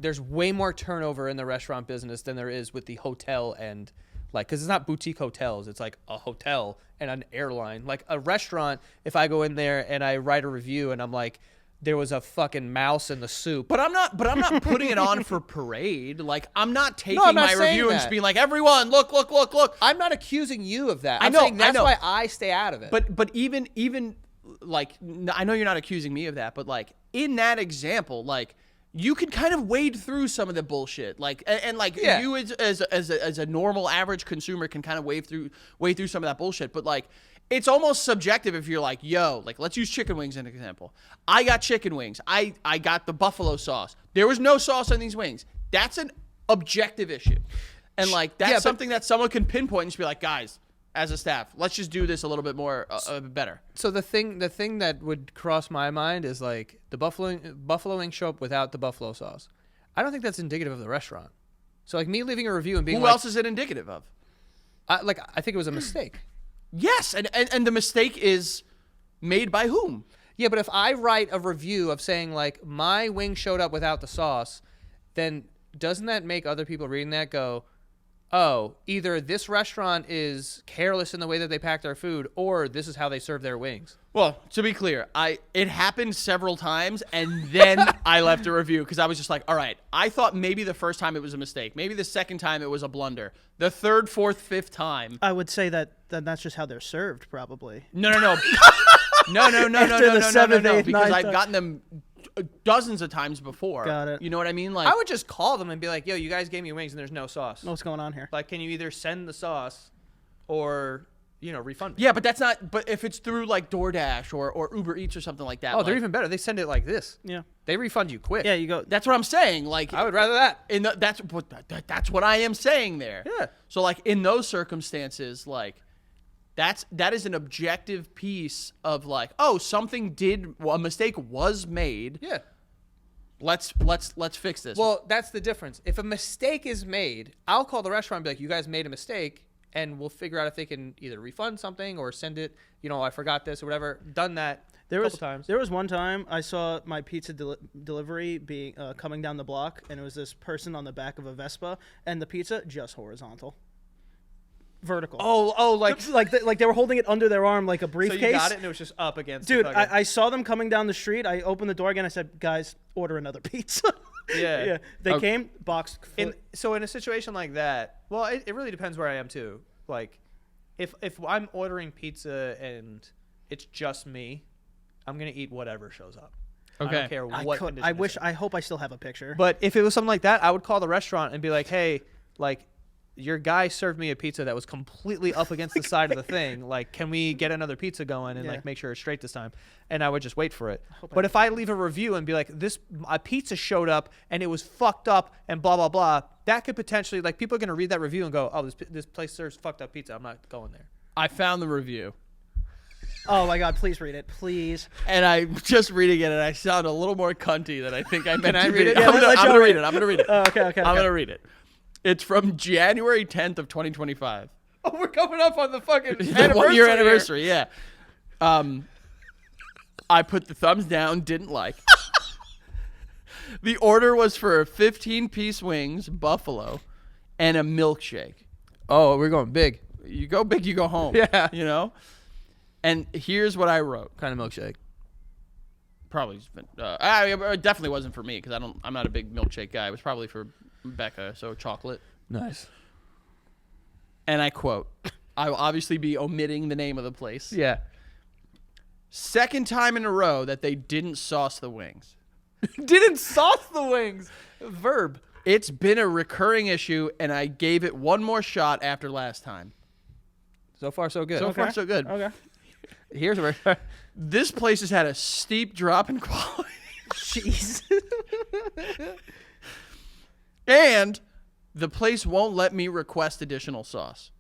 [SPEAKER 2] there's way more turnover in the restaurant business than there is with the hotel and like, because it's not boutique hotels. It's like a hotel and an airline. Like a restaurant, if I go in there and I write a review and I'm like, there was a fucking mouse in the soup.
[SPEAKER 3] But I'm not putting it on for parade. Like I'm not taking
[SPEAKER 2] I'm not
[SPEAKER 3] my
[SPEAKER 2] saying
[SPEAKER 3] review and
[SPEAKER 2] that.
[SPEAKER 3] just being like, everyone, look.
[SPEAKER 2] I'm not accusing you of that.
[SPEAKER 3] I
[SPEAKER 2] I'm
[SPEAKER 3] know,
[SPEAKER 2] saying that's
[SPEAKER 3] I know.
[SPEAKER 2] why I stay out of it.
[SPEAKER 3] But even like I know you're not accusing me of that, but like in that example, like you can kind of wade through some of the bullshit, like and like
[SPEAKER 2] Yeah.
[SPEAKER 3] you as a normal average consumer can kind of wade through some of that bullshit. But like it's almost subjective if you're like, yo, like let's use chicken wings as an example. I got chicken wings. I got the buffalo sauce. There was no sauce on these wings. That's an objective issue, and like that's
[SPEAKER 2] Yeah, but-
[SPEAKER 3] something that someone can pinpoint and just be like, guys, as a staff, let's just do this a little bit more better.
[SPEAKER 2] So the thing that would cross my mind is like the buffalo wings show up without the buffalo sauce. I don't think that's indicative of the restaurant. So like me leaving a review and being
[SPEAKER 3] Who
[SPEAKER 2] like,
[SPEAKER 3] else is it indicative of?
[SPEAKER 2] I think it was a mistake.
[SPEAKER 3] Yes, and the mistake is made by whom?
[SPEAKER 2] Yeah, but if I write a review of saying like my wing showed up without the sauce, then doesn't that make other people reading that go, oh, either this restaurant is careless in the way that they pack their food, or this is how they serve their wings?
[SPEAKER 3] Well, to be clear, it happened several times, and then I left a review because I was just like, all right, I thought maybe the first time it was a mistake. Maybe the second time it was a blunder. The third, fourth, fifth time.
[SPEAKER 4] I would say that's just how they're served, probably.
[SPEAKER 3] No. no,
[SPEAKER 4] After the seventh, eighth,
[SPEAKER 3] because
[SPEAKER 4] ninth
[SPEAKER 3] I've
[SPEAKER 4] time.
[SPEAKER 3] gotten them dozens of times before.
[SPEAKER 4] Got it.
[SPEAKER 3] You know what I mean? Like
[SPEAKER 2] I would just call them and be like, yo, you guys gave me wings and there's no sauce.
[SPEAKER 4] What's going on here?
[SPEAKER 2] Like, can you either send the sauce or refund me.
[SPEAKER 3] Yeah, but that's not. But if it's through like DoorDash or Uber Eats or something like that.
[SPEAKER 2] Oh, they're
[SPEAKER 3] like,
[SPEAKER 2] even better. They send it like this.
[SPEAKER 4] Yeah.
[SPEAKER 2] They refund you quick.
[SPEAKER 4] Yeah, you go.
[SPEAKER 3] That's what I'm saying. Like
[SPEAKER 2] I would rather that.
[SPEAKER 3] that's what I am saying there.
[SPEAKER 2] Yeah.
[SPEAKER 3] So like in those circumstances, like that is an objective piece of like, oh, a mistake was made.
[SPEAKER 2] Yeah.
[SPEAKER 3] Let's fix this.
[SPEAKER 2] Well, that's the difference. If a mistake is made, I'll call the restaurant and be like, you guys made a mistake, and we'll figure out if they can either refund something or send it, I forgot this or whatever. Done that a couple times.
[SPEAKER 4] There was one time I saw my pizza delivery being coming down the block, and it was this person on the back of a Vespa, and the pizza just horizontal. Vertical.
[SPEAKER 2] Oh,
[SPEAKER 4] like they were holding it under their arm like a
[SPEAKER 2] so
[SPEAKER 4] briefcase.
[SPEAKER 2] you got it and it was just up against
[SPEAKER 4] Dude,
[SPEAKER 2] the fucking-
[SPEAKER 4] I saw them coming down the street. I opened the door again. I said, guys, order another pizza.
[SPEAKER 2] Yeah.
[SPEAKER 4] Yeah. They
[SPEAKER 3] Okay.
[SPEAKER 4] came, boxed.
[SPEAKER 2] So in a situation like that, well, it really depends where I am too. Like, if I'm ordering pizza and it's just me, I'm gonna eat whatever shows up.
[SPEAKER 3] Okay.
[SPEAKER 2] I don't care what. condition it's in.
[SPEAKER 4] I hope I still have a picture.
[SPEAKER 2] But if it was something like that, I would call the restaurant and be like, hey, like, your guy served me a pizza that was completely up against the side of the thing. Like, can we get another pizza going and
[SPEAKER 4] Yeah.
[SPEAKER 2] like make sure it's straight this time? And I would just wait for it. But if I leave a review and be like, a pizza showed up and it was fucked up and blah blah blah, that could potentially, like, people are gonna read that review and go, oh, this place serves fucked up pizza. I'm not going there.
[SPEAKER 3] I found the review.
[SPEAKER 4] Oh my God, please read it, please.
[SPEAKER 3] And I'm just reading it, and I sound a little more cunty than I think I meant
[SPEAKER 2] I
[SPEAKER 3] to
[SPEAKER 2] read
[SPEAKER 3] be.
[SPEAKER 2] it?
[SPEAKER 3] I'm
[SPEAKER 2] Yeah,
[SPEAKER 3] gonna
[SPEAKER 4] let Joe
[SPEAKER 3] read
[SPEAKER 4] read
[SPEAKER 3] it. I'm gonna read it.
[SPEAKER 4] Okay.
[SPEAKER 3] I'm gonna read it. It's from January 10th of 2025.
[SPEAKER 2] Oh, we're coming up on the fucking
[SPEAKER 3] The 1 year anniversary. Yeah. I put the thumbs down. Didn't like. The order was for 15-piece wings, buffalo, and a milkshake.
[SPEAKER 2] Oh, we're going big.
[SPEAKER 3] You go big, you go home.
[SPEAKER 2] Yeah.
[SPEAKER 3] And here's what I wrote.
[SPEAKER 2] Kind of milkshake.
[SPEAKER 3] Probably, it definitely wasn't for me because I'm not a big milkshake guy. It was probably for Becca, so chocolate.
[SPEAKER 2] Nice.
[SPEAKER 3] And I quote, I will obviously be omitting the name of the place.
[SPEAKER 2] Yeah.
[SPEAKER 3] Second time in a row that they didn't sauce the wings.
[SPEAKER 2] Didn't sauce the wings. Verb.
[SPEAKER 3] It's been a recurring issue, and I gave it one more shot after last time.
[SPEAKER 2] So far, so good.
[SPEAKER 3] So far, so good.
[SPEAKER 4] Okay.
[SPEAKER 2] Here's where.
[SPEAKER 3] This place has had a steep drop in quality.
[SPEAKER 4] Jeez.
[SPEAKER 3] And the place won't let me request additional sauce.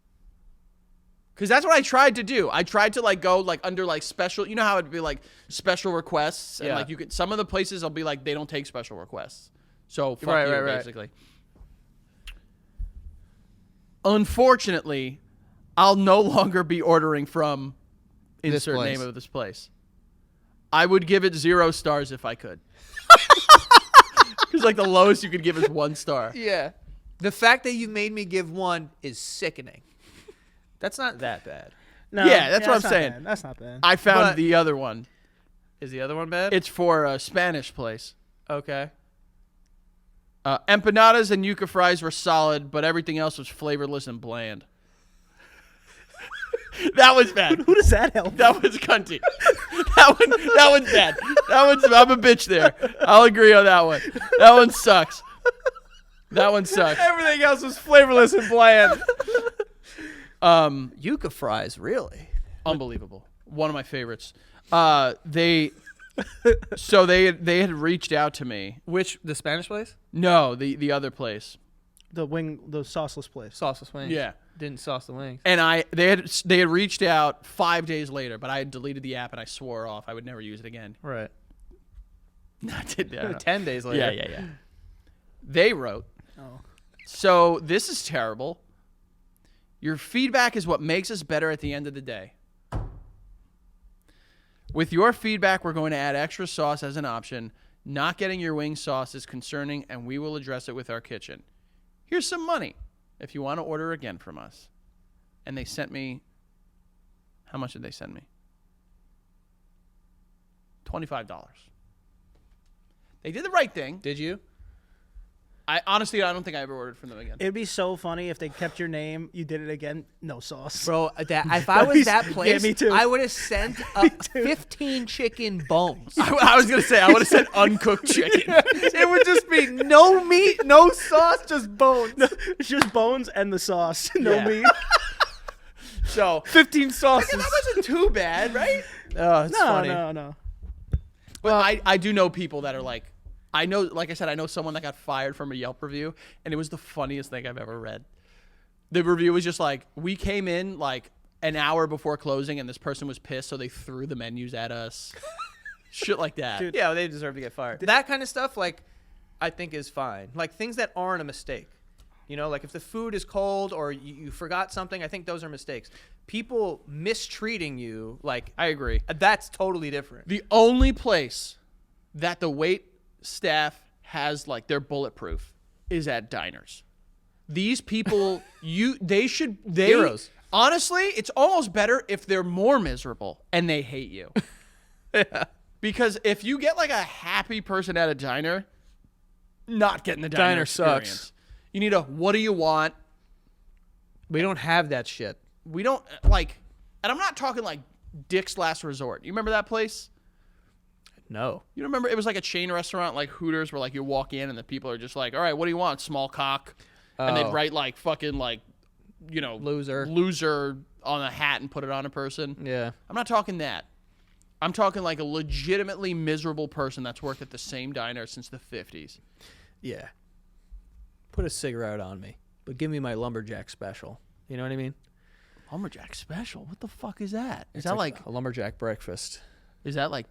[SPEAKER 3] Because that's what I tried to do. I tried to go under special, you know how it'd be special requests? And
[SPEAKER 2] Yeah.
[SPEAKER 3] you could, some of the places will be they don't take special requests. So fuck
[SPEAKER 2] Right,
[SPEAKER 3] you,
[SPEAKER 2] right.
[SPEAKER 3] basically. Unfortunately, I'll no longer be ordering from insert
[SPEAKER 2] place.
[SPEAKER 3] name of this place. I would give it 0 stars if I could. Because the lowest you could give is 1 star.
[SPEAKER 2] Yeah. The fact that you made me give one is sickening. That's not that bad.
[SPEAKER 4] No,
[SPEAKER 3] Yeah, that's what I'm
[SPEAKER 4] not
[SPEAKER 3] saying.
[SPEAKER 4] bad. That's not bad.
[SPEAKER 3] I found
[SPEAKER 2] But-
[SPEAKER 3] the other one.
[SPEAKER 2] Is the other one bad?
[SPEAKER 3] It's for a Spanish place.
[SPEAKER 2] Okay.
[SPEAKER 3] Empanadas and yuca fries were solid, but everything else was flavorless and bland. That was bad.
[SPEAKER 4] Who does that help?
[SPEAKER 3] That was cunty. That one's bad. I'm a bitch there. I'll agree on that one. That one sucks. That one sucks.
[SPEAKER 2] Everything else was flavorless and bland.
[SPEAKER 3] Um,
[SPEAKER 2] Yuca fries, really?
[SPEAKER 3] unbelievable. One of my favorites. They had reached out to me.
[SPEAKER 2] Which, the Spanish place?
[SPEAKER 3] No, the other place.
[SPEAKER 4] The sauceless place.
[SPEAKER 2] Sauceless wings.
[SPEAKER 3] Yeah.
[SPEAKER 2] Didn't sauce the wings.
[SPEAKER 3] And they had reached out 5 days later, but I had deleted the app and I swore off I would never use it again.
[SPEAKER 2] Right.
[SPEAKER 3] I did that.
[SPEAKER 2] 10 days later.
[SPEAKER 3] Yeah. They wrote,
[SPEAKER 4] Oh.
[SPEAKER 3] so this is terrible. Your feedback is what makes us better at the end of the day. With your feedback, we're going to add extra sauce as an option. Not getting your wing sauce is concerning, and we will address it with our kitchen. Here's some money if you want to order again from us. And they sent me, how much did they send me? $25. They did the right thing.
[SPEAKER 2] Did you?
[SPEAKER 3] I don't think I ever ordered from them again.
[SPEAKER 4] It'd be so funny if they kept your name, you did it again, no sauce.
[SPEAKER 2] Bro, if I was that place,
[SPEAKER 4] me too.
[SPEAKER 2] I would have sent 15 chicken bones.
[SPEAKER 3] I was going to say, I would have said uncooked chicken.
[SPEAKER 2] It would just be no meat, no sauce, just bones.
[SPEAKER 4] It's just bones and the sauce, no
[SPEAKER 3] Yeah.
[SPEAKER 4] meat.
[SPEAKER 3] So
[SPEAKER 2] 15 sauces.
[SPEAKER 3] that wasn't too bad, right?
[SPEAKER 2] Oh, it's
[SPEAKER 4] No,
[SPEAKER 2] funny.
[SPEAKER 4] no.
[SPEAKER 3] But I do know people that are like, I know someone that got fired from a Yelp review, and it was the funniest thing I've ever read. The review was just like, we came in like an hour before closing, and this person was pissed, so they threw the menus at us. Shit like that.
[SPEAKER 4] Dude.
[SPEAKER 2] Yeah, well, they deserve to get fired. That kind of stuff, like, I think is fine. Like, things that aren't a mistake. You know, like if the food is cold or you forgot something, I think those are mistakes. People mistreating you, like,
[SPEAKER 3] I agree.
[SPEAKER 2] that's totally different.
[SPEAKER 3] The only place that the wait staff has like they're bulletproof is at diners. These people, they
[SPEAKER 2] Heroes.
[SPEAKER 3] Honestly, it's almost better if they're more miserable and they hate you.
[SPEAKER 2] Yeah.
[SPEAKER 3] Because if you get like a happy person at a diner, not getting the diner
[SPEAKER 2] Sucks.
[SPEAKER 3] experience. You need a what do you want?
[SPEAKER 2] We don't have that shit.
[SPEAKER 3] We don't like, and I'm not talking like Dick's Last Resort. You remember that place?
[SPEAKER 2] No.
[SPEAKER 3] You remember it was like a chain restaurant like Hooters where like you walk in and the people are just like, all right, what do you want? Small cock. And they'd
[SPEAKER 2] Oh.
[SPEAKER 3] write like fucking like, you know,
[SPEAKER 2] Loser
[SPEAKER 3] on a hat and put it on a person.
[SPEAKER 2] Yeah.
[SPEAKER 3] I'm not talking that. I'm talking like a legitimately miserable person that's worked at the same diner since the 50s.
[SPEAKER 2] Yeah. Put a cigarette on me, but give me my lumberjack special. You know what I mean?
[SPEAKER 3] Lumberjack special? What the fuck is that? Is
[SPEAKER 2] It's
[SPEAKER 3] that like
[SPEAKER 2] a lumberjack breakfast?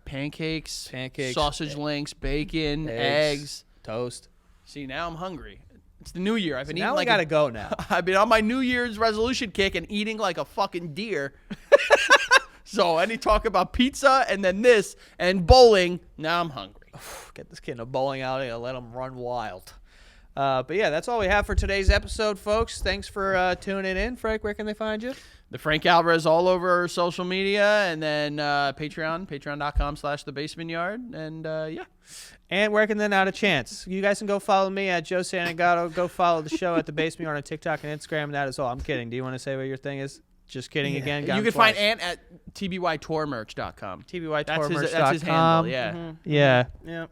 [SPEAKER 3] pancakes,
[SPEAKER 2] Pancakes,
[SPEAKER 3] sausage links, bacon, eggs?
[SPEAKER 2] Toast.
[SPEAKER 3] See, now I'm hungry. It's the new year. I've been eating
[SPEAKER 2] Now
[SPEAKER 3] like
[SPEAKER 2] we gotta go now.
[SPEAKER 3] I've been on my New Year's resolution kick and eating like a fucking deer. So any talk about pizza and then this and bowling, now I'm hungry.
[SPEAKER 2] Get this kid in a bowling alley and let him run wild. But yeah, that's all we have for today's episode, folks. Thanks for tuning in. Frank, where can they find you?
[SPEAKER 3] The Frank Alvarez all over social media, and then patreon.com/thebasementyard, and yeah.
[SPEAKER 2] And where can they not a chance? You guys can go follow me at Joe Santagato. Go follow the show at The Basement Yard on TikTok and Instagram. That is all. I'm kidding. Do you want to say what your thing is? Just kidding again. Got
[SPEAKER 3] You
[SPEAKER 2] him
[SPEAKER 3] can find
[SPEAKER 2] twice.
[SPEAKER 3] Ant at tbytourmerch.com.
[SPEAKER 2] TBYTourmerch.com.
[SPEAKER 3] That's his handle, yeah.
[SPEAKER 4] Mm-hmm.
[SPEAKER 2] Yeah.
[SPEAKER 4] Yeah.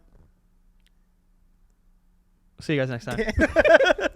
[SPEAKER 2] See you guys next time.